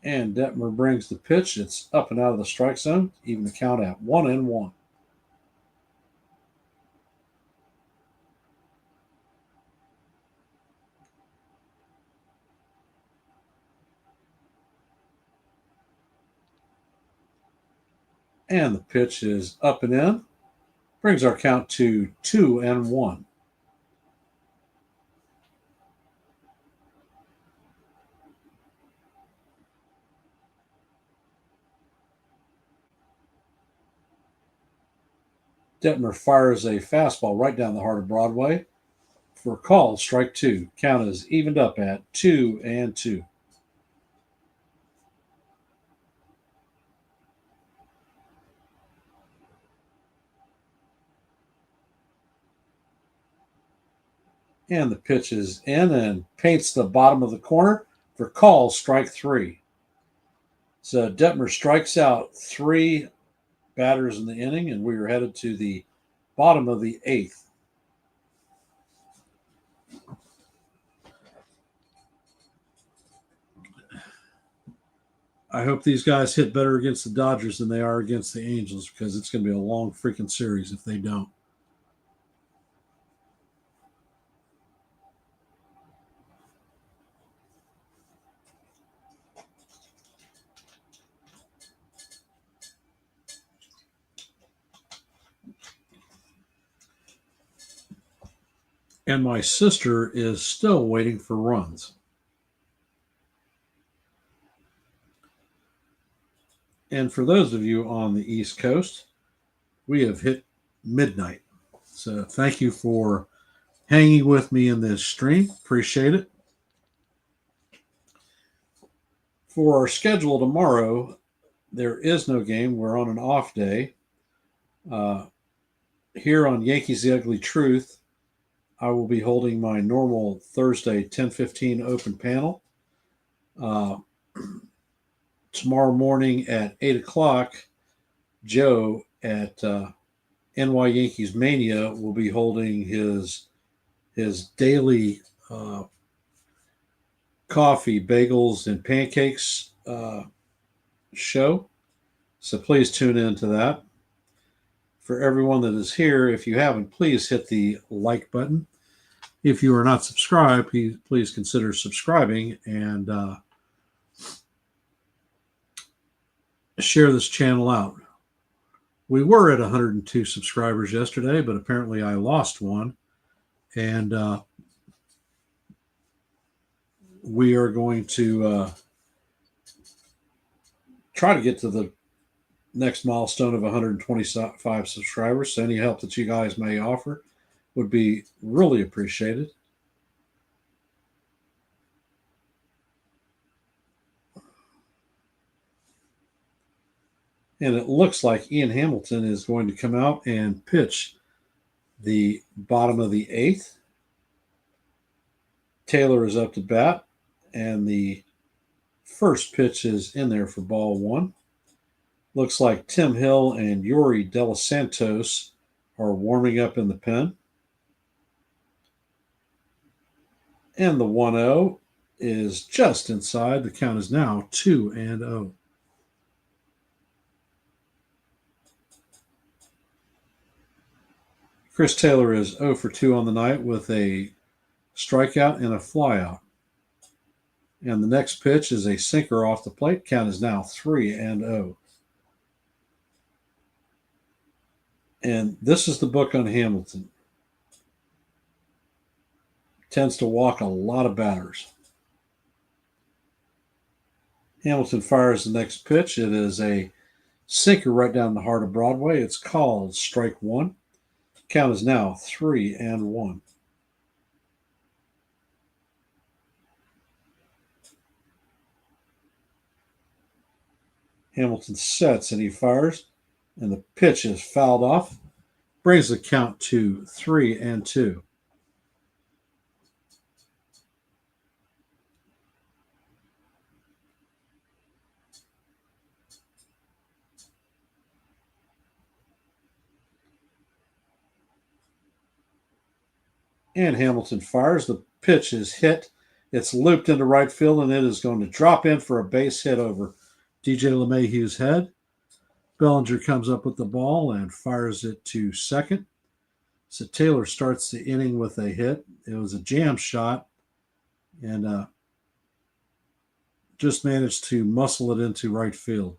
And Detmer brings the pitch. It's up and out of the strike zone, even the count at 1 and 1. And the pitch is up and in. Brings our count to 2 and 1. Detmer fires a fastball right down the heart of Broadway for a call, strike two. Count is evened up at 2-2. And the pitch is in and paints the bottom of the corner for call, strike three. So Detmer strikes out three batters in the inning, and we are headed to the bottom of the eighth. I hope these guys hit better against the Dodgers than they are against the Angels, because it's going to be a long freaking series if they don't. And my sister is still waiting for runs. And for those of you on the East Coast, we have hit midnight. So thank you for hanging with me in this stream. Appreciate it. For our schedule tomorrow, there is no game. We're on an off day. Here on Yankees The Ugly Truth, I will be holding my normal Thursday 10:15 open panel. Tomorrow morning at 8 o'clock, Joe at NY Yankees Mania will be holding his daily coffee, bagels, and pancakes show. So please tune in to that. For everyone that is here, if you haven't, please hit the like button. If you are not subscribed, please consider subscribing and share this channel out. We were at 102 subscribers yesterday, but apparently I lost one. And we are going to try to get to the next milestone of 125 subscribers. So any help that you guys may offer would be really appreciated. And it looks like Ian Hamilton is going to come out and pitch the bottom of the eighth. Taylor is up to bat, and the first pitch is in there for ball one. Looks like Tim Hill and Yori De Los Santos are warming up in the pen. And the 1-0 is just inside. The count is now 2-0. Chris Taylor is 0 for 2 on the night with a strikeout and a flyout. And the next pitch is a sinker off the plate. Count is now 3-0. And this is the book on Hamilton. Tends to walk a lot of batters. Hamilton fires the next pitch. It is a sinker right down the heart of Broadway. It's called strike one. Count is now 3-1. Hamilton sets and he fires, and the pitch is fouled off. Brings the count to 3-2. And Hamilton fires. The pitch is hit. It's looped into right field, and it is going to drop in for a base hit over DJ LeMahieu's head. Bellinger comes up with the ball and fires it to second. So Taylor starts the inning with a hit. It was a jam shot, and just managed to muscle it into right field.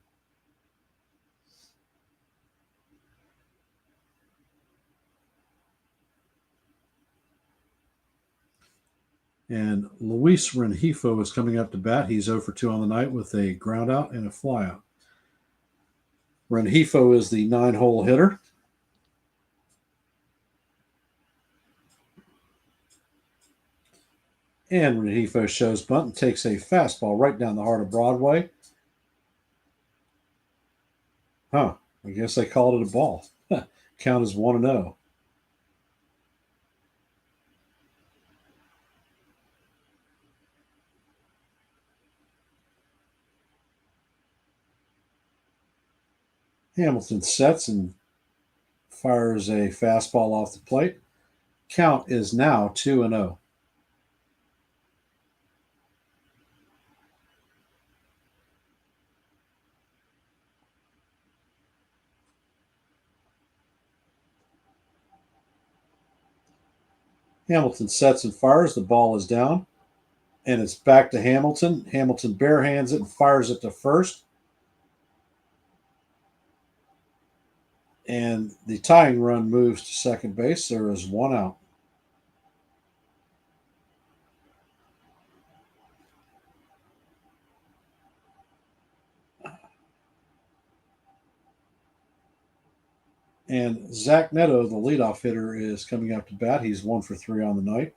And Luis Rengifo is coming up to bat. He's 0 for 2 on the night with a ground out and a flyout. Rengifo is the 9-hole hitter. And Rengifo shows bunt and takes a fastball right down the heart of Broadway. Huh. I guess they called it a ball. Count is 1-0. Hamilton sets and fires a fastball off the plate. Count is now 2-0. Hamilton sets and fires. The ball is down, and it's back to Hamilton. Hamilton barehands it and fires it to first. And the tying run moves to second base. There is one out. And Zach Neto, the leadoff hitter, is coming up to bat. He's 1 for 3 on the night.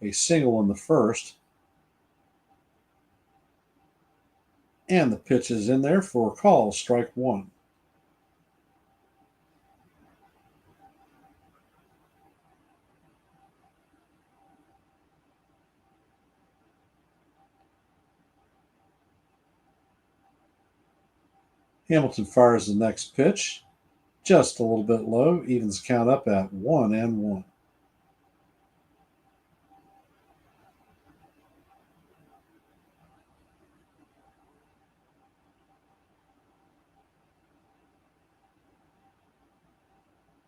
A single in the first. And the pitch is in there for a call, strike one. Hamilton fires the next pitch, just a little bit low, evens count up at 1-1.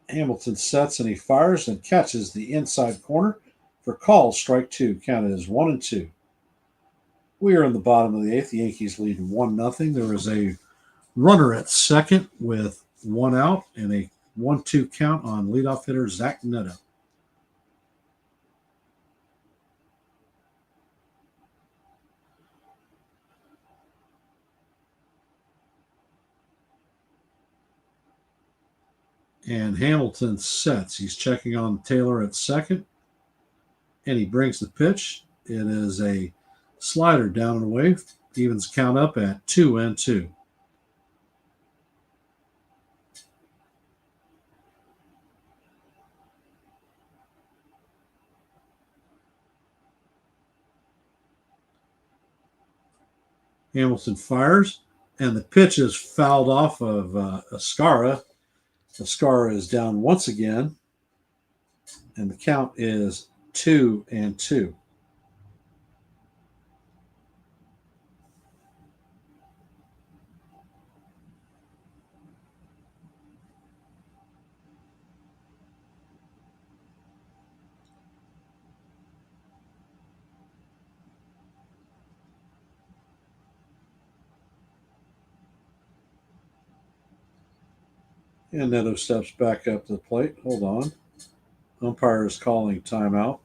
Hamilton sets and he fires and catches the inside corner for call, strike two. Count is 1-2. We are in the bottom of the eighth. The Yankees lead 1-0. There is a runner at second with one out and a 1-2 count on leadoff hitter Zach Neto. And Hamilton sets. He's checking on Taylor at second, and he brings the pitch. It is a slider down and away. Evens count up at 2-2. Hamilton fires, and the pitch is fouled off of Ascara. Ascara is down once again, and the count is 2-2. And Neto steps back up to the plate. Hold on. Umpire is calling timeout.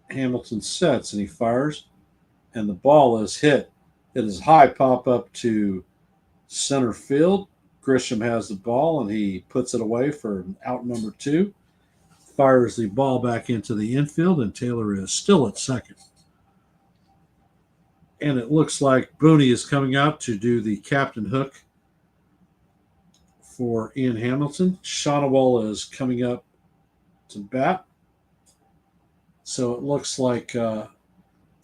Hamilton sets and he fires, and the ball is hit. It is high pop up to center field. Grisham has the ball and he puts it away for out number two. Fires the ball back into the infield, and Taylor is still at second. And it looks like Booney is coming out to do the captain hook for Ian Hamilton. Shonawall is coming up to bat. So it looks like the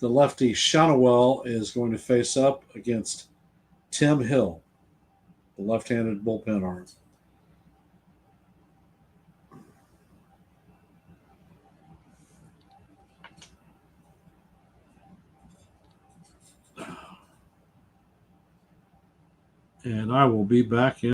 lefty Shonawall is going to face up against Tim Hill, the left-handed bullpen arm. And I will be back in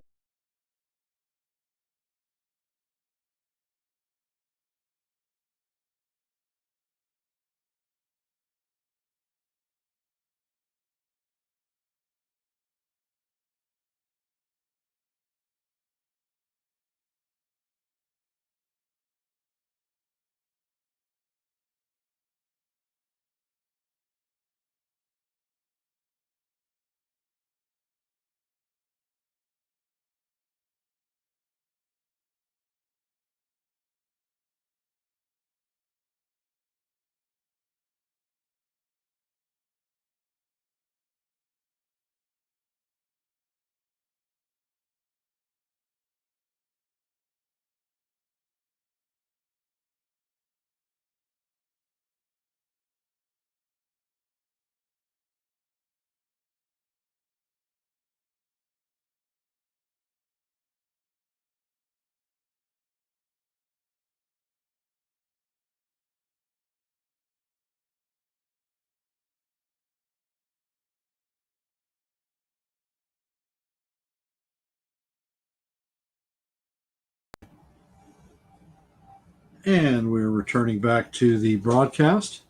And we're returning back to the broadcast.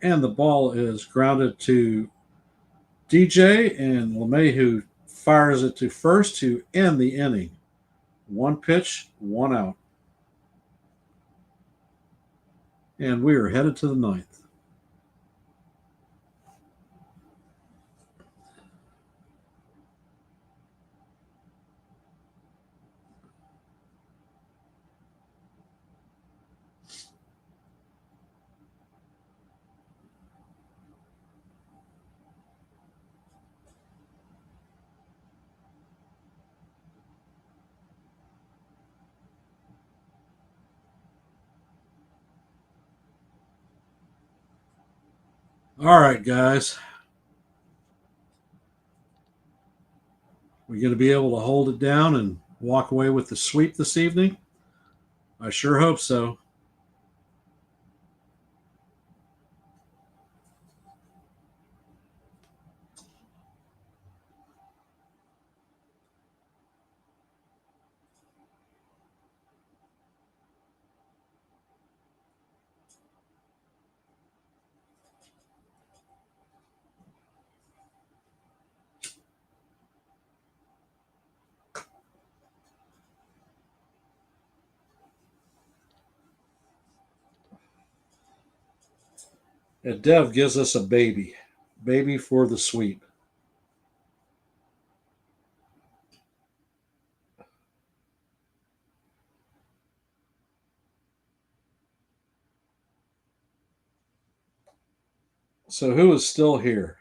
And the ball is grounded to DJ, and LeMahieu fires it to first to end the inning. One pitch, one out. And we are headed to the ninth. All right, guys. We're going to be able to hold it down and walk away with the sweep this evening? I sure hope so. And Dev gives us a baby. Baby for the sweep. So who is still here?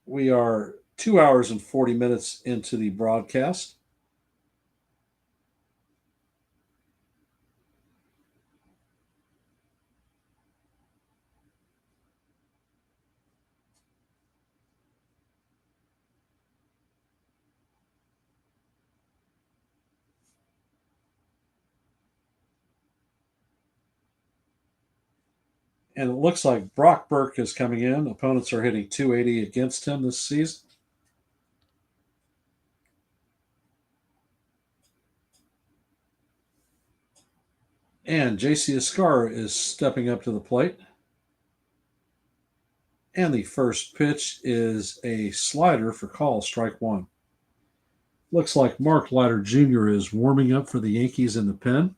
We are 2 hours and 40 minutes into the broadcast. And it looks like Brock Burke is coming in. Opponents are hitting 280 against him this season. And JC Escar is stepping up to the plate. And the first pitch is a slider for call, strike one. Looks like Mark Leiter Jr. is warming up for the Yankees in the pen.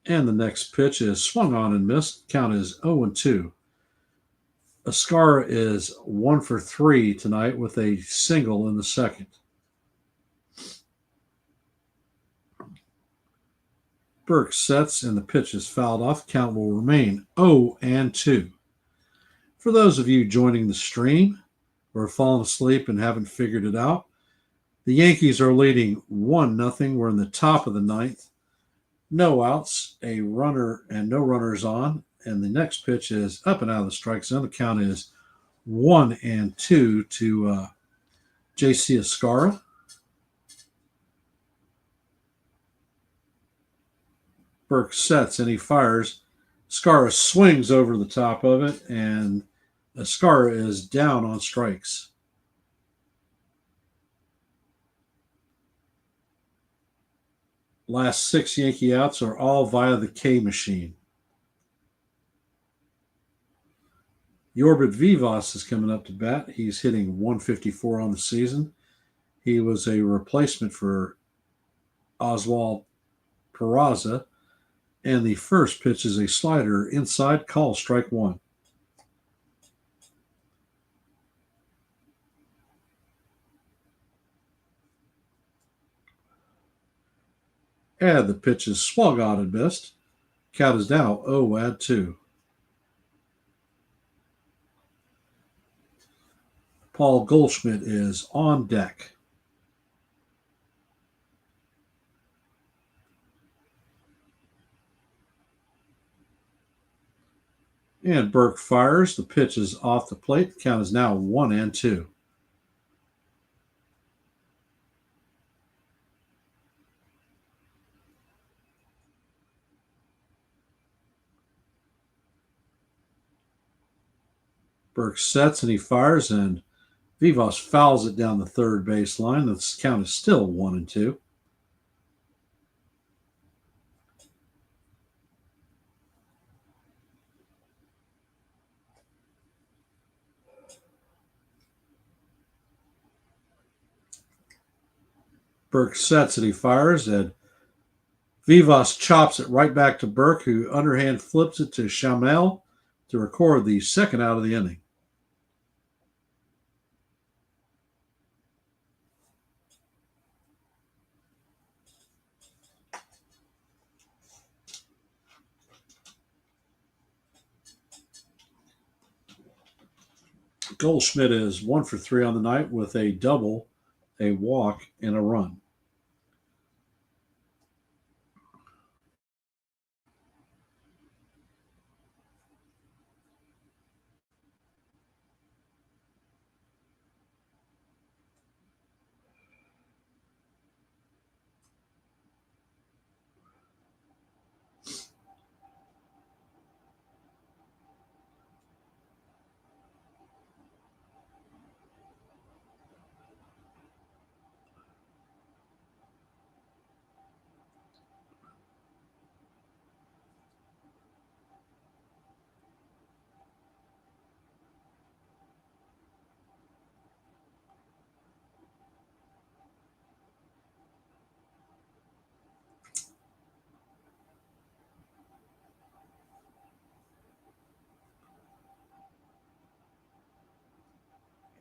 And the next pitch is swung on and missed. Count is 0-2. Escar is 1 for 3 tonight with a single in the second. Burke sets and the pitch is fouled off. Count will remain 0-2. For those of you joining the stream or fallen asleep and haven't figured it out, the Yankees are leading 1-0. We're in the top of the ninth. No outs, a runner, and no runners on. And the next pitch is up and out of the strike zone. The count is 1-2 to JC Escara. Burke sets and he fires. Escara swings over the top of it, and Escara is down on strikes. Last 6 Yankee outs are all via the K machine. Yorbit Vivas is coming up to bat. He's hitting 154 on the season. He was a replacement for Oswald Peraza. And the first pitch is a slider inside, call, strike one. And the pitch is swung on and missed. Count is now 0-2. Paul Goldschmidt is on deck. And Burke fires. The pitch is off the plate. The count is now 1-2. Burke sets and he fires, and Vivas fouls it down the third base line. The count is still 1-2. Burke sets and he fires, and Vivas chops it right back to Burke, who underhand flips it to Chamel to record the second out of the inning. Goldschmidt is 1 for 3 on the night with a double, a walk, and a run.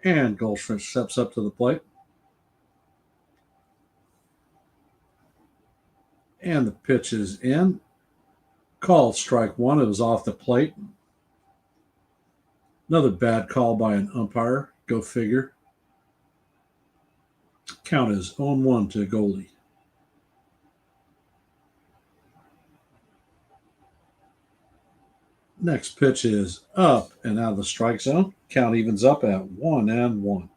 And Goldschmidt steps up to the plate. And the pitch is in. Called strike one. It was off the plate. Another bad call by an umpire. Go figure. Count is 0-1 to Goldie. Next pitch is up and out of the strike zone. Count evens up at 1-1.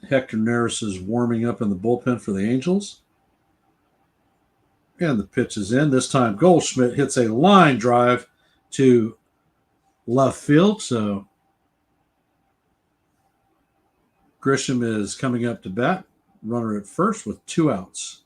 Hector Neris is warming up in the bullpen for the Angels. And the pitch is in. This time Goldschmidt hits a line drive to left field. So Grisham is coming up to bat. Runner at first with 2 outs.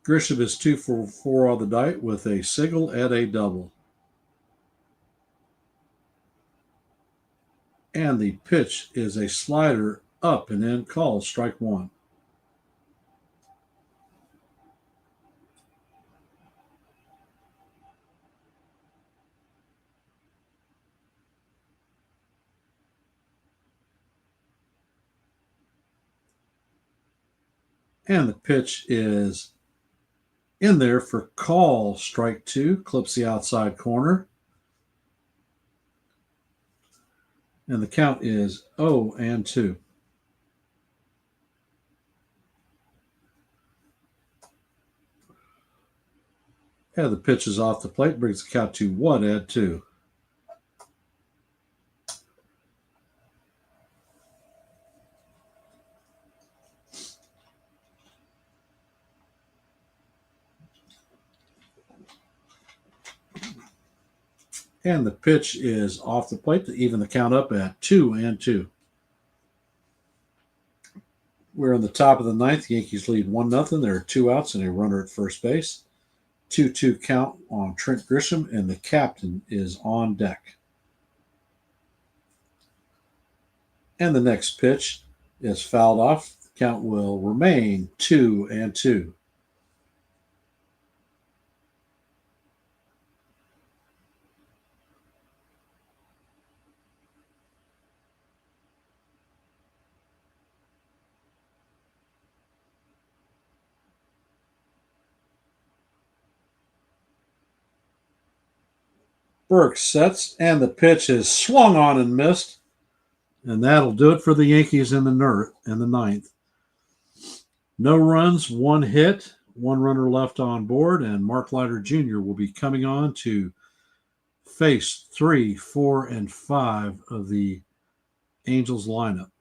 Grisham is 2 for 4 on the night with a single and a double. And the pitch is a slider up and in, called strike one. And the pitch is in there for call strike two, clips the outside corner. And the count is 0-2. And the pitch is off the plate, brings the count to 1-2. And the pitch is off the plate to even the count up at 2-2. We're on the top of the ninth. The Yankees lead 1-0. There are 2 outs and a runner at first base. 2-2 count on Trent Grisham, and the captain is on deck. And the next pitch is fouled off. The count will remain 2-2. Burke sets, and the pitch is swung on and missed. And that'll do it for the Yankees in the ninth. No runs, one hit, one runner left on board, and Mark Leiter Jr. will be coming on to face 3, 4, and 5 of the Angels lineup.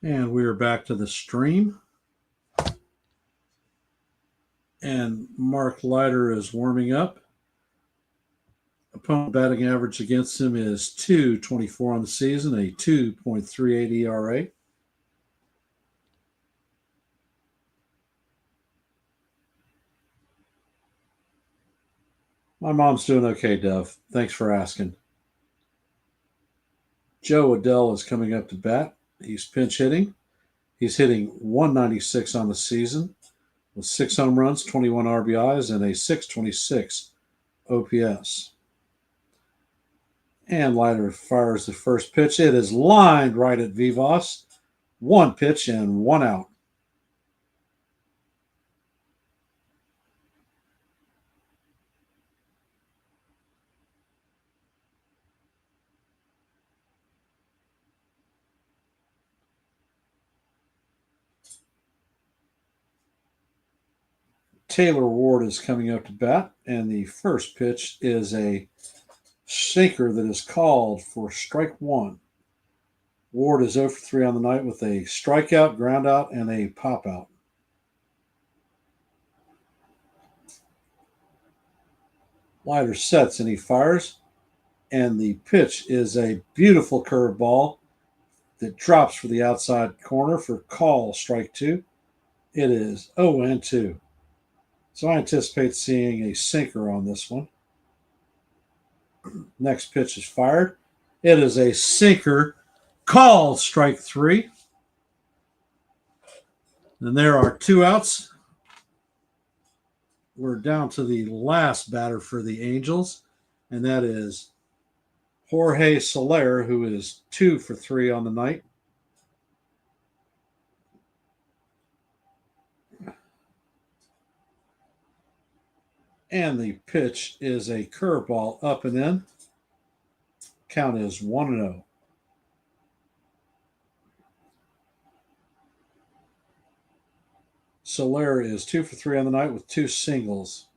And we are back to the stream. And Mark Leiter is warming up. Opponent batting average against him is .224 on the season, a 2.38 ERA. My mom's doing okay, Dove. Thanks for asking. Joe Adell is coming up to bat. He's pinch hitting. He's hitting 196 on the season with 6 home runs, 21 RBIs, and a 626 OPS. And Leiter fires the first pitch. It is lined right at Vivas. One pitch and one out. Taylor Ward is coming up to bat, and the first pitch is a sinker that is called for strike one. Ward is 0 for 3 on the night with a strikeout, ground out, and a pop out. Leiter sets and he fires, and the pitch is a beautiful curveball that drops for the outside corner for call, strike two. It is 0-2. So I anticipate seeing a sinker on this one. Next pitch is fired. It is a sinker, called strike three. And there are 2 outs. We're down to the last batter for the Angels, and that is Jorge Soler, who is 2 for 3 on the night. And the pitch is a curveball up and in. Count is 1-0. Soler is 2 for 3 on the night with 2 singles.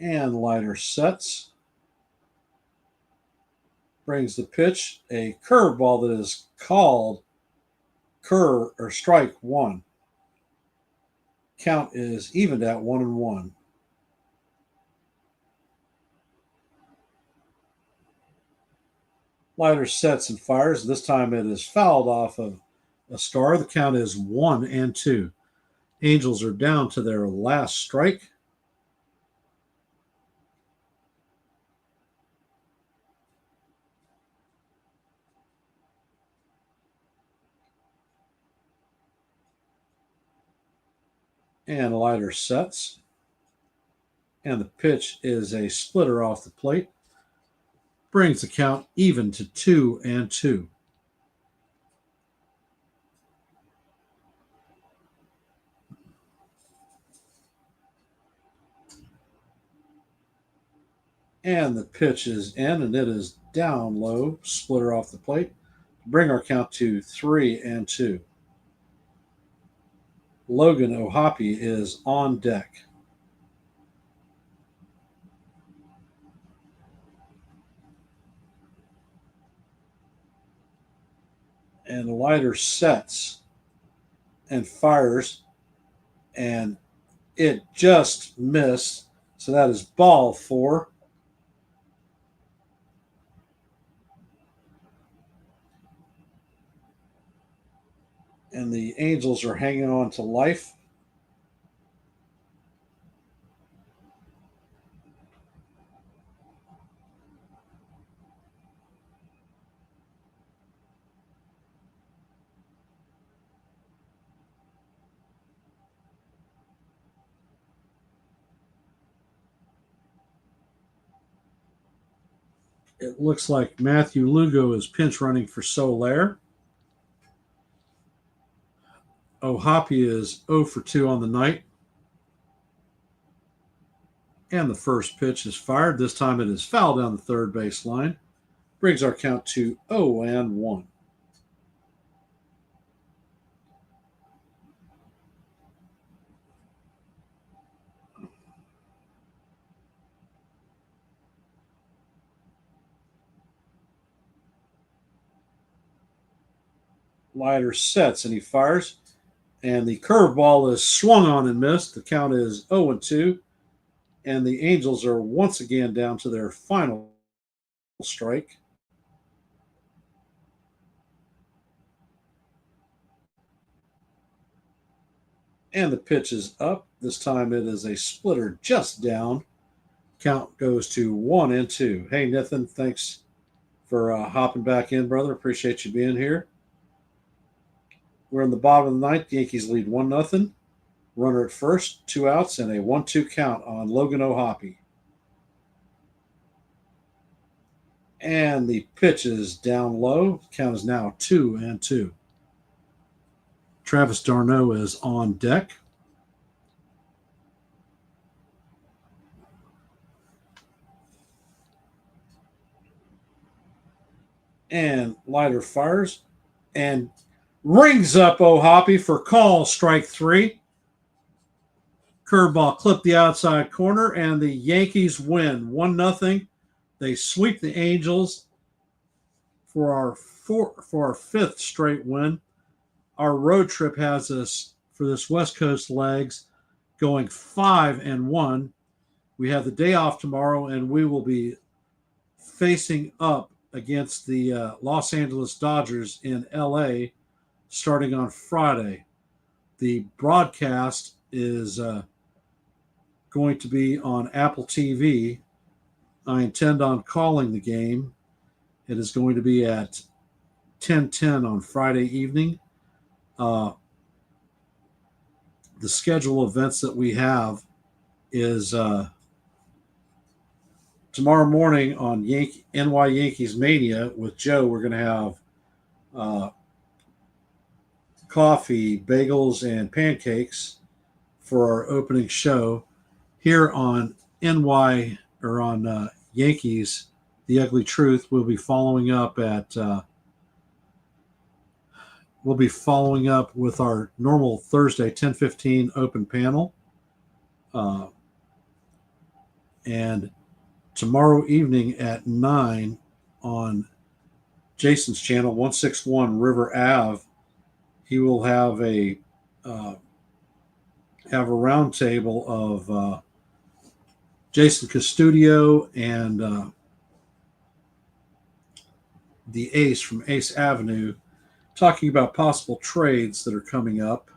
And Leiter sets. Brings the pitch, a curveball that is called strike one. Count is evened at 1-1. Leiter sets and fires. This time it is fouled off of a star. The count is 1-2. Angels are down to their last strike. And Leiter sets. And the pitch is a splitter off the plate. Brings the count even to 2-2. And the pitch is in, and it is down low, splitter off the plate. Bring our count to 3-2. Logan Ohapi is on deck. And Leiter sets and fires, and it just missed. So that is ball 4. And the Angels are hanging on to life. It looks like Matthew Lugo is pinch running for Soler. Ohapi is 0 for 2 on the night. And the first pitch is fired. This time it is fouled down the third base line. Brings our count to 0-1. Leiter sets and he fires. And the curveball is swung on and missed. The count is 0-2. And the Angels are once again down to their final strike. And the pitch is up. This time it is a splitter just down. Count goes to 1-2. Hey, Nathan, thanks for hopping back in, brother. Appreciate you being here. We're in the bottom of the ninth. The Yankees lead 1-0. Runner at first, 2 outs, and a 1-2 count on Logan Ohapi. And the pitch is down low. Count is now 2-2. Travis d'Arnaud is on deck. And Leiter fires and rings up Ohapi for call, strike 3. Curveball clipped the outside corner, and the Yankees win 1-0. They sweep the Angels for our fifth straight win. Our road trip has us for this West Coast legs going 5-1. We have the day off tomorrow, and we will be facing up against the Los Angeles Dodgers in LA starting on Friday. The broadcast is going to be on Apple TV. I intend on calling the game. It is going to be at 10:10 on Friday evening. The schedule events that we have is tomorrow morning on NY Yankees Mania with Joe. We're going to have coffee, bagels, and pancakes for our opening show. Here on NY or on Yankees, The Ugly Truth, we'll be following up with our normal Thursday 10:15 open panel. And tomorrow evening at 9 on Jason's channel, 161 River Ave, he will have a roundtable of Jason Custodio and the Ace from Ace Avenue, talking about possible trades that are coming up.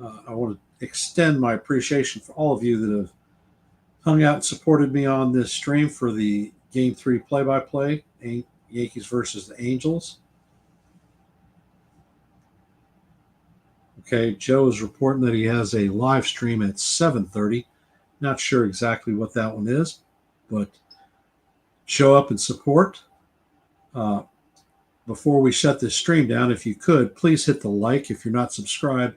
I want to extend my appreciation for all of you that have hung out and supported me on this stream for the Game 3 play-by-play, Yankees versus the Angels. Okay, Joe is reporting that he has a live stream at 7:30. Not sure exactly what that one is, but show up and support. Before we shut this stream down, if you could, please hit the like. If you're not subscribed,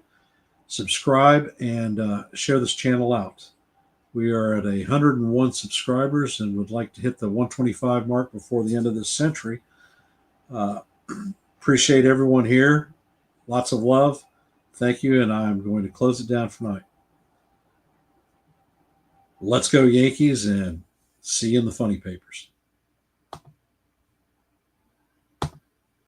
subscribe and share this channel out. We are at 101 subscribers and would like to hit the 125 mark before the end of this century. Appreciate everyone here. Lots of love. Thank you, and I'm going to close it down for tonight. Let's go Yankees, and see you in the funny papers.